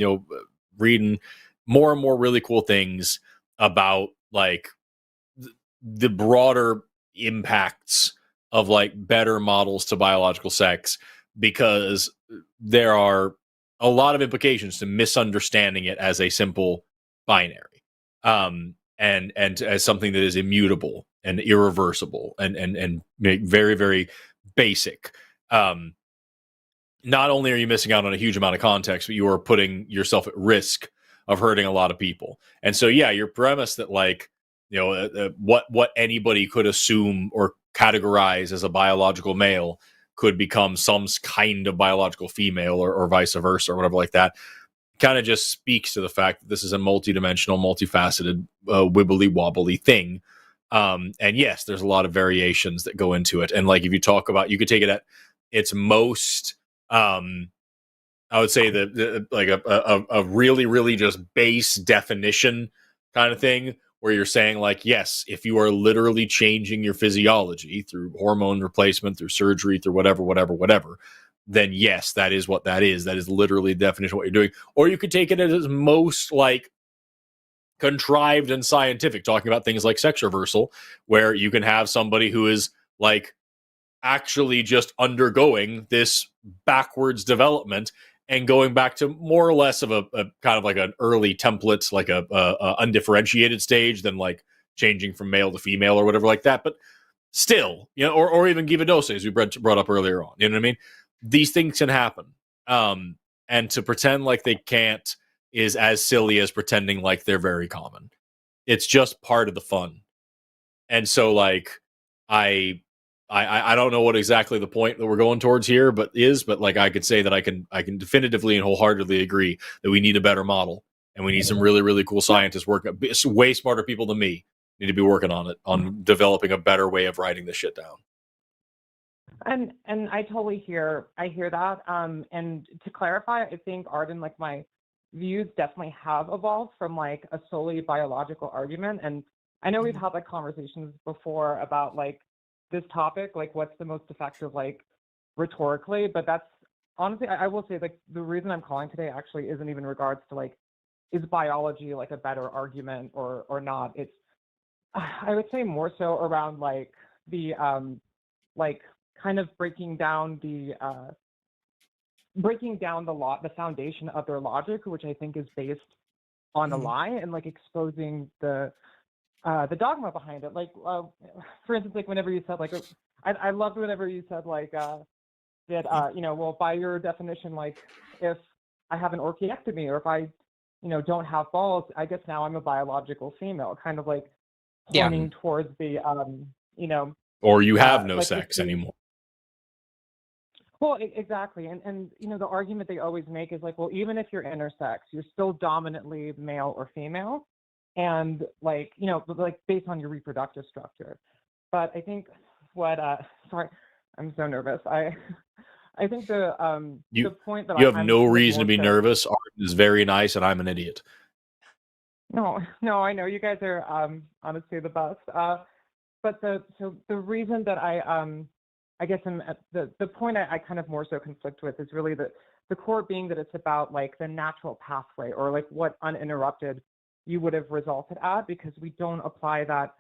reading more and more really cool things about like the broader impacts of like better models to biological sex, because there are a lot of implications to misunderstanding it as a simple binary, and as something that is immutable and irreversible and very, very basic. Not only are you missing out on a huge amount of context, but you are putting yourself at risk of hurting a lot of people. And so, yeah, your premise that like, what anybody could assume or categorize as a biological male could become some kind of biological female or vice versa or whatever like that kind of just speaks to the fact that this is a multidimensional, multifaceted, wibbly wobbly thing. And yes, there's a lot of variations that go into it. And like, if you talk about, you could take it at its most, I would say that like a really, really just base definition kind of thing, where you're saying like, yes, if you are literally changing your physiology through hormone replacement, through surgery, through whatever, then yes, that is what that is. That is literally the definition of what you're doing. Or you could take it as most like contrived and scientific, talking about things like sex reversal, where you can have somebody who is like actually just undergoing this backwards development and going back to more or less of a kind of like an early template, like a undifferentiated stage than like changing from male to female or whatever like that. But still, or even give a dose, as we brought up earlier on. You know what I mean? These things can happen. And to pretend like they can't is as silly as pretending like they're very common. It's just part of the fun. And so like, I don't know what exactly the point that we're going towards here, but like I could say that I can definitively and wholeheartedly agree that we need a better model, and we need some really, really cool scientists working, way smarter people than me need to be working on it, on developing a better way of writing this shit down. And I totally hear that. And to clarify, I think Arden, like my views definitely have evolved from like a solely biological argument. And I know we've had like conversations before about like this topic, like what's the most effective, like rhetorically, but that's honestly, I will say like the reason I'm calling today actually isn't even regards to like, is biology like a better argument or not? It's, I would say more so around like the, like kind of breaking down the the foundation of their logic, which I think is based on a lie, and like exposing the dogma behind it. Like, for instance, like whenever you said like, I loved whenever you said like that, well, by your definition, like if I have an orchiectomy or if I, don't have balls, I guess now I'm a biological female, kind of like pointing towards the, or you have no like sex anymore. Well, exactly. And the argument they always make is like, well, even if you're intersex, you're still dominantly male or female. And like, like based on your reproductive structure. But I think what, sorry, I'm so nervous. I think the point that you have no reason to be nervous. Arden is very nice and I'm an idiot. No, I know you guys are honestly the best. But the reason that I guess the point I kind of more so conflict with is really the core being that it's about like the natural pathway or like what uninterrupted you would have resulted at, because we don't apply that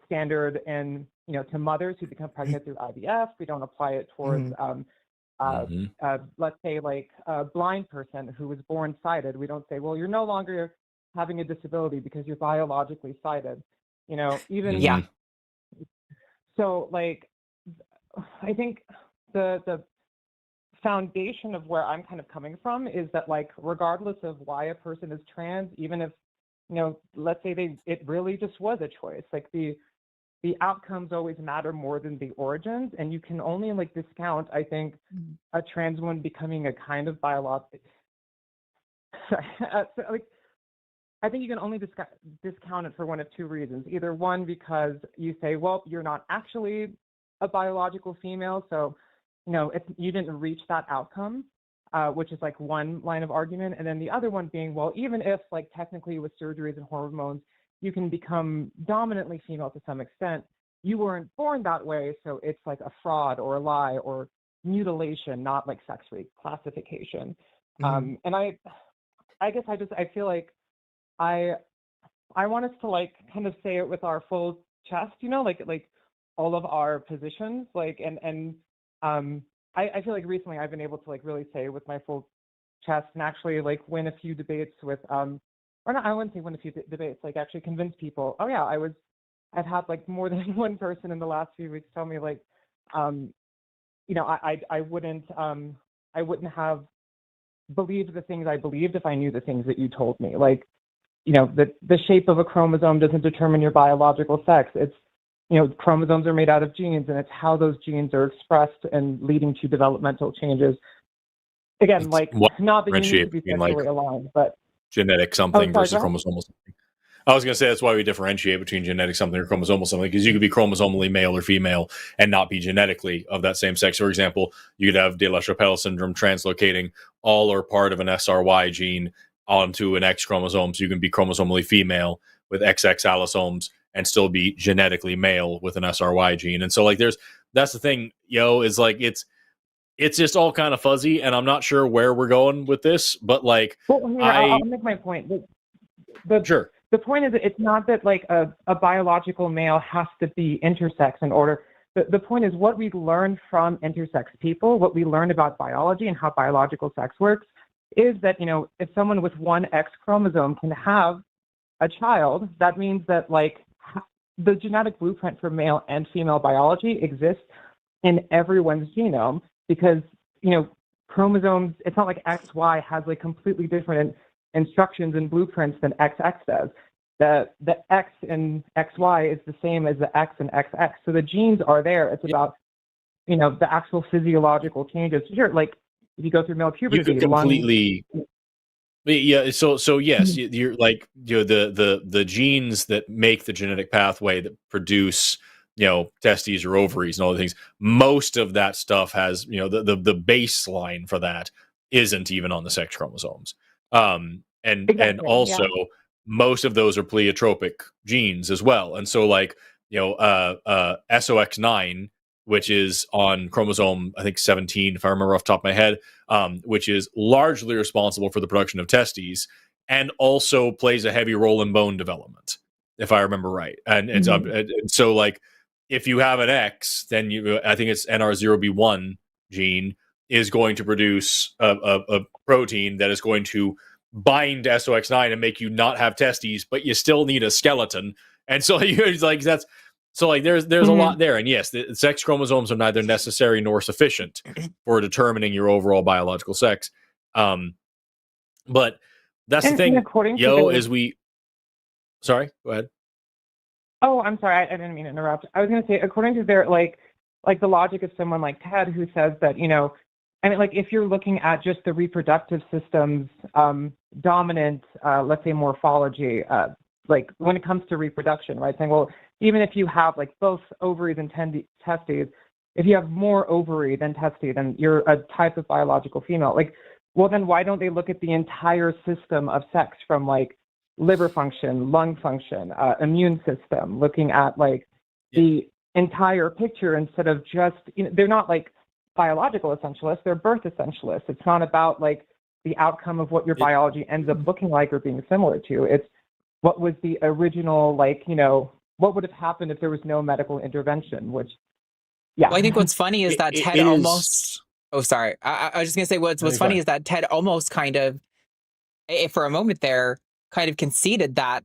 standard in, to mothers who become pregnant through IVF. We don't apply it towards, let's say, like a blind person who was born sighted. We don't say, well, you're no longer having a disability because you're biologically sighted. Even so, like, I think the foundation of where I'm kind of coming from is that, like, regardless of why a person is trans, even if, let's say it really just was a choice, like the outcomes always matter more than the origins, and you can only like discount, I think, a trans woman becoming a kind of biological. Like, I think you can only discount it for one of two reasons. Either one, because you say, well, you're not actually a biological female, so you didn't reach that outcome, which is like one line of argument. And then the other one being, well, even if like technically with surgeries and hormones, you can become dominantly female to some extent, you weren't born that way, so it's like a fraud or a lie or mutilation, not like sex reclassification. And I guess I feel like I want us to like kind of say it with our full chest, like all of our positions, like, and I feel like recently I've been able to like really say with my full chest and actually like win a few debates with or not, I wouldn't say win a few debates, like actually convince people, oh yeah, I've had like more than one person in the last few weeks tell me like I wouldn't have believed the things I believed if I knew the things that you told me. Like, the shape of a chromosome doesn't determine your biological sex. It's chromosomes are made out of genes, and it's how those genes are expressed and leading to developmental changes. Again, it's like, not that you need to be sexually aligned, but genetic something versus chromosomal something. I was going to say that's why we differentiate between genetic something or chromosomal something, because you could be chromosomally male or female and not be genetically of that same sex. For example, you could have de la Chapelle syndrome translocating all or part of an SRY gene onto an X chromosome, so you can be chromosomally female with XX allosomes and still be genetically male with an SRY gene. And so like that's the thing, is like it's just all kind of fuzzy, and I'm not sure where we're going with this, but like I'll make my point. Sure. The point is that it's not that like a biological male has to be intersex in order. The point is what we learn from intersex people, what we learn about biology and how biological sex works, is that, if someone with one X chromosome can have a child, that means that like the genetic blueprint for male and female biology exists in everyone's genome, because, chromosomes, it's not like XY has like completely different instructions and blueprints than XX does. The X in XY is the same as the X in XX. So the genes are there. It's about, the actual physiological changes. Sure, like if you go through male puberty, you could completely, So yes, you're like, the genes that make the genetic pathway that produce, testes or ovaries and all the things. Most of that stuff has, the baseline for that isn't even on the sex chromosomes. And also most of those are pleiotropic genes as well. And so like, SOX9, which is on chromosome, I think 17, if I remember off the top of my head, which is largely responsible for the production of testes and also plays a heavy role in bone development, if I remember right. And so like, if you have an X, then I think it's NR0B1 gene is going to produce a protein that is going to bind SOX9 and make you not have testes, but you still need a skeleton. And so it's like that's so like there's a lot there. And yes, the sex chromosomes are neither necessary nor sufficient for determining your overall biological sex. But that's the thing, sorry, go ahead. Oh, I'm sorry. I didn't mean to interrupt. I was going to say, according to their, like the logic of someone like Ted, who says that, like if you're looking at just the reproductive system's dominant, let's say morphology, like when it comes to reproduction, right? Saying, well, even if you have like both ovaries and testes, if you have more ovary than testes, then you're a type of biological female. Like, well, then why don't they look at the entire system of sex from like liver function, lung function, immune system, looking at like the entire picture instead of just, they're not like biological essentialists, they're birth essentialists. It's not about like the outcome of what your biology ends up looking like or being similar to. It's what was the original, like, you know, what would have happened if there was no medical intervention, which, yeah. Well, I think what's funny is that Ted almost... Oh, sorry. I was just going to say what's funny is that Ted almost kind of, for a moment there, kind of conceded that,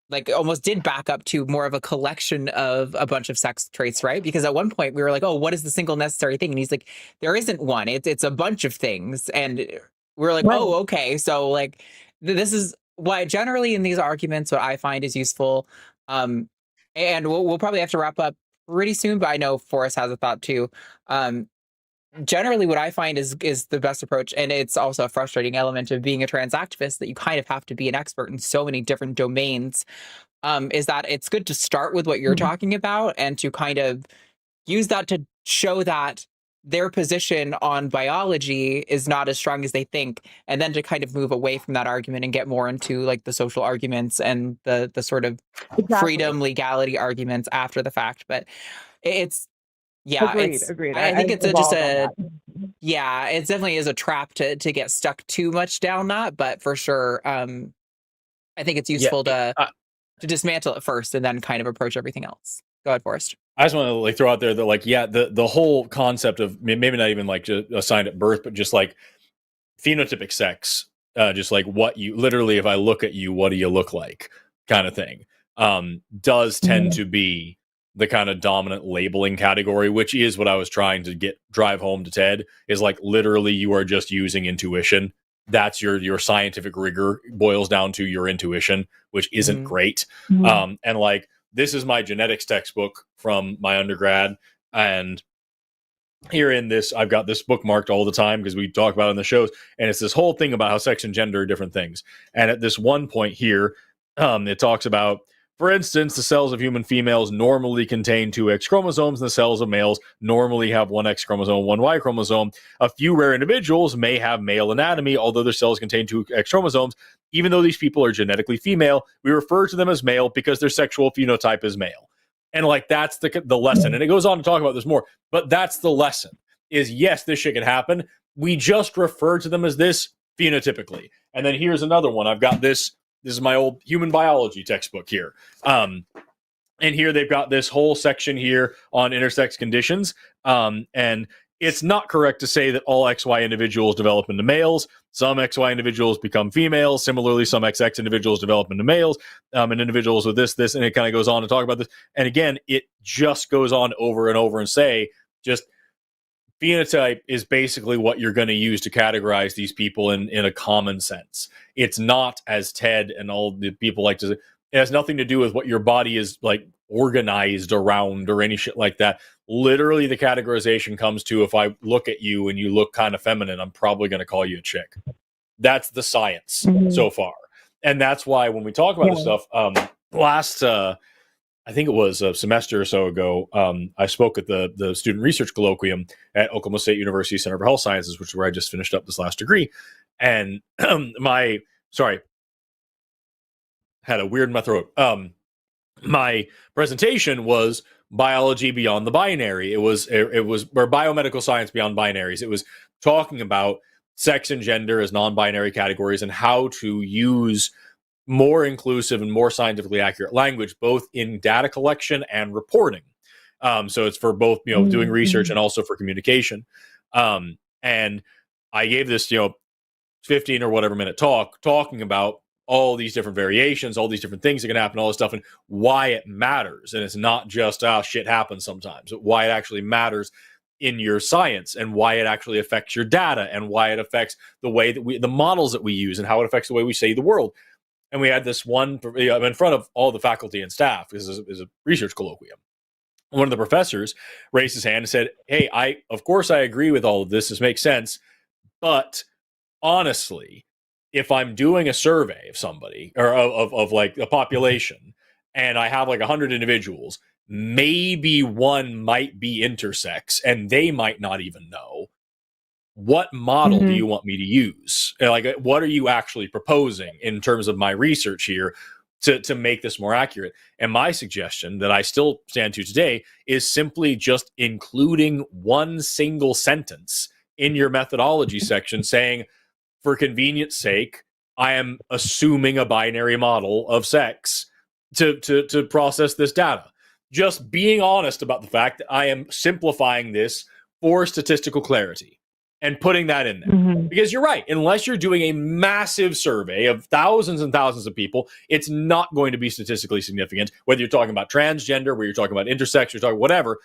like, almost did back up to more of a collection of a bunch of sex traits, right? Because at one point we were like, oh, what is the single necessary thing? And he's like, there isn't one. It's a bunch of things. And we were like, oh, okay. So, like, this is why generally in these arguments, what I find is useful. And we'll probably have to wrap up pretty soon, but I know Forrest has a thought too. Generally what I find is the best approach, and it's also a frustrating element of being a trans activist, that you kind of have to be an expert in so many different domains, is that it's good to start with what you're talking about and to kind of use that to show that their position on biology is not as strong as they think, and then to kind of move away from that argument and get more into like the social arguments and the sort of freedom, legality arguments after the fact. But it's agreed. I think it's it definitely is a trap to get stuck too much down that, but for sure, I think it's useful to dismantle it first and then kind of approach everything else. Go ahead, Forrest. I just want to like throw out there that like, the whole concept of maybe not even like just assigned at birth, but just like phenotypic sex, just like what you literally, if I look at you, what do you look like kind of thing, does tend to be the kind of dominant labeling category, which is what I was trying to drive home to Ted, is like literally you are just using intuition. That's your scientific rigor boils down to your intuition, which isn't great. And like, this is my genetics textbook from my undergrad. And here in this, I've got this bookmarked all the time because we talk about it in the shows. And it's this whole thing about how sex and gender are different things. And at this one point here, it talks about, for instance, the cells of human females normally contain 2 X chromosomes, and the cells of males normally have 1 X chromosome, 1 Y chromosome. A few rare individuals may have male anatomy, although their cells contain 2 X chromosomes. Even though these people are genetically female, we refer to them as male because their sexual phenotype is male. And like, that's the lesson. And it goes on to talk about this more, but that's the lesson, is yes, this shit can happen. We just refer to them as this phenotypically. And then here's another one. I've got this. This is my old human biology textbook here. And here they've got this whole section here on intersex conditions. And it's not correct to say that all XY individuals develop into males. Some XY individuals become females. Similarly, some XX individuals develop into males, and individuals with this, and it kind of goes on to talk about this. And again, it just goes on over and over and say, just phenotype is basically what you're going to use to categorize these people in a common sense. It's not, as Ted and all the people like to say, it has nothing to do with what your body is like organized around or any shit like that. Literally, the categorization comes to, if I look at you and you look kind of feminine, I'm probably going to call you a chick. That's the science so far. And that's why when we talk about this stuff, last I think it was a semester or so ago, I spoke at the student research colloquium at Oklahoma State University Center for Health Sciences, which is where I just finished up this last degree. And had a weird in my throat. My presentation was biology beyond the binary. It was or biomedical science beyond binaries. It was talking about sex and gender as non-binary categories and how to use more inclusive and more scientifically accurate language, both in data collection and reporting. So it's for both, doing research and also for communication. And I gave this, 15 or whatever minute talk talking about all these different variations, all these different things that can happen, all this stuff, and why it matters. And it's not just, shit happens sometimes, but why it actually matters in your science and why it actually affects your data and why it affects the way that the models that we use and how it affects the way we see the world. And we had this one in front of all the faculty and staff. This is a research colloquium. One of the professors raised his hand and said, "Hey, of course I agree with all of this. This makes sense. But honestly, if I'm doing a survey of somebody or of like a population and I have like 100 individuals, maybe one might be intersex and they might not even know. What model do you want me to use? Like, what are you actually proposing in terms of my research here to make this more accurate?" And my suggestion that I still stand to today is simply just including one single sentence in your methodology section saying, for convenience sake, I am assuming a binary model of sex to process this data. Just being honest about the fact that I am simplifying this for statistical clarity and putting that in there. Mhm. Because you're right, unless you're doing a massive survey of thousands and thousands of people, it's not going to be statistically significant. Whether you're talking about transgender, whether you're talking about intersex, you're talking whatever,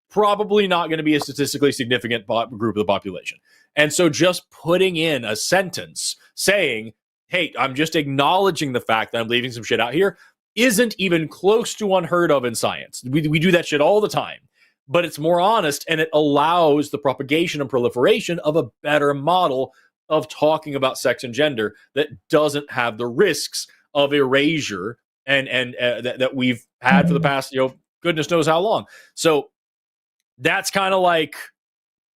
probably not going to be a statistically significant group of the population. And so just putting in a sentence saying, hey, I'm just acknowledging the fact that I'm leaving some shit out here isn't even close to unheard of in science. We do that shit all the time. But it's more honest, and it allows the propagation and proliferation of a better model of talking about sex and gender that doesn't have the risks of erasure and that we've had for the past, goodness knows how long. So that's kind of like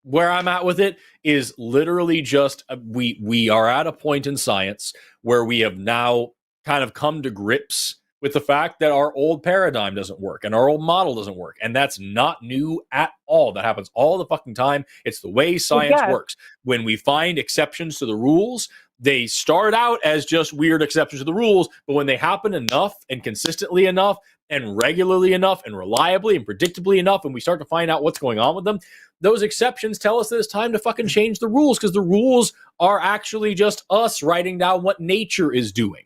where I'm at with it, is literally just we are at a point in science where we have now kind of come to grips with the fact that our old paradigm doesn't work and our old model doesn't work. And that's not new at all. That happens all the fucking time. It's the way science works. When we find exceptions to the rules, they start out as just weird exceptions to the rules, but when they happen enough and consistently enough and regularly enough and reliably and predictably enough, and we start to find out what's going on with them, those exceptions tell us that it's time to fucking change the rules, because the rules are actually just us writing down what nature is doing.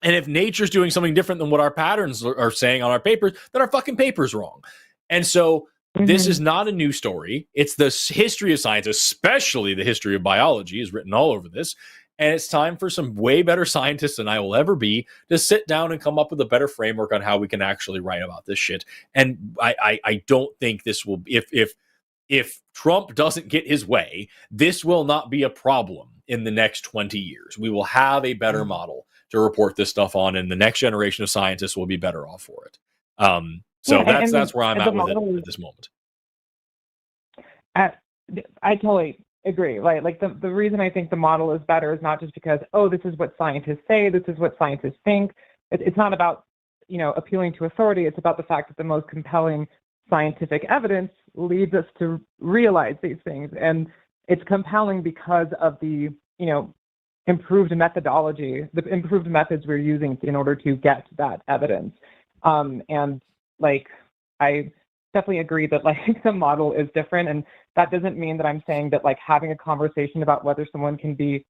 And if nature's doing something different than what our patterns are saying on our papers, then our fucking paper's wrong. And so this is not a new story. It's the history of science, especially the history of biology, is written all over this. And it's time for some way better scientists than I will ever be to sit down and come up with a better framework on how we can actually write about this shit. And I don't think this will, if Trump doesn't get his way, this will not be a problem in the next 20 years. We will have a better model to report this stuff on, and the next generation of scientists will be better off for it. So that's where I'm at with it at this moment. I totally agree. Like the reason I think the model is better is not just because, this is what scientists say, this is what scientists think. It's not about, appealing to authority. It's about the fact that the most compelling scientific evidence leads us to realize these things. And it's compelling because of the, improved methodology, the improved methods we're using in order to get that evidence. And like, I definitely agree that like the model is different. And that doesn't mean that I'm saying that like having a conversation about whether someone can be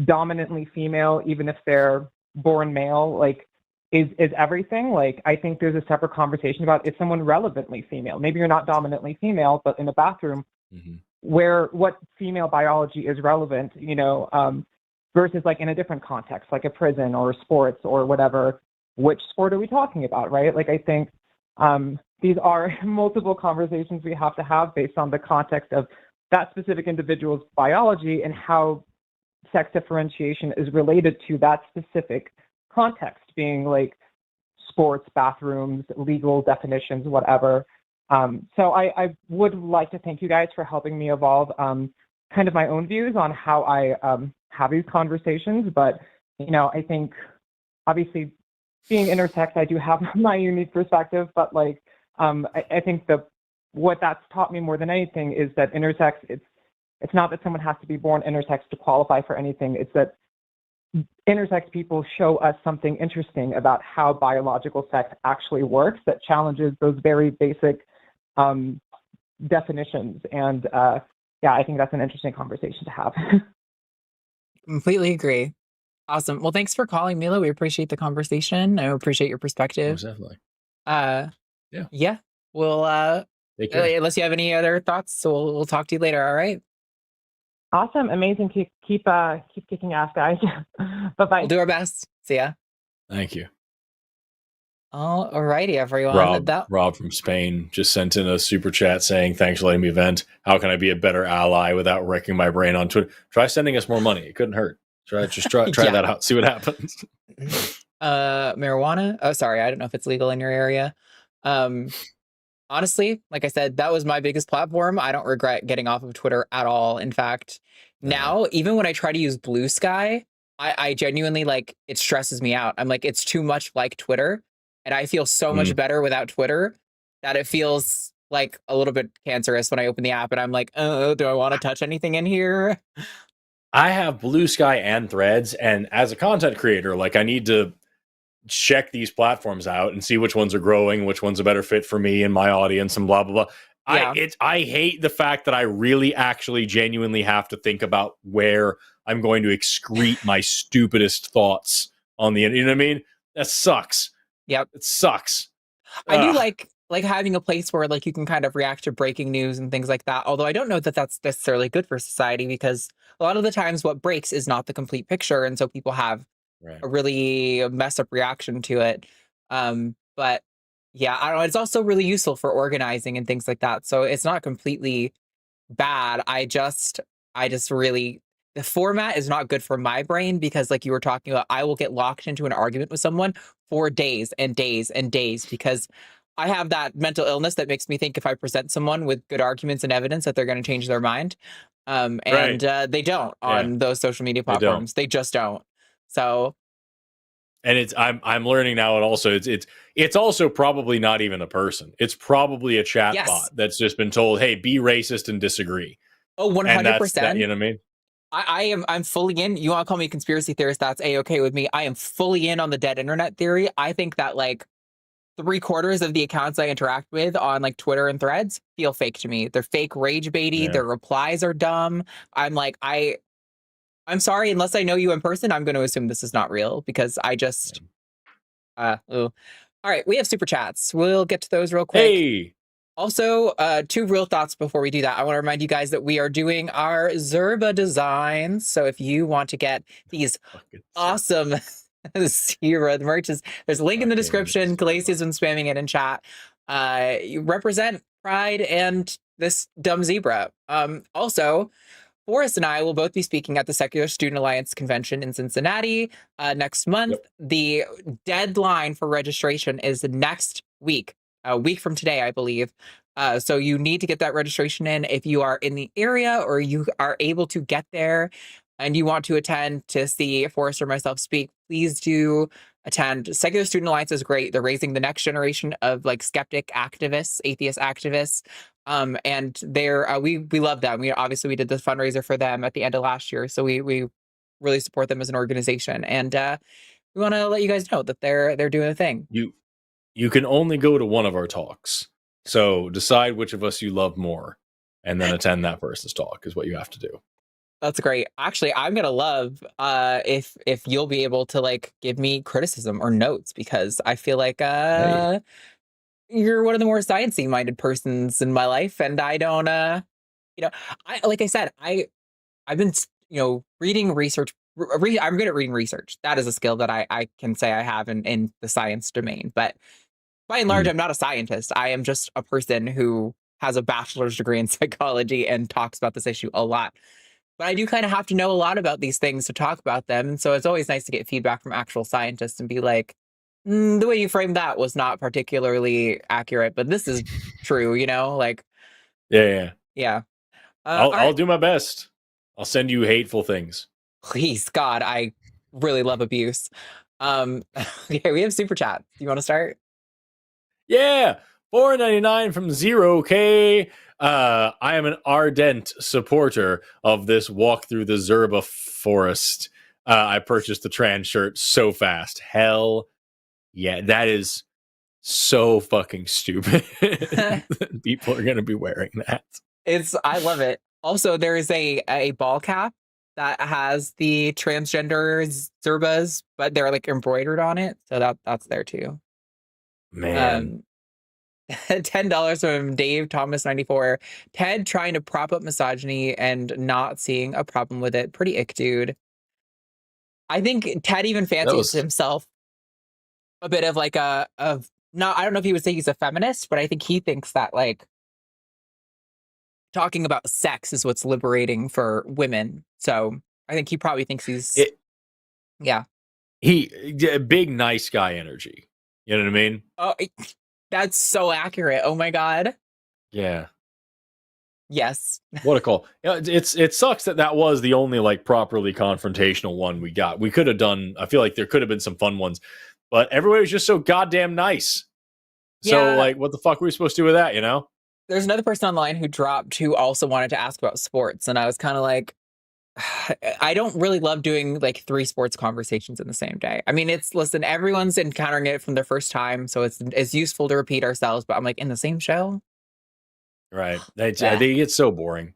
dominantly female, even if they're born male, like is everything. Like, I think there's a separate conversation about, is someone relevantly female? Maybe you're not dominantly female, but in a bathroom, what female biology is relevant, versus like in a different context, like a prison or sports or whatever. Which sport are we talking about, right? Like, I think these are multiple conversations we have to have based on the context of that specific individual's biology and how sex differentiation is related to that specific context, being like sports, bathrooms, legal definitions, whatever. So I would like to thank you guys for helping me evolve kind of my own views on how I have these conversations. But, I think obviously being intersex, I do have my unique perspective, but like, I think what that's taught me more than anything is that intersex, it's not that someone has to be born intersex to qualify for anything. It's that intersex people show us something interesting about how biological sex actually works that challenges those very basic definitions. And I think that's an interesting conversation to have. Completely agree. Awesome. Well, thanks for calling, Mila. We appreciate the conversation. I appreciate your perspective. Most definitely. Yeah. We'll unless you have any other thoughts, so we'll talk to you later. All right. Awesome. Amazing. Keep kicking ass, guys. Bye-bye. We'll do our best. See ya. Thank you. All righty, everyone. Rob from Spain just sent in a super chat saying, thanks for letting me vent. How can I be a better ally without wrecking my brain on Twitter? Try sending us more money. It couldn't hurt. Try that out. See what happens. Marijuana. Oh, sorry. I don't know if it's legal in your area. Honestly, like I said, that was my biggest platform. I don't regret getting off of Twitter at all. In fact, now, even when I try to use Blue Sky, I genuinely, like, it stresses me out. I'm like, it's too much like Twitter. And I feel so much better without Twitter that it feels like a little bit cancerous when I open the app and I'm like, oh, do I want to touch anything in here? I have Blue Sky and Threads, and as a content creator, like I need to check these platforms out and see which ones are growing, which one's a better fit for me and my audience, and blah blah blah. Yeah. I hate the fact that I really actually genuinely have to think about where I'm going to excrete my stupidest thoughts on the internet. You know what I mean? That sucks. Yep. It sucks. I do like having a place where like you can kind of react to breaking news and things like that. Although I don't know that that's necessarily good for society, because a lot of the times what breaks is not the complete picture, and so people have a really messed up reaction to it. But yeah, I don't know. It's also really useful for organizing and things like that. So it's not completely bad. I just really, the format is not good for my brain, because like you were talking about, I will get locked into an argument with someone for days and days and days, because I have that mental illness that makes me think if I present someone with good arguments and evidence that they're going to change their mind. They don't on those social media platforms. They just don't. So, and I'm learning now, and also it's also probably not even a person. It's probably a chat bot that's just been told, "Hey, be racist and disagree." Oh, 100%. You know what I mean? I'm fully in. You want to call me a conspiracy theorist? That's a-okay with me. I am fully in on the dead internet theory. I think that like 3/4 of the accounts I interact with on like Twitter and Threads feel fake to me. They're fake rage baity. Their replies are dumb. I'm like, I'm sorry, unless I know you in person, I'm going to assume this is not real, because I just, All right, we have super chats. We'll get to those real quick. Hey! Also, 2 real thoughts before we do that. I want to remind you guys that we are doing our Zerba designs. So if you want to get these awesome Zero merches, there's a link in the description. Galacio's been spamming it in chat. You represent Pride and this dumb zebra. Also, Forrest and I will both be speaking at the Secular Student Alliance convention in Cincinnati next month. Yep. The deadline for registration is next week, a week from today, I believe. So you need to get that registration in. If you are in the area or you are able to get there and you want to attend to see Forrest or myself speak, please do attend. Secular Student Alliance is great. They're raising the next generation of like skeptic activists, atheist activists. And they're we love them. We did the fundraiser for them at the end of last year, so we really support them as an organization, and we want to let you guys know that they're doing a thing. You can only go to one of our talks, so decide which of us you love more, and then attend that person's talk is what you have to do. That's great. Actually, I'm gonna love if you'll be able to like give me criticism or notes, because I feel like you're one of the more sciencey minded persons in my life, and I don't I've been reading research. I'm good at reading research. That is a skill that I can say I have in the science domain, but by and large, I'm not a scientist. I am just a person who has a bachelor's degree in psychology and talks about this issue a lot. But I do kind of have to know a lot about these things to talk about them, and so it's always nice to get feedback from actual scientists and be like, the way you framed that was not particularly accurate, but this is true, like. Yeah. I'll do my best. I'll send you hateful things. Please, God, I really love abuse. Okay, we have super chat. Do you want to start? Yeah, $4.99 from 0K. I am an ardent supporter of this walk through the Zerba forest. I purchased the trans shirt so fast. Hell yeah, that is so fucking stupid. People are going to be wearing that. I love it. Also, there is a ball cap that has the transgender Zerbas, but they're like embroidered on it. So that's there too. Man. $10 from Dave Thomas 94. Ted trying to prop up misogyny and not seeing a problem with it. Pretty ick, dude. I think Ted even fancies himself a bit of like I don't know if he would say he's a feminist, but I think he thinks that like talking about sex is what's liberating for women. So I think he probably thinks big nice guy energy. You know what I mean? Oh, that's so accurate. Oh my God. Yeah. Yes. What a call. It sucks that was the only like properly confrontational one we got. We could have done, I feel like there could have been some fun ones, but everybody was just so goddamn nice. So like, what the fuck were we supposed to do with that, There's another person online who dropped who also wanted to ask about sports. And I was kind of like, I don't really love doing like 3 sports conversations in the same day. I mean, listen, everyone's encountering it from their first time, so it's useful to repeat ourselves, but I'm like, in the same show? Right. They get so boring.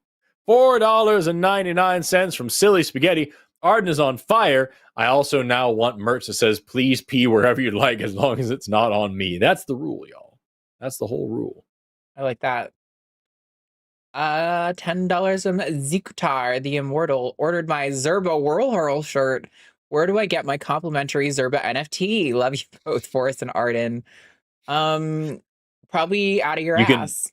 $4.99 from Silly Spaghetti. Arden is on fire. I also now want merch that says, please pee wherever you'd like, as long as it's not on me. That's the rule, y'all. That's the whole rule. I like that. $10 from Zikutar, the Immortal. Ordered my Zerba Whirl Hurl shirt. Where do I get my complimentary Zerba NFT? Love you both, Forrest and Arden. Probably out of your ass.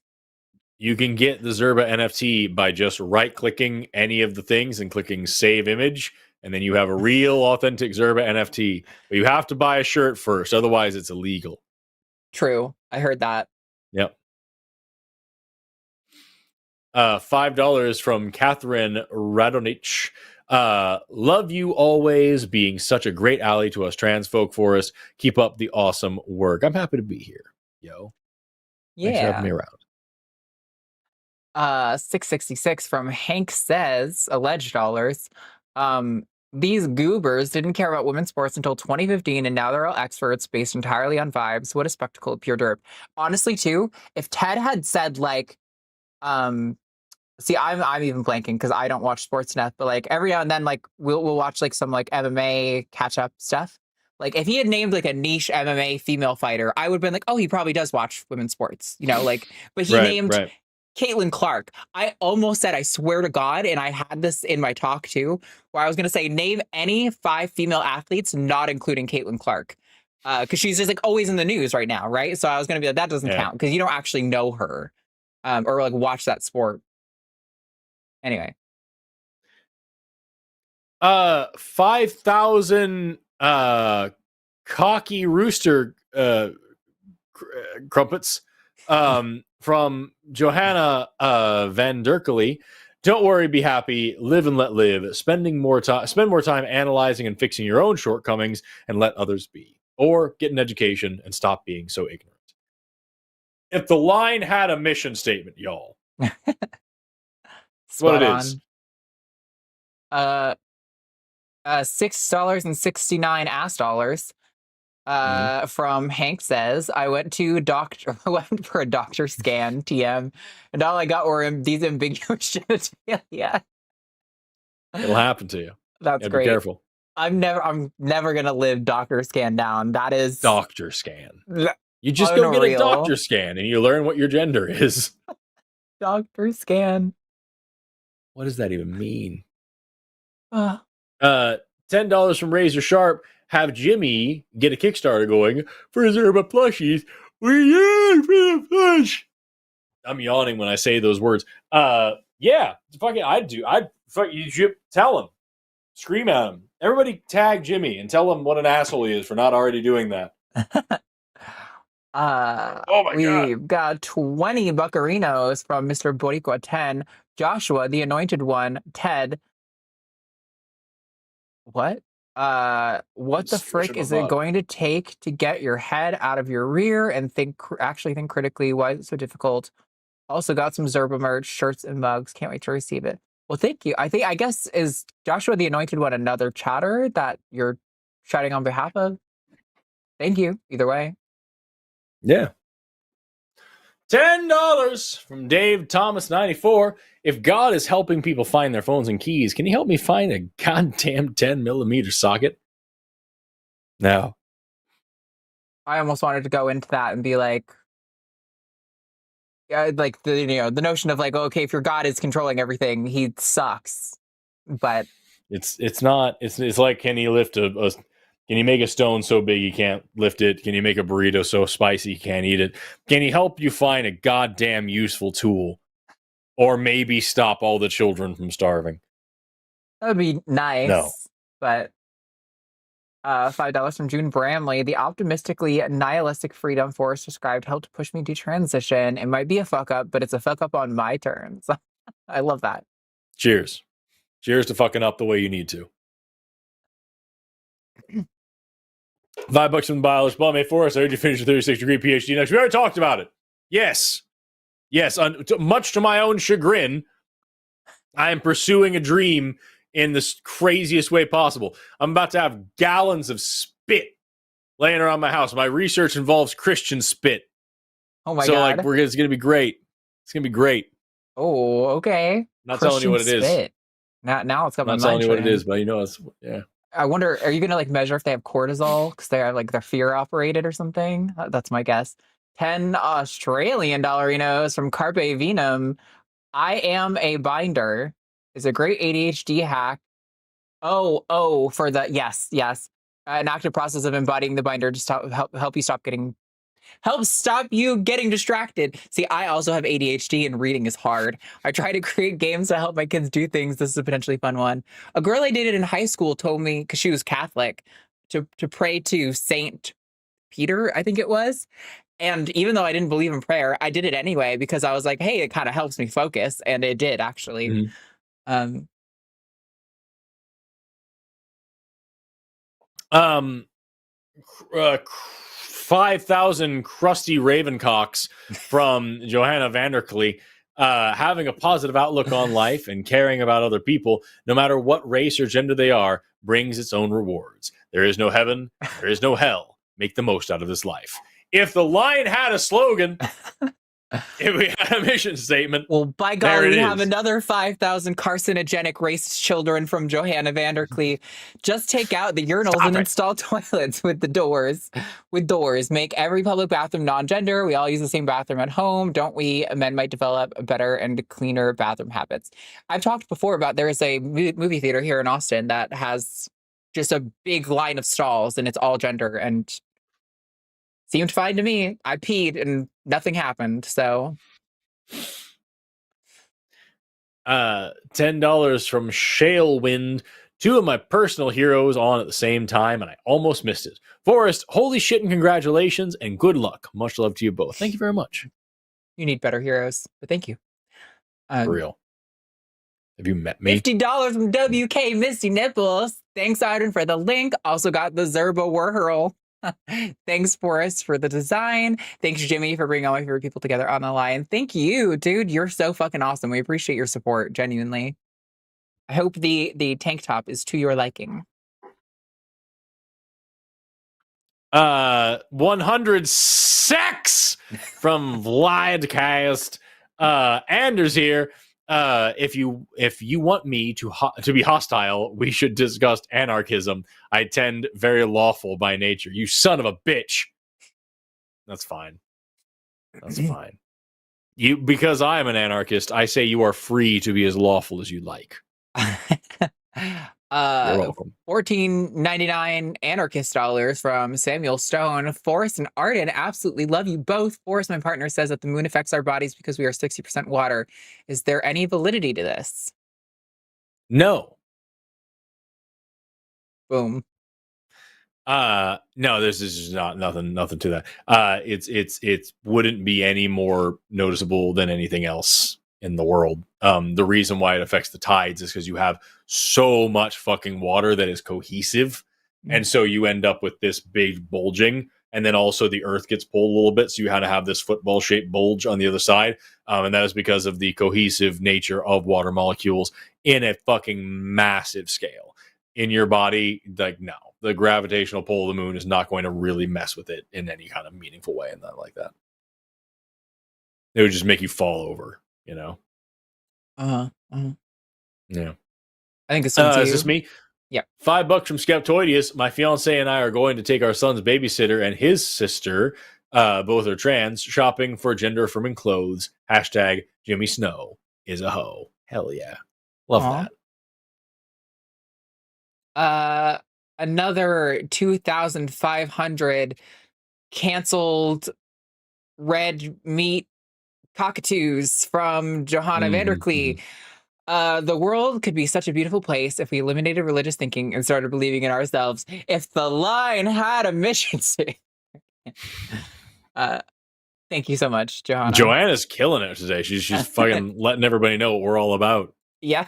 You can get the Zerba NFT by just right-clicking any of the things and clicking Save Image, and then you have a real, authentic Zerba NFT. But you have to buy a shirt first, otherwise it's illegal. True. I heard that. Yep. $5 from Catherine Radonich. Love you always, being such a great ally to us trans folk, Forrest. Keep up the awesome work. I'm happy to be here, yo. Thanks for having me around. 666 from Hank Says, alleged dollars. These goobers didn't care about women's sports until 2015, and now they're all experts based entirely on vibes. What a spectacle of pure derp. Honestly, too, if Ted had said like, see, I'm even blanking because I don't watch sports enough, but like every now and then, like we'll watch like some like MMA catch up stuff. Like if he had named like a niche MMA female fighter, I would have been like, oh, he probably does watch women's sports, you know, like, but he named Caitlin Clark. I almost said, I swear to God, and I had this in my talk too, where I was going to say, name any 5 female athletes, not including Caitlin Clark. Because she's just like always in the news right now, right? So I was going to be like, that doesn't count because you don't actually know her or like watch that sport. Anyway. 5,000 cocky rooster crumpets from Johanna Van Derkely. Don't worry, be happy, live and let live. Spend more time analyzing and fixing your own shortcomings and let others be. Or get an education and stop being so ignorant. If the line had a mission statement, y'all. That's what it is. $6.69 ass dollars. From Hank Says, I went for a doctor scan, TM, and all I got were these ambiguous genitalia. It'll happen to you. That's great. Be careful. I'm never gonna live doctor scan down. That is doctor scan. You just go get a doctor scan and you learn what your gender is. Doctor scan. What does that even mean? $10 from Razor Sharp. Have Jimmy get a Kickstarter going for Zerba plushies. We're yawning for the plush. I'm yawning when I say those words. Yeah, fucking, I'd fuck you. Tell him, scream at him. Everybody tag Jimmy and tell him what an asshole he is for not already doing that. Oh my God. We've got 20 buccarinos from Mr. Boricua 10, Joshua, the Anointed One, Ted. What? What the frick is it going to take to get your head out of your rear and actually think critically? Why is it so difficult? Also got some Zerba merch, shirts and mugs. Can't wait to receive it. Well, thank you. I guess, is Joshua the Anointed One another chatter that you're chatting on behalf of? Thank you. Either way. Yeah. $10 from Dave Thomas 94. If God is helping people find their phones and keys, can you help me find a goddamn 10mm socket? No. I almost wanted to go into that and be like, yeah, like the notion of like, okay, if your God is controlling everything, he sucks. But it's not. It's like, can he lift can you make a stone so big you can't lift it? Can you make a burrito so spicy you can't eat it? Can he help you find a goddamn useful tool? Or maybe stop all the children from starving? That would be nice. No. But $5 from June Bramley. The optimistically nihilistic freedom Forrest described helped push me to transition. It might be a fuck up, but it's a fuck up on my terms. I love that. Cheers. Cheers to fucking up the way you need to. $5 from the Biolish Bomb. Hey, Forrest, I heard you finish your 36-degree PhD next. We already talked about it. Yes. Much to my own chagrin, I am pursuing a dream in the craziest way possible. I'm about to have gallons of spit laying around my house. My research involves Christian spit. Oh my so god. like it's gonna be great. It's gonna be great. Oh, okay. Not Christian telling you what it is. spit. Now it's got my Not mind telling you what it trained. is, but you know it's yeah. I wonder, are you gonna like measure if they have cortisol because they are like they're fear operated or something? That's my guess. 10 Australian dollarinos from Carpe Venum. I am a binder is a great ADHD hack. For the yes. An active process of embodying the binder to help you stop getting distracted. See, I also have ADHD and reading is hard. I try to create games to help my kids do things. This is a potentially fun one. A girl I dated in high school told me, because she was Catholic, to pray to Saint Peter, I think it was. And even though I didn't believe in prayer, I did it anyway because I was like, hey, it kind of helps me focus. And it did, actually. Mm-hmm. 5,000 crusty ravencocks from Johanna Vanderklee. Having a positive outlook on life and caring about other people, no matter what race or gender they are, brings its own rewards. There is no heaven, there is no hell. Make the most out of this life. If the line had a slogan, if we had a mission statement, well, by golly, we have another 5,000 carcinogenic racist children from Johanna Vanderklee. Just take out the urinals and install toilets with doors. Make every public bathroom non-gender. We all use the same bathroom at home, don't we? Men might develop better and cleaner bathroom habits. I've talked before about there is a movie theater here in Austin that has just a big line of stalls, and it's all gender, and seemed fine to me. I peed and nothing happened, so. $10 from Shale Wind. 2 of my personal heroes on at the same time, and I almost missed it. Forrest, holy shit and congratulations, and good luck. Much love to you both. Thank you very much. You need better heroes, but thank you. For real. Have you met me? $50 from WK Misty Nipples. Thanks, Arden, for the link. Also got the Zerbo Warhurl. Thanks, Forrest, for the design. Thanks, Jimmy, for bringing all my favorite people together on the line. Thank you, dude. You're so fucking awesome. We appreciate your support, genuinely. I hope the tank top is to your liking. 100 sex from Vladcast. Anders here. If you want me to be hostile, we should discuss anarchism. I tend very lawful by nature. You son of a bitch. That's fine. That's fine. Because I am an anarchist, I say you are free to be as lawful as you like. You're welcome. $14.99 anarchist dollars from Samuel Stone. Forrest and Arden absolutely love you both. Forrest, my partner, says that the moon affects our bodies because we are 60% water. Is there any validity to this? No. Boom. No, this is just nothing to that. It wouldn't be any more noticeable than anything else in the world. The reason why it affects the tides is because you have so much fucking water that is cohesive, and so you end up with this big bulging, and then also the earth gets pulled a little bit, so you had to have this football shaped bulge on the other side, and that is because of the cohesive nature of water molecules in a fucking massive scale in your body. Like, no, the gravitational pull of the moon is not going to really mess with it in any kind of meaningful way, and not like that. It would just make you fall over, you know. Yeah. I think it's is this me? Yeah. $5 from Skeptoidius. My fiance and I are going to take our son's babysitter and his sister, both are trans, shopping for gender-affirming clothes. Hashtag Jimmy Snow is a hoe. Hell yeah. Love that. Another 2,500 canceled red meat cockatoos from Johanna Vanderklee. The world could be such a beautiful place if we eliminated religious thinking and started believing in ourselves. If the line had a mission statement. Thank you so much, Johanna. Joanna's killing it today. She's fucking letting everybody know what we're all about. Yeah.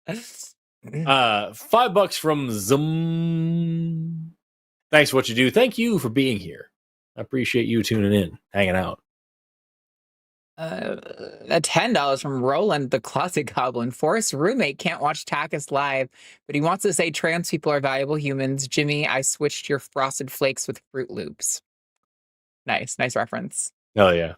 $5 from Zoom. Thanks for what you do. Thank you for being here. I appreciate you tuning in, hanging out. $10 from Roland, the Closet Goblin. Forrest's roommate can't watch TACIS live, but he wants to say trans people are valuable humans. Jimmy, I switched your Frosted Flakes with Fruit Loops. Nice reference. Hell yeah.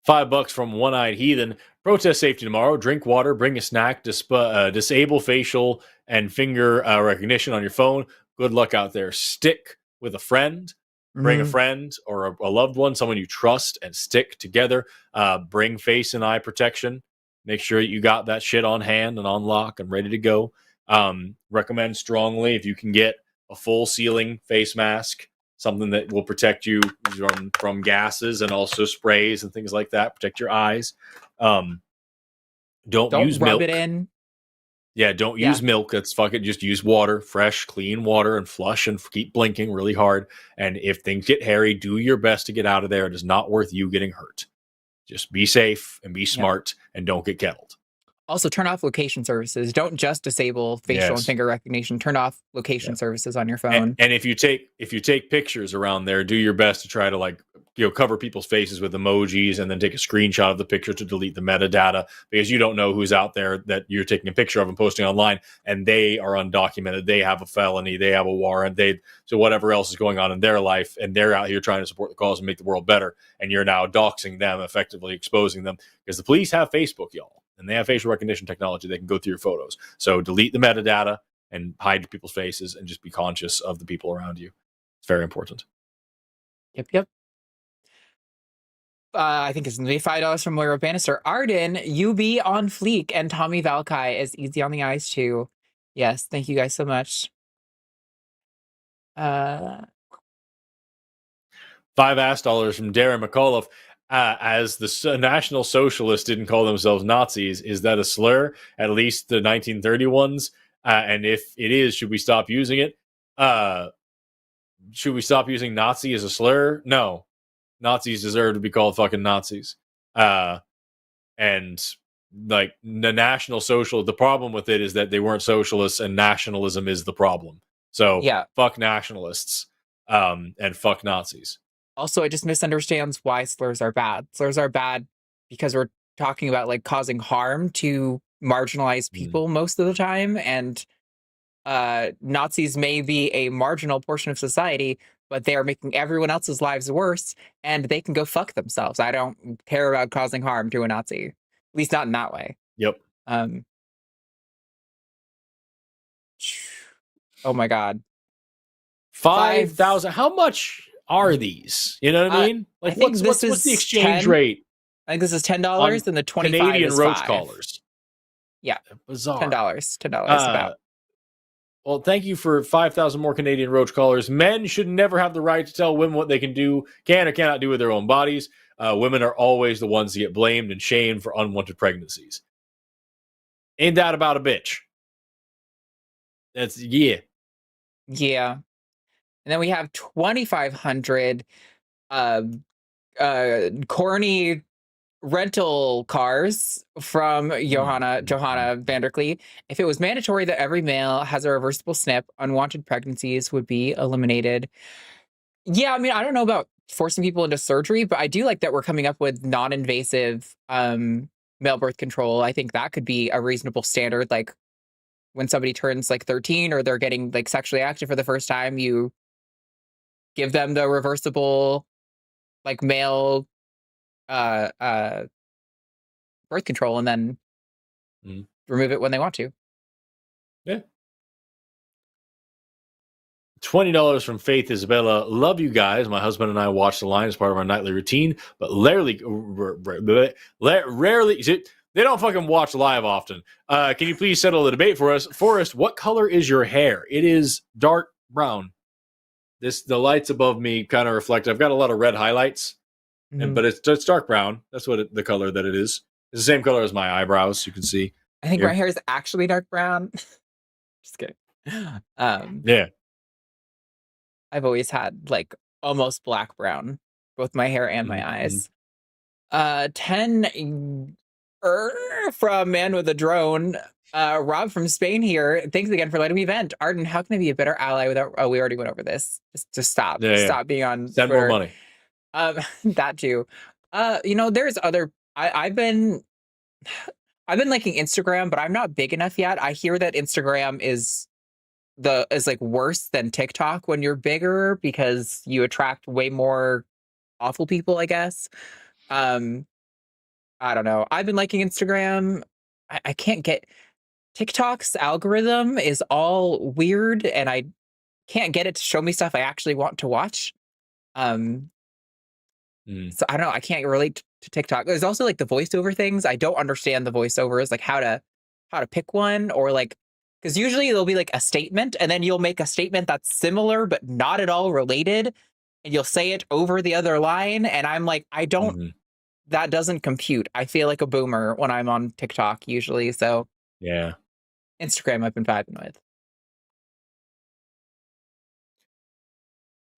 $5 from One-Eyed Heathen. Protest safety tomorrow. Drink water, bring a snack, disable facial and finger recognition on your phone. Good luck out there. Stick with a friend. Bring a friend or a loved one, someone you trust, and stick together. Bring face and eye protection. Make sure you got that shit on hand and on lock and ready to go. Recommend strongly if you can get a full ceiling face mask, something that will protect you from gases and also sprays and things like that. Protect your eyes. Don't use rub milk. It in. Yeah, don't use milk. That's fucking. Just use water, fresh, clean water, and flush and keep blinking really hard. And if things get hairy, do your best to get out of there. It is not worth you getting hurt. Just be safe and be smart and don't get kettled. Also, turn off location services. Don't just disable facial and finger recognition. Turn off location services on your phone. And if you take pictures around there, do your best to try to cover people's faces with emojis and then take a screenshot of the picture to delete the metadata, because you don't know who's out there that you're taking a picture of and posting online, and they are undocumented. They have a felony. They have a warrant. So whatever else is going on in their life, and they're out here trying to support the cause and make the world better, and you're now doxing them, effectively exposing them, because the police have Facebook, y'all. And they have facial recognition technology. They can go through your photos. So delete the metadata and hide people's faces and just be conscious of the people around you. It's very important. Yep. I think it's going to be $5 from Moira Bannister. Arden, UB on fleek, and Tommy Valkai is easy on the eyes too. Yes, thank you guys so much. $5 from Darren McAuliffe. As the National Socialists didn't call themselves Nazis, is that a slur? At least the 1930 ones? And if it is, should we stop using it? Should we stop using Nazi as a slur? No. Nazis deserve to be called fucking Nazis. And the National Social, the problem with it is that they weren't socialists, and nationalism is the problem. So fuck nationalists and fuck Nazis. Also, it just misunderstands why slurs are bad. Slurs are bad because we're talking about causing harm to marginalized people most of the time. And Nazis may be a marginal portion of society, but they are making everyone else's lives worse, and they can go fuck themselves. I don't care about causing harm to a Nazi, at least not in that way. Yep. Oh my God. 5,000. How much are these? You know what I mean? What's the exchange rate? I think this is $10 and the 25 Canadian is roach 5. collars. Yeah. Bizarre. $10 about. Well, thank you for 5,000 more Canadian roach collars. Men should never have the right to tell women what they can or cannot do with their own bodies. Women are always the ones to get blamed and shamed for unwanted pregnancies. Ain't that about a bitch? That's Yeah. And then we have 2,500 corny rental cars from Johanna Vanderklee. If it was mandatory that every male has a reversible snip, unwanted pregnancies would be eliminated. Yeah, I mean, I don't know about forcing people into surgery, but I do like that we're coming up with non-invasive male birth control. I think that could be a reasonable standard. Like when somebody turns 13 or they're getting sexually active for the first time, you give them the reversible male birth control and then remove it when they want to. Yeah. $20 from Faith Isabella. Love you guys. My husband and I watch The Line as part of our nightly routine, but rarely they don't fucking watch live often. Can you please settle the debate for us? Forrest, what color is your hair? It is dark brown. The lights above me kind of reflect. I've got a lot of red highlights, but it's dark brown. That's what the color that it is. It's the same color as my eyebrows. You can see. I think my hair is actually dark brown. Just kidding. Yeah. I've always had almost black brown, both my hair and my eyes. 10 from Man with a Drone. Rob from Spain here. Thanks again for letting me vent. Arden, how can I be a better ally without? Oh, we already went over this. Just stop. Stop being on Send Twitter. more money. That too. There's other. I've been liking Instagram, but I'm not big enough yet. I hear that Instagram is like worse than TikTok when you're bigger because you attract way more awful people, I guess. I don't know. I've been liking Instagram. I can't get TikTok's algorithm is all weird, and I can't get it to show me stuff I actually want to watch. So I don't know. I can't relate to TikTok. There's also like the voiceover things. I don't understand the voiceovers, like how to pick one, or like, because usually there'll be like a statement and then you'll make a statement that's similar but not at all related, and you'll say it over the other line, and I'm like, I don't. That doesn't compute. I feel like a boomer when I'm on TikTok usually. So yeah, Instagram I've been vibing with.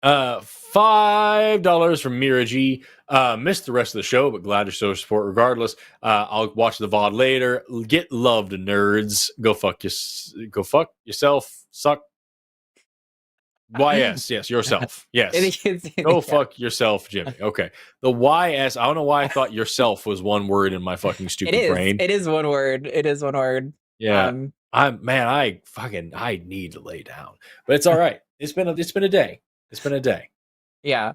$5 from Mira G. Missed the rest of the show, but glad to show support regardless. I'll watch the VOD later. Get loved, nerds. Go fuck yourself. Suck. YS, yes, yourself. Yes. Go fuck yourself, Jimmy. Okay. The YS, I don't know why I thought yourself was one word in my fucking stupid brain. It is one word. Yeah. I need to lay down. But it's all right. It's been a day. It's been a day. Yeah.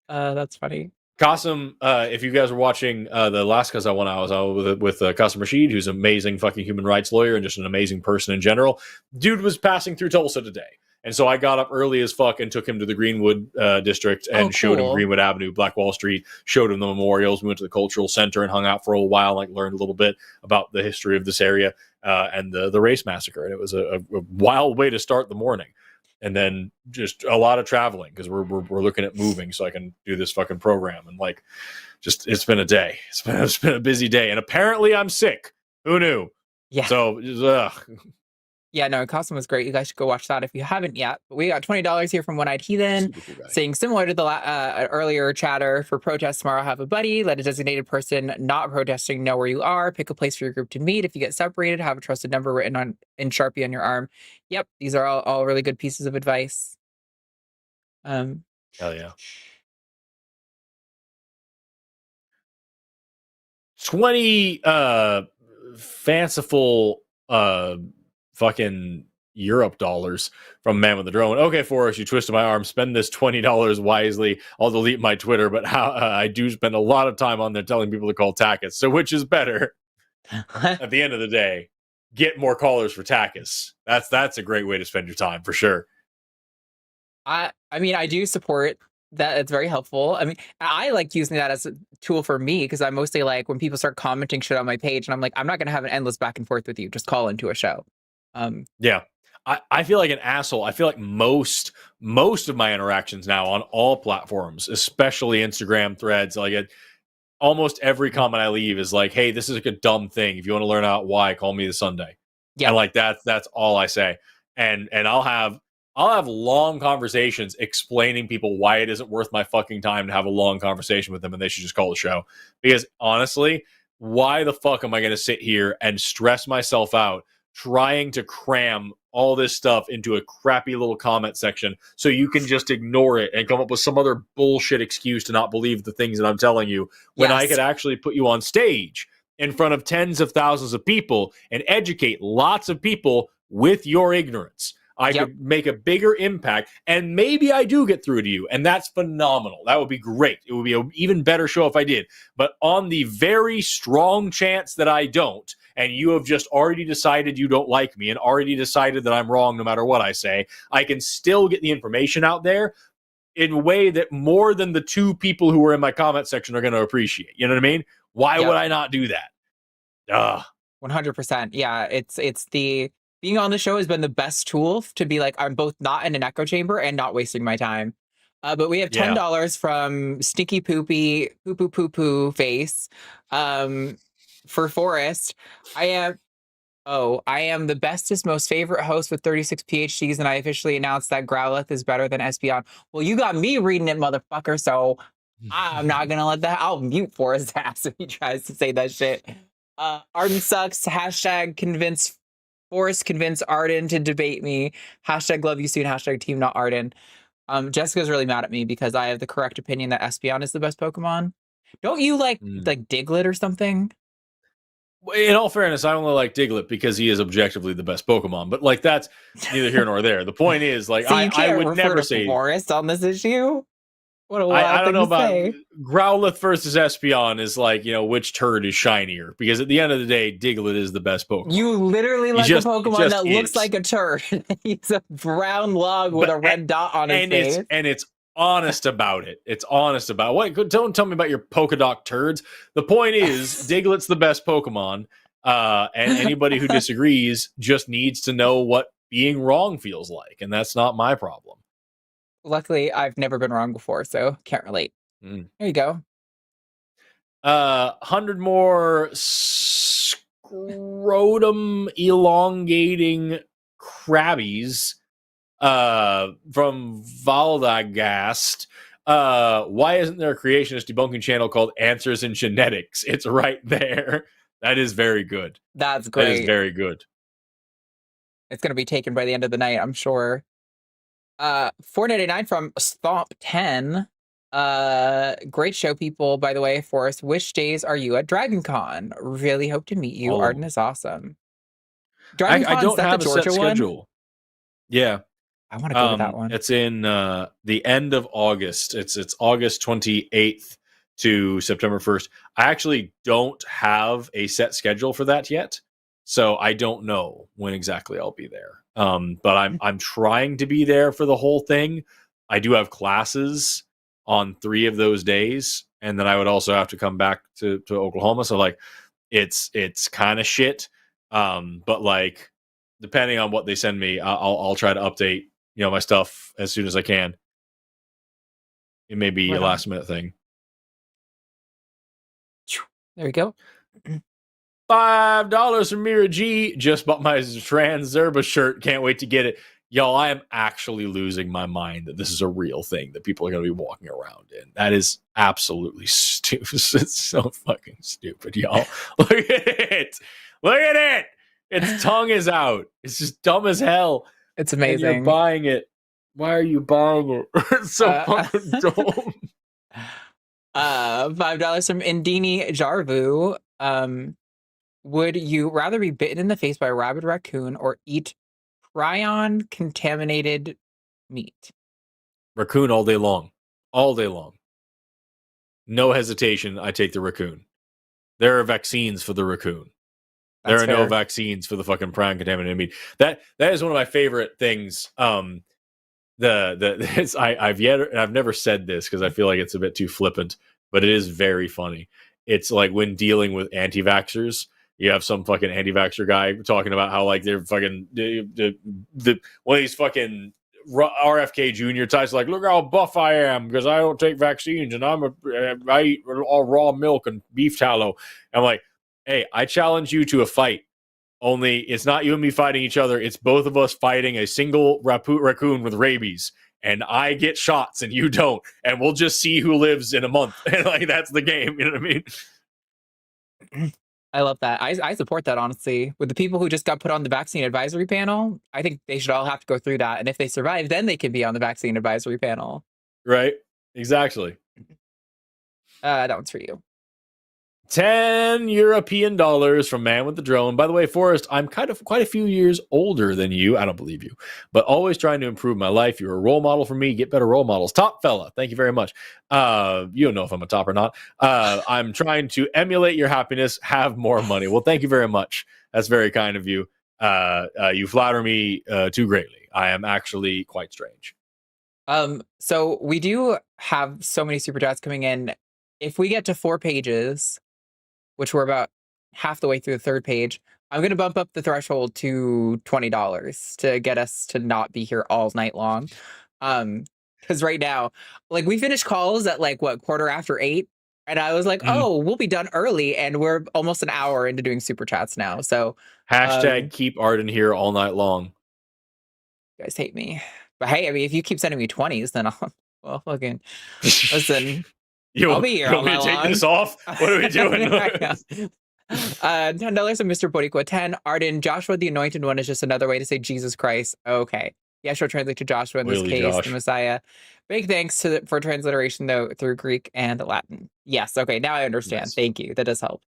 That's funny. Qasim, if you guys were watching the last Cus I Wanna, I was out with Qasim Rashid, who's an amazing fucking human rights lawyer and just an amazing person in general. Dude was passing through Tulsa today. And so I got up early as fuck and took him to the Greenwood district and showed him Greenwood Avenue, Black Wall Street, showed him the memorials. We went to the cultural center and hung out for a while, like learned a little bit about the history of this area and the race massacre. And it was a wild way to start the morning. And then just a lot of traveling because we're looking at moving so I can do this fucking program. And like, just, it's been a day. It's been a busy day. And apparently I'm sick. Who knew? Yeah. So, yeah, no, Qasim was great. You guys should go watch that if you haven't yet. But we got $20 here from One Eyed Heathen, saying similar to the earlier chatter, for protests tomorrow, have a buddy, let a designated person not protesting know where you are, pick a place for your group to meet. If you get separated, have a trusted number written in Sharpie on your arm. Yep, these are all really good pieces of advice. Hell yeah. 20 fanciful fucking Europe dollars from Man with the Drone. Okay, Forrest, you twisted my arm. Spend this $20 wisely. I'll delete my Twitter, but I do spend a lot of time on there telling people to call TACIS. So which is better? At the end of the day, get more callers for TACIS. That's a great way to spend your time for sure. I mean, I do support that. It's very helpful. I mean, I like using that as a tool for me because I'm mostly like, when people start commenting shit on my page, and I'm like, I'm not going to have an endless back and forth with you. Just call into a show. Yeah. I feel like an asshole. I feel like most of my interactions now on all platforms, especially Instagram, Threads, like almost every comment I leave is like, hey, this is like a dumb thing. If you want to learn out why, call me this Sunday. Yeah. And like that's all I say. And I'll have long conversations explaining people why it isn't worth my fucking time to have a long conversation with them and they should just call the show. Because honestly, why the fuck am I going to sit here and stress myself out trying to cram all this stuff into a crappy little comment section so you can just ignore it and come up with some other bullshit excuse to not believe the things that I'm telling you when I could actually put you on stage in front of tens of thousands of people and educate lots of people with your ignorance. I could make a bigger impact, and maybe I do get through to you, and that's phenomenal. That would be great. It would be an even better show if I did. But on the very strong chance that I don't, and you have just already decided you don't like me and already decided that I'm wrong no matter what I say, I can still get the information out there in a way that more than the 2 people who are in my comment section are going to appreciate. You know what I mean? Why would I not do that? 100%. Yeah, it's the... Being on the show has been the best tool to be like, I'm both not in an echo chamber and not wasting my time. But we have $10 from Stinky Poopy Poo Poo Poo Poo Face for Forrest. I am the bestest, most favorite host with 36 PhDs, and I officially announced that Growlithe is better than Espeon. Well, you got me reading it, motherfucker, so I'm not gonna let that. I'll mute Forrest's ass if he tries to say that shit. Arden sucks. # convince Forrest convinced Arden to debate me. Hashtag love you soon. Hashtag team not Arden. Jessica's really mad at me because I have the correct opinion that Espeon is the best Pokemon. Don't you like Diglett or something? In all fairness, I only like Diglett because he is objectively the best Pokemon. But like that's neither here nor there. The point is, like, so you can't I would refer never to say Forrest on this issue. What a wild I don't thing know to about say. Growlithe versus Espeon is like, which turd is shinier? Because at the end of the day, Diglett is the best Pokemon. You literally like a Pokemon that looks like a turd. He's a brown log with a red dot on his face. And it's honest about it. It's honest about what. Don't tell me about your polka dot turds. The point is, Diglett's the best Pokemon. And anybody who disagrees just needs to know what being wrong feels like, and that's not my problem. Luckily, I've never been wrong before, so can't relate. There you go. 100 more scrotum elongating crabbies from Valdagast. Why isn't there a creationist debunking channel called Answers in Genetics? It's right there. That is very good. That's great. That is very good. It's going to be taken by the end of the night, I'm sure. $4.99 from Stomp 10. Great show, people. By the way, Forrest, which days are you at DragonCon? Really hope to meet you. Arden is awesome. DragonCon, I don't have a set schedule. Yeah. I want to go to that one. It's in the end of August. It's August 28th to September 1st. I actually don't have a set schedule for that yet, so I don't know when exactly I'll be there. But I'm trying to be there for the whole thing. I do have classes on 3 of those days, and then I would also have to come back to Oklahoma. So like, it's kind of shit. But like, depending on what they send me, I'll try to update my stuff as soon as I can. It may be a last minute thing. There we go. $5 from Mira G. Just bought my Trans Zerba shirt. Can't wait to get it. Y'all, I am actually losing my mind that this is a real thing that people are going to be walking around in. That is absolutely stupid. It's so fucking stupid, y'all. Look at it. Look at it. Its tongue is out. It's just dumb as hell. It's amazing. And you're buying it. Why are you buying it? It's so fucking dumb. $5 from Indini Jarvu. Would you rather be bitten in the face by a rabid raccoon or eat prion contaminated meat? Raccoon all day long. All day long. No hesitation, I take the raccoon. There are vaccines for the raccoon. There are no vaccines for the fucking prion contaminated meat. That is one of my favorite things. I've never said this because I feel like it's a bit too flippant, but it is very funny. It's like when dealing with anti-vaxxers, you have some fucking anti-vaxxer guy talking about how like they're fucking the one of these fucking RFK Jr. types like, look how buff I am because I don't take vaccines and I eat all raw milk and beef tallow. I'm like, hey, I challenge you to a fight. Only it's not you and me fighting each other. It's both of us fighting a single raccoon with rabies. And I get shots and you don't. And we'll just see who lives in a month. And like, that's the game. You know what I mean? I love that. I support that, honestly. With the people who just got put on the vaccine advisory panel, I think they should all have to go through that. And if they survive, then they can be on the vaccine advisory panel. Right. Exactly. That one's for you. 10 European dollars from Man with the Drone. By the way, Forrest, I'm quite a few years older than you. I don't believe you, but always trying to improve my life. You're a role model for me. Get better role models. Top fella. Thank you very much. You don't know if I'm a top or not. I'm trying to emulate your happiness, have more money. Well, thank you very much. That's very kind of you. You flatter me too greatly. I am actually quite strange. So we do have so many super chats coming in. If we get to 4 pages, which we're about half the way through the 3rd page, I'm going to bump up the threshold to $20 to get us to not be here all night long. Because right now, like, we finished calls at like, what, 8:15? And I was like, oh, we'll be done early. And we're almost an hour into doing super chats now. So hashtag keep Arden here all night long. You guys hate me. But hey, I mean, if you keep sending me 20s, then I'll fucking listen. I'll be here all night long. Take this off? What are we doing? $10 from Mr. Boricua 10. Arden, Joshua the Anointed One is just another way to say Jesus Christ. Okay. Yeshua translate to Joshua in this Oily case, Josh. the Messiah. Big thanks for transliteration, though, through Greek and Latin. Yes, okay, now I understand. Nice. Thank you. That does help.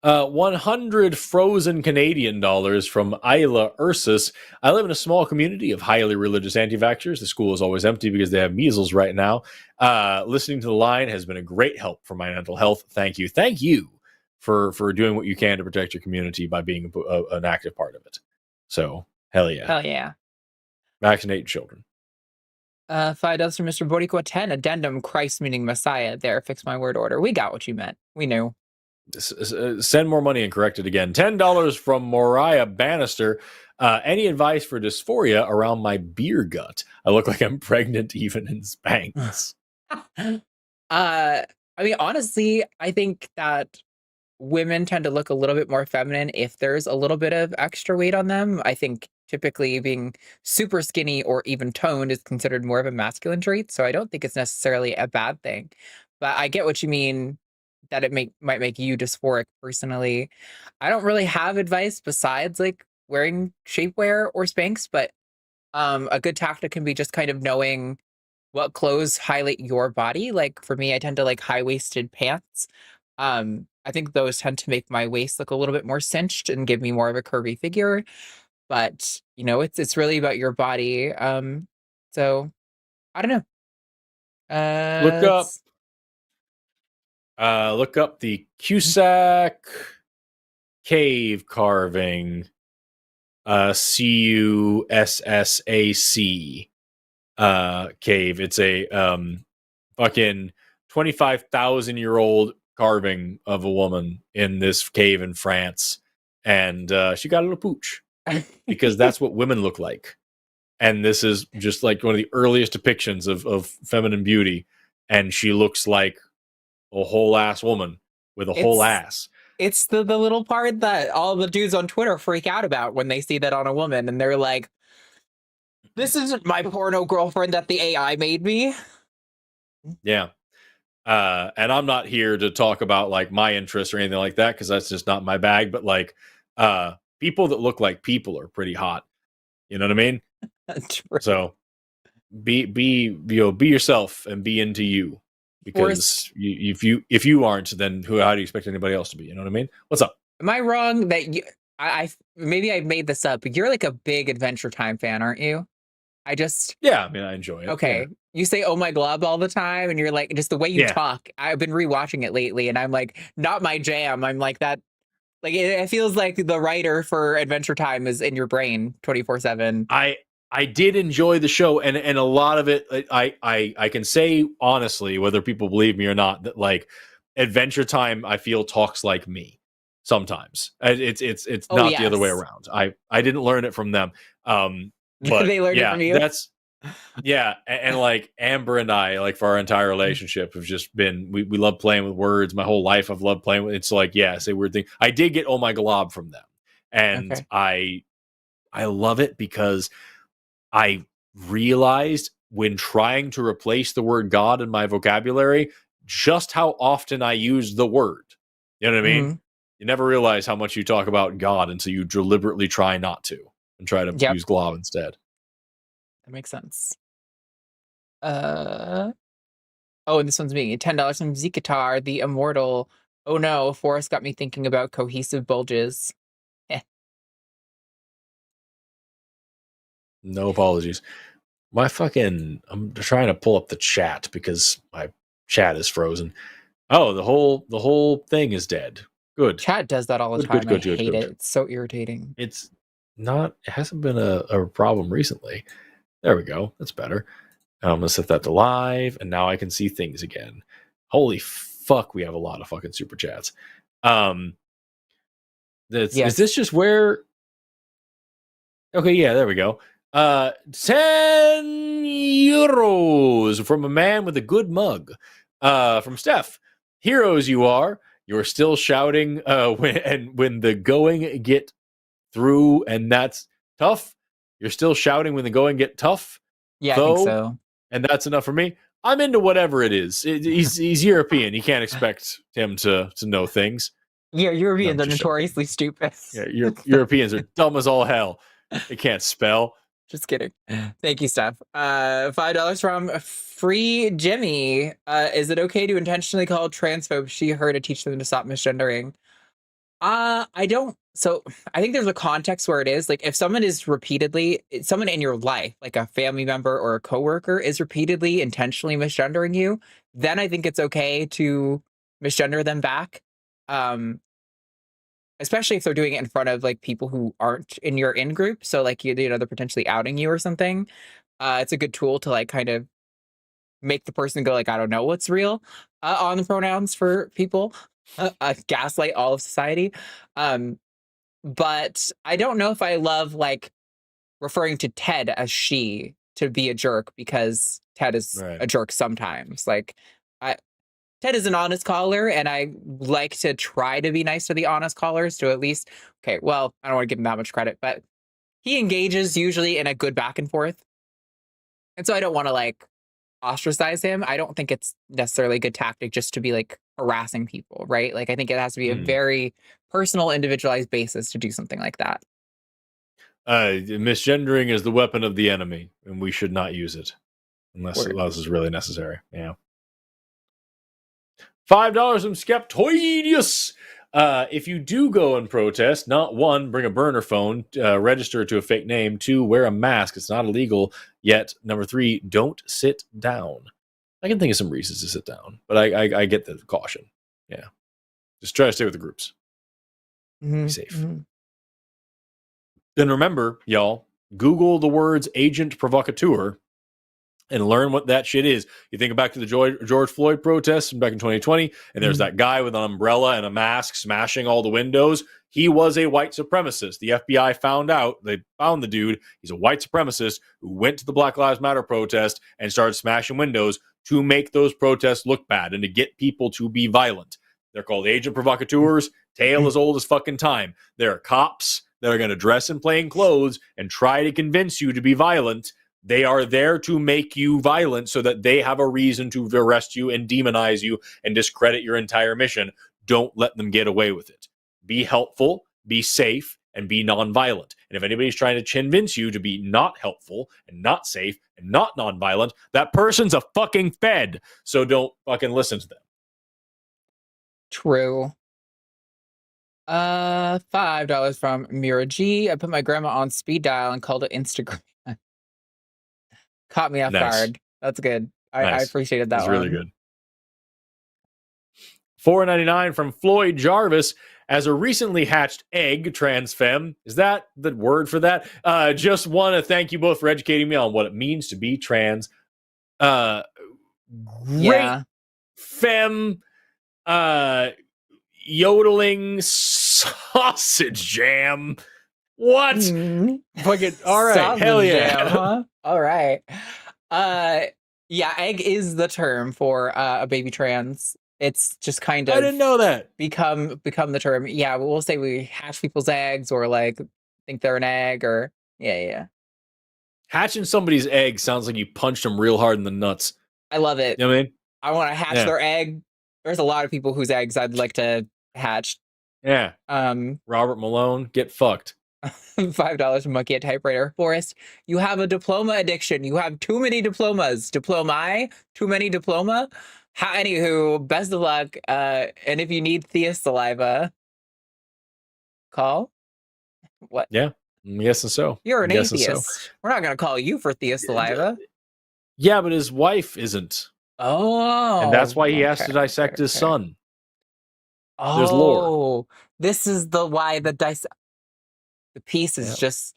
100 frozen Canadian dollars from Isla Ursus. I live in a small community of highly religious anti-vaxxers. The school is always empty because they have measles right now. Listening to the line has been a great help for my mental health. Thank you. Thank you for doing what you can to protect your community by being an active part of it. So, hell yeah. Hell yeah. Vaccinate children. $5 from Mr. Boricua 10. Addendum, Christ meaning Messiah. There, fix my word order. We got what you meant. We knew. Send more money and correct it again. $10 from Moriah Bannister. Any advice for dysphoria around my beer gut? I look like I'm pregnant even in Spanx. I mean, honestly, I think that women tend to look a little bit more feminine if there's a little bit of extra weight on them. I think typically being super skinny or even toned is considered more of a masculine trait. So I don't think it's necessarily a bad thing. But I get what you mean, that it might make you dysphoric personally. I don't really have advice besides like wearing shapewear or Spanx, but a good tactic can be just kind of knowing what clothes highlight your body. Like for me, I tend to like high-waisted pants. I think those tend to make my waist look a little bit more cinched and give me more of a curvy figure. But you know, it's really about your body. So I don't know. Look up the Cusack cave carving. Cussac cave. It's a fucking 25,000-year-old carving of a woman in this cave in France, and she got a little pooch because that's what women look like. And this is just like one of the earliest depictions of feminine beauty, and she looks like a whole ass woman with a whole ass. It's the little part that all the dudes on Twitter freak out about when they see that on a woman, and they're like, this isn't my porno girlfriend that the AI made me. Yeah. And I'm not here to talk about like my interests or anything like that, because that's just not my bag. But like people that look like people are pretty hot. You know what I mean? True. So be yourself and be into you. Because if you aren't, then how do you expect anybody else to be? You know what I mean? What's up? Am I wrong that you? Maybe I made this up, but you're like a big Adventure Time fan, aren't you? Yeah, I mean, I enjoy it. Okay, yeah. You say "Oh my glob" all the time, and you're like, just the way you talk. I've been rewatching it lately, and I'm like, not my jam. I'm like that. Like it feels like the writer for Adventure Time is in your brain 24/7. I did enjoy the show, and a lot of it, I can say honestly, whether people believe me or not, that like Adventure Time, I feel talks like me sometimes. It's not the other way around. I didn't learn it from them. But they learned it from you. And like Amber and I, like for our entire relationship, have just been we love playing with words. My whole life I've loved playing with. It's like say weird thing. I did get "Oh my glob" from them, and I love it because I realized when trying to replace the word God in my vocabulary, just how often I use the word. You know what I mean? Mm-hmm. You never realize how much you talk about God until you deliberately try not to and try to use glob instead. That makes sense. And this one's me. $10 from Zikatar, the Immortal. Oh no, Forrest got me thinking about cohesive bulges. No apologies. I'm trying to pull up the chat because my chat is frozen. Oh, the whole thing is dead. Good. Chat does that all the time. I hate it. It's so irritating. It hasn't been a problem recently. There we go. That's better. I'm going to set that to live, and now I can see things again. Holy fuck, we have a lot of fucking super chats. Is this just where... Okay, yeah, there we go. 10 euros from a man with a good mug. From Steph. Heroes you are. You're still shouting when the going get through, and that's tough. You're still shouting when the going get tough. Yeah, I think so. And that's enough for me. I'm into whatever it is. He's European. You can't expect him to know things. Yeah, Europeans No, are notoriously stupid. Yeah, Europeans are dumb as all hell. They can't spell. Just kidding. Thank you, Steph. $5 from Free Jimmy. Is it okay to intentionally call transphobes she, her to teach them to stop misgendering? I don't. So I think there's a context where it is. Like, if someone is repeatedly, someone in your life, like a family member or a coworker, is repeatedly intentionally misgendering you, then I think it's okay to misgender them back. Especially if they're doing it in front of like people who aren't in your in group. So like, you know, they're potentially outing you or something. It's a good tool to like kind of make the person go like, I don't know what's real on the pronouns for people. Gaslight all of society. But I don't know if I love like referring to Ted as she to be a jerk, because Ted is a jerk sometimes. Like, Ted is an honest caller, and I like to try to be nice to the honest callers to at least, okay, well, I don't want to give him that much credit, but he engages usually in a good back and forth. And so I don't want to like ostracize him. I don't think it's necessarily a good tactic just to be like harassing people, right? Like, I think it has to be a very personal, individualized basis to do something like that. Misgendering is the weapon of the enemy, and we should not use it unless it's really necessary. Yeah. $5 from Skeptalk. If you do go and protest, not 1, bring a burner phone, register to a fake name, 2, wear a mask. It's not illegal yet. Number 3, don't sit down. I can think of some reasons to sit down, but I get the caution. Yeah. Just try to stay with the groups. Be safe. And remember, y'all, Google the words agent provocateur and learn what that shit is. You think back to the George Floyd protests back in 2020, and there's that guy with an umbrella and a mask smashing all the windows. He was a white supremacist. The FBI found out, they found the dude. He's a white supremacist who went to the Black Lives Matter protest and started smashing windows to make those protests look bad and to get people to be violent. They're called agent provocateurs. Tale as old as fucking time. There are cops that are going to dress in plain clothes and try to convince you to be violent. They are there to make you violent so that they have a reason to arrest you and demonize you and discredit your entire mission. Don't let them get away with it. Be helpful, be safe, and be nonviolent. And if anybody's trying to convince you to be not helpful and not safe and not nonviolent, that person's a fucking fed. So don't fucking listen to them. True. $5 from Mira G. I put my grandma on speed dial and called it Instagram. Caught me off guard. That's good. I appreciated that. That's really good. $4.99 from Floyd Jarvis. As a recently hatched egg trans femme, is that the word for that? Just want to thank you both for educating me on what it means to be trans. Great femme, yodeling sausage jam. What? Fucking all right. Sausage Hell yeah. jam, huh? All right. Yeah, egg is the term for a baby trans. It's just kind of, I didn't know that. Become the term. Yeah, we'll say we hatch people's eggs or like think they're an egg or yeah. Hatching somebody's egg sounds like you punched them real hard in the nuts. I love it. You know what I mean? I want to hatch their egg. There's a lot of people whose eggs I'd like to hatch. Yeah. Robert Malone, get fucked. $5 from Monkey at Typewriter. Forrest, you have a diploma addiction. You have too many diplomas. Diploma? Too many diploma? Anywho, best of luck. And if you need Thea saliva, call. What? Yeah, I'm guessing so. You're an atheist. So. We're not going to call you for Thea saliva. Yeah, but his wife isn't. Oh. And that's why he has to dissect his son. Oh. There's lore. This is why the piece is just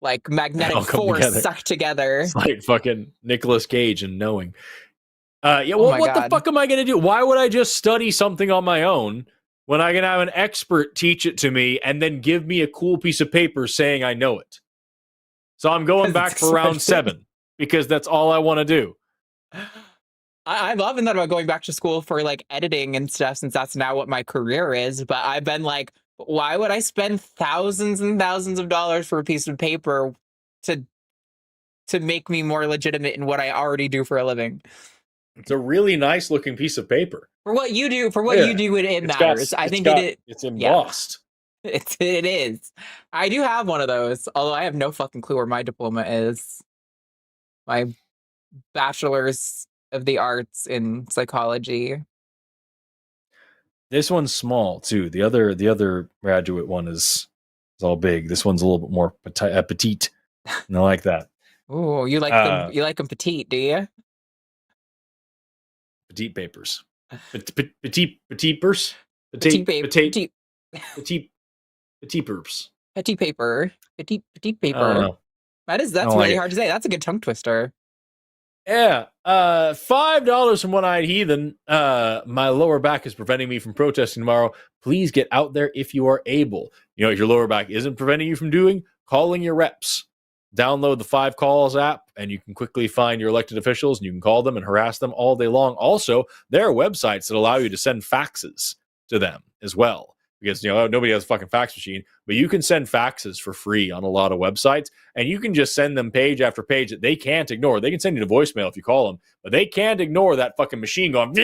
like magnetic force sucked together. It's like fucking Nicolas Cage and Knowing. What the fuck am I going to do? Why would I just study something on my own when I can have an expert teach it to me and then give me a cool piece of paper saying I know it? So I'm going back for round 7 because that's all I want to do. I've often thought about going back to school for like editing and stuff since that's now what my career is. But I've been like, why would I spend thousands and thousands of dollars for a piece of paper to make me more legitimate in what I already do for a living? It's a really nice looking piece of paper. For what you do, it matters. I think it's embossed. Yeah, it is. I do have one of those, although I have no fucking clue where my diploma is. My bachelor's of the arts in psychology. This one's small too. The other graduate one is all big. This one's a little bit more petite. And I like that. Oh, you like them? You like them petite, do you? Petite papers. Petite Petite paper. That's really hard to say. That's a good tongue twister. Yeah. $5 from One-Eyed Heathen. My lower back is preventing me from protesting tomorrow. Please get out there if you are able. You know what your lower back isn't preventing you from doing? Calling your reps. Download the 5 Calls app, and you can quickly find your elected officials, and you can call them and harass them all day long. Also, there are websites that allow you to send faxes to them as well, because nobody has a fucking fax machine, but you can send faxes for free on a lot of websites, and you can just send them page after page that they can't ignore. They can send you to voicemail if you call them, but they can't ignore that fucking machine going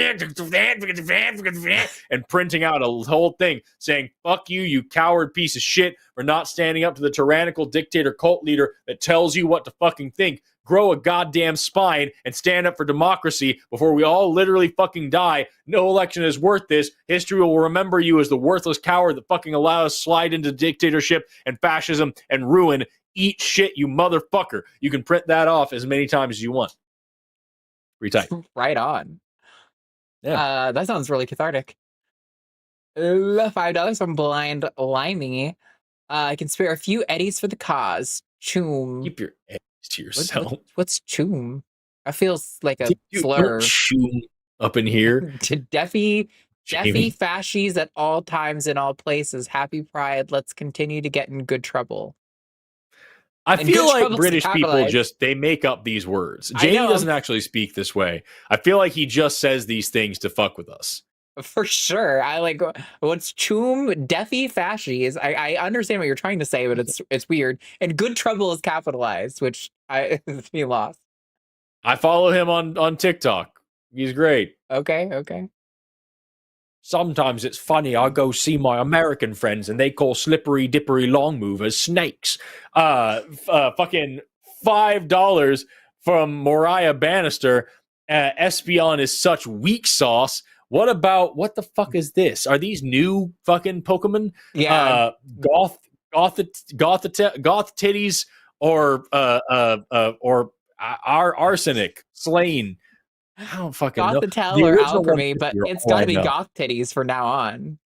and printing out a whole thing saying, fuck you, you coward piece of shit, for not standing up to the tyrannical dictator cult leader that tells you what to fucking think. Grow a goddamn spine and stand up for democracy before we all literally fucking die. No election is worth this. History will remember you as the worthless coward that fucking allowed us to slide into dictatorship and fascism and ruin. Eat shit, you motherfucker. You can print that off as many times as you want. Retype. Right on. Yeah. That sounds really cathartic. $5 from Blind Limey. I can spare a few eddies for the cause. Choom. Keep your eddies to yourself. What's choom? That feels like a You slur. don't choom up in here. To Deffy fascies at all times in all places. Happy Pride. Let's continue to get in good trouble. I feel like British people they make up these words. Jamie doesn't actually speak this way. I feel like he just says these things to fuck with us. For sure. I like what's choom Deffy fascies. I understand what you're trying to say, but it's weird. And good trouble is capitalized, which it's me lost. I follow him on TikTok. He's great. Okay. Sometimes it's funny. I go see my American friends and they call slippery dippery long movers snakes. Fucking $5 from Moriah Bannister. Espeon is such weak sauce. What the fuck is this? Are these new fucking Pokemon? Yeah. Goth titties or arsenic slain. I don't fucking know. Gothitelle or alchemy, but it's gotta be goth titties from now on.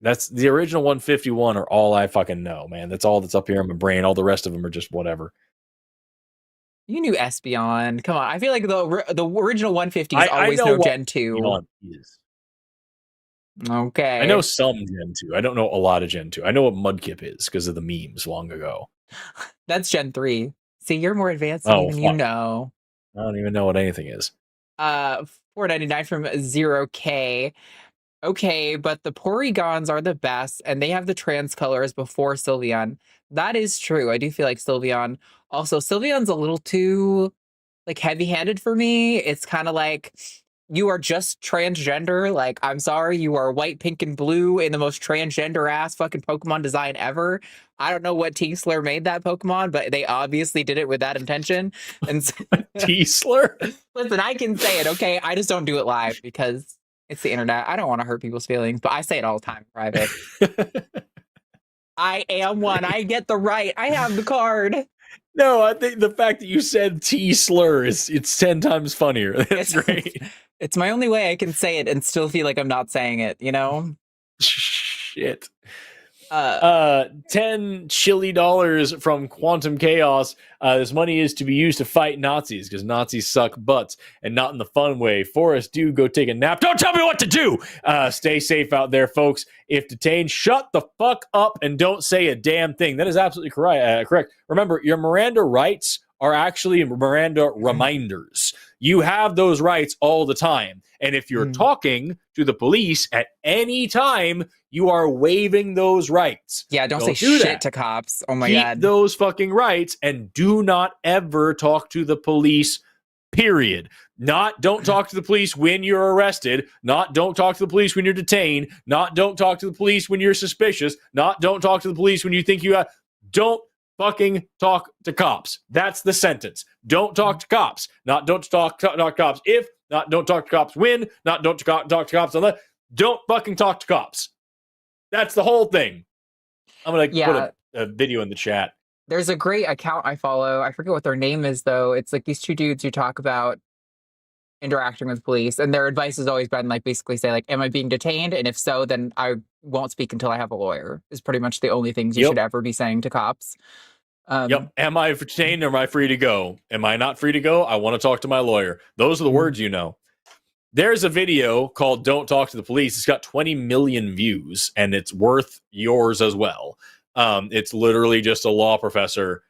That's the original 151 are all I fucking know, man. That's all that's up here in my brain. All the rest of them are just whatever. You knew Espeon. Come on. I feel like the original 150s always know Gen 2. Okay. I know some Gen 2. I don't know a lot of Gen 2. I know what Mudkip is because of the memes long ago. That's Gen 3. See, you're more advanced than even you know. I don't even know what anything is. $4.99 from 0K. Okay, but the Porygons are the best, and they have the trans colors before Sylveon. That is true. I do feel like Sylveon. Also, Sylveon's a little too like heavy-handed for me. It's kind of like you are just transgender. Like, I'm sorry, you are white, pink, and blue in the most transgender ass fucking Pokemon design ever. I don't know what T-Slur made that Pokemon, but they obviously did it with that intention. And so, T-Slur? Listen, I can say it, okay? I just don't do it live because it's the internet. I don't want to hurt people's feelings, but I say it all the time in private. I am one. I get the right. I have the card. No, I think the fact that you said T-Slur it's 10 times funnier. That's great. It's my only way I can say it and still feel like I'm not saying it, you know? Shit. $10 chilly from Quantum Chaos. This money is to be used to fight Nazis because Nazis suck butts and not in the fun way. Forrest, do go take a nap. Don't tell me what to do. Stay safe out there, folks. If detained, shut the fuck up and don't say a damn thing. That is absolutely correct. Remember, your Miranda rights are actually Miranda reminders. You have those rights all the time. And if you're talking to the police at any time, you are waiving those rights. Yeah, don't say shit to cops. Oh my God. Keep those fucking rights and do not ever talk to the police, Period. Not don't talk to the police when you're arrested. Not don't talk to the police when you're detained. Not don't talk to the police when you're suspicious. Not don't talk to the police when you think you have. Don't fucking talk to cops. That's the sentence. Don't talk to cops. Not don't talk to cops if. Not don't talk to cops when. Not don't talk to cops unless. Don't fucking talk to cops. That's the whole thing. I'm going to put a video in the chat. There's a great account I follow. I forget what their name is, though. It's like these two dudes who talk about interacting with police, and their advice has always been like basically say like, am I being detained? And if so, then I won't speak until I have a lawyer, is pretty much the only things you should ever be saying to cops. Am I detained or am I free to go? Am I not free to go? I want to talk to my lawyer. Those are the words you know. There's a video called Don't Talk to the Police. It's got 20 million views, and it's worth yours as well. It's literally just a law professor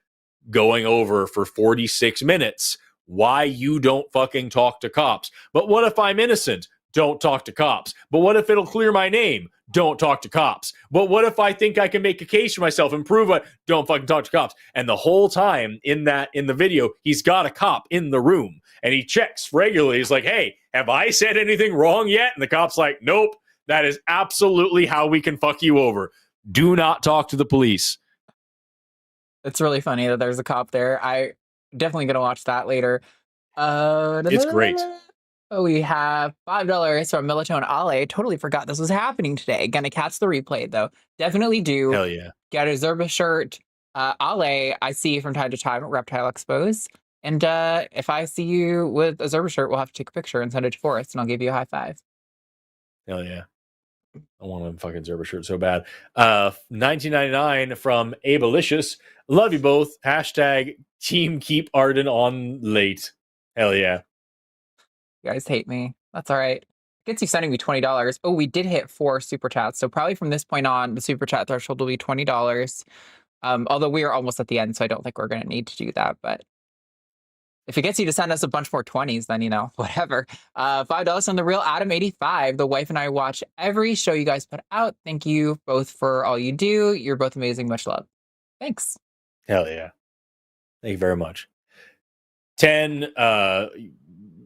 going over for 46 minutes why you don't fucking talk to cops. But what if I'm innocent? Don't talk to cops. But what if it'll clear my name? Don't talk to cops. But what if I think I can make a case for myself and prove it? Don't fucking talk to cops. And the whole time in the video, he's got a cop in the room and he checks regularly. He's like, hey, have I said anything wrong yet? And the cop's like, nope, that is absolutely how we can fuck you over. Do not talk to the police. It's really funny that there's a cop there. I definitely gonna watch that later. It's great. Oh, we have $5 from Melatonin Ale. Totally forgot this was happening today. Gonna catch the replay though. Definitely do. Hell yeah. Get a Zerba shirt. Ale, I see you from time to time at Reptile Expos. And if I see you with a Zerba shirt, we'll have to take a picture and send it to Forrest, and I'll give you a high five. Hell yeah. I want a fucking Zerba shirt so bad. $19.99 from Abelicious. Love you both. Hashtag team keep Arden on late. Hell yeah. You guys hate me. That's all right. Gets you sending me $20. Oh, we did hit 4 super chats. So probably from this point on, the super chat threshold will be $20. Although we are almost at the end, so I don't think we're going to need to do that. But if it gets you to send us a bunch more 20s, then, you know, whatever. $5 on the real Adam 85. The wife and I watch every show you guys put out. Thank you both for all you do. You're both amazing. Much love. Thanks. Hell yeah. Thank you very much. 10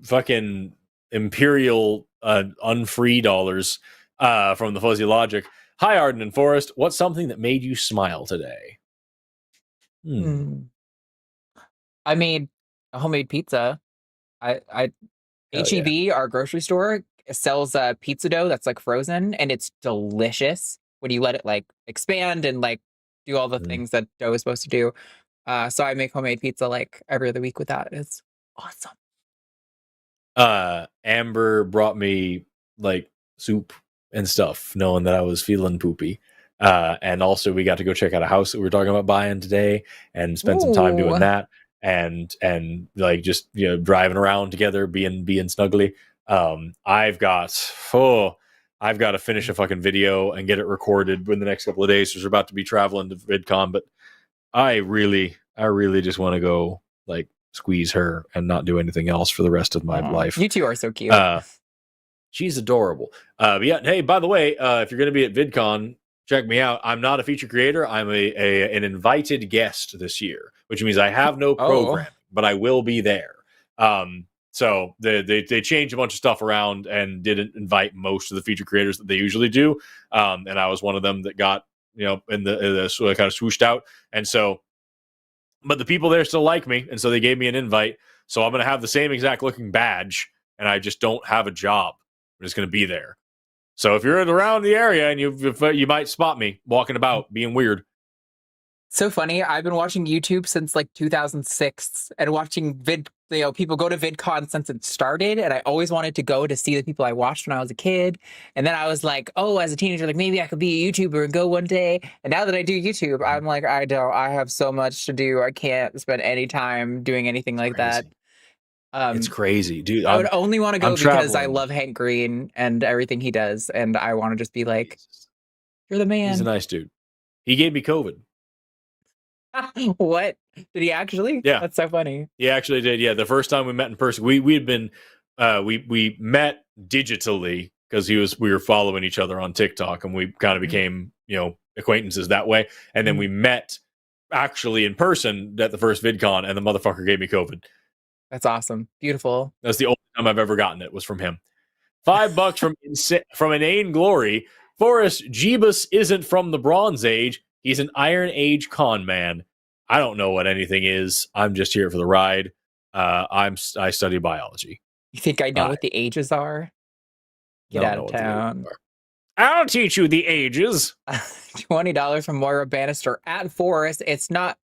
fucking Imperial unfree dollars from the Fuzzy Logic. Hi, Arden and Forrest. What's something that made you smile today? I made a homemade pizza. HEB, our grocery store, sells pizza dough that's like frozen, and it's delicious when you let it like expand and like do all the things that dough is supposed to do. So I make homemade pizza like every other week with that. It's awesome. Amber brought me like soup and stuff, knowing that I was feeling poopy. And also we got to go check out a house that we were talking about buying today and spend some time doing that. And like just, you know, driving around together, being snuggly. I've got to finish a fucking video and get it recorded in the next couple of days. So we're about to be traveling to VidCon, but I really just want to go like squeeze her and not do anything else for the rest of my life. You two are so cute. She's adorable. But yeah, hey, by the way, if you're going to be at VidCon, check me out. I'm not a feature creator. I'm an invited guest this year, which means I have no program, but I will be there. So they changed a bunch of stuff around and didn't invite most of the feature creators that they usually do. And I was one of them that got, you know, in the kind of swooshed out. And so, but the people there still like me. And so they gave me an invite. So I'm going to have the same exact looking badge, and I just don't have a job. I'm just going to be there. So if you're around the area and you might spot me walking about being weird. So funny. I've been watching YouTube since like 2006 and watching people go to VidCon since it started. And I always wanted to go to see the people I watched when I was a kid. And then I was like, oh, as a teenager, like maybe I could be a YouTuber and go one day. And now that I do YouTube, I'm like, I have so much to do. I can't spend any time doing anything like that. It's crazy, dude. I would only want to go because I love Hank Green and everything he does. And I want to just be like, you're the man. He's a nice dude. He gave me COVID. What? Did he actually? Yeah. That's so funny. He actually did. Yeah. The first time we met in person, we had been, we met digitally because we were following each other on TikTok, and we kind of became, you know, acquaintances that way. And then we met actually in person at the first VidCon, and the motherfucker gave me COVID. That's awesome. Beautiful. That's the only time I've ever gotten it was from him. $5 from Inane Glory. Forrest, Jeebus isn't from the Bronze Age. He's an Iron Age con man. I don't know what anything is. I'm just here for the ride. I study biology. You think I know what the ages are? Get out of town. I'll teach you the ages. $20 from Moira Bannister at Forrest. It's not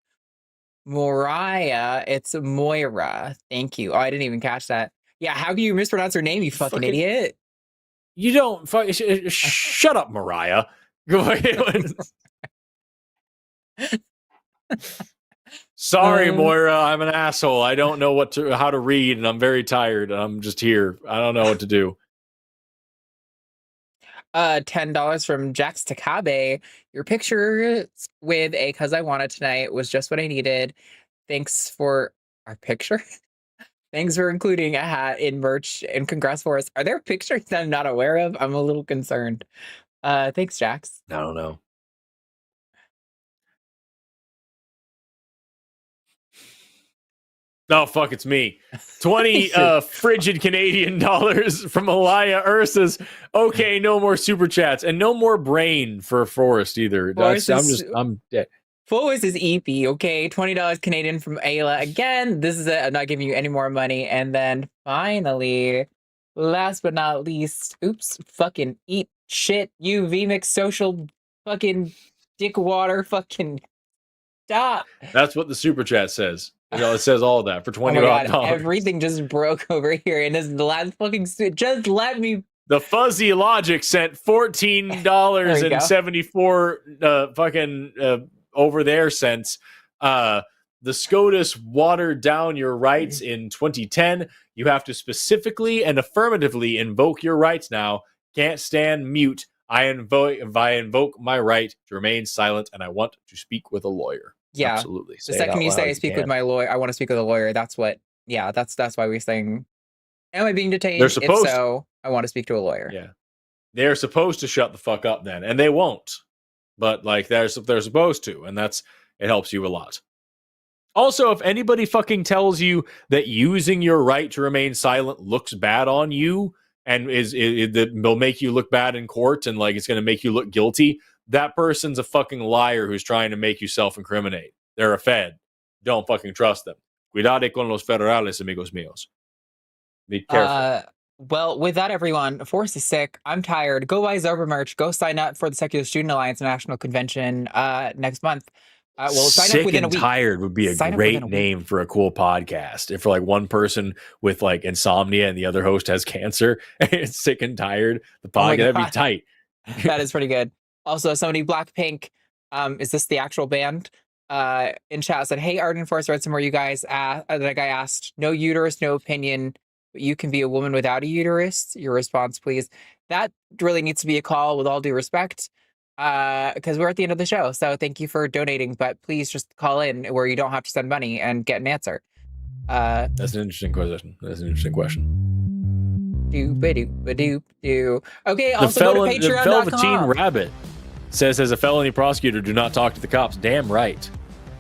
Mariah, it's Moira. Thank you. Oh, I didn't even catch that. Yeah, how can you mispronounce her name, you fucking idiot? You don't. Shut up, Mariah. Sorry, Moira. I'm an asshole. I don't know how to read, and I'm very tired. I'm just here. I don't know what to do. $10 from Jax Takabe. Your picture with a Cus I Wanna tonight was just what I needed. Thanks for our picture. Thanks for including a hat in merch, and congrats for us. Are there pictures that I'm not aware of? I'm a little concerned. Thanks, Jax. I don't know. No, fuck, it's me. 20 frigid Canadian dollars from Alaya Ursa's. Okay, no more super chats and no more brain for Forrest either. I'm dead. Forrest is EP, okay? $20 Canadian from Ayla. Again, this is it. I'm not giving you any more money. And then finally, last but not least, oops, fucking eat shit, you VMix social fucking dick water fucking stop. That's what the super chat says. It says all of that for $20. Everything just broke over here, and this is the last fucking. Just let me. The fuzzy logic sent $14.74 fucking over there cents. The SCOTUS watered down your rights in 2010. You have to specifically and affirmatively invoke your rights now. Can't stand mute. I invoke my right to remain silent, and I want to speak with a lawyer. Yeah, absolutely. The second you say I speak with my lawyer, I want to speak with a lawyer. That's what. Yeah, that's why we're saying. Am I being detained? They're supposed. If so, I want to speak to a lawyer. Yeah, they're supposed to shut the fuck up then, and they won't. But like they're supposed to, and it helps you a lot. Also, if anybody fucking tells you that using your right to remain silent looks bad on you and that will make you look bad in court and like it's going to make you look guilty, that person's a fucking liar who's trying to make you self-incriminate. They're a Fed. Don't fucking trust them. Cuidado con los federales, amigos míos. Be careful. Well, with that, everyone, Forrest is sick. I'm tired. Go buy Zober merch. Go sign up for the Secular Student Alliance National Convention next month. Sign Sick up within and a week. Tired would be a great name for a cool podcast. If for like one person with like insomnia and the other host has cancer, and it's sick and tired, the podcast that'd be tight. That is pretty good. Also, somebody Blackpink, is this the actual band? In chat said, "Hey, Arden, Forrest read some more. You guys, that guy asked, no uterus, no opinion. But you can be a woman without a uterus. Your response, please." That really needs to be a call with all due respect, because we're at the end of the show. So thank you for donating, but please just call in where you don't have to send money and get an answer. That's an interesting question. Okay, also go to patreon.com. The Velveteen Rabbit says, as a felony prosecutor, do not talk to the cops. Damn right.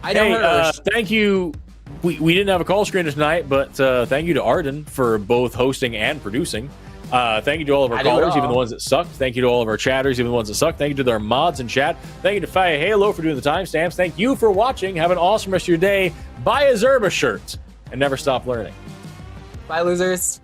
I know. Thank you. We didn't have a call screener tonight, but thank you to Arden for both hosting and producing. Thank you to all of our callers, even the ones that sucked. Thank you to all of our chatters, even the ones that sucked. Thank you to our mods in chat. Thank you to Fire Halo for doing the timestamps. Thank you for watching. Have an awesome rest of your day. Buy a Zerba shirt and never stop learning. Bye, losers.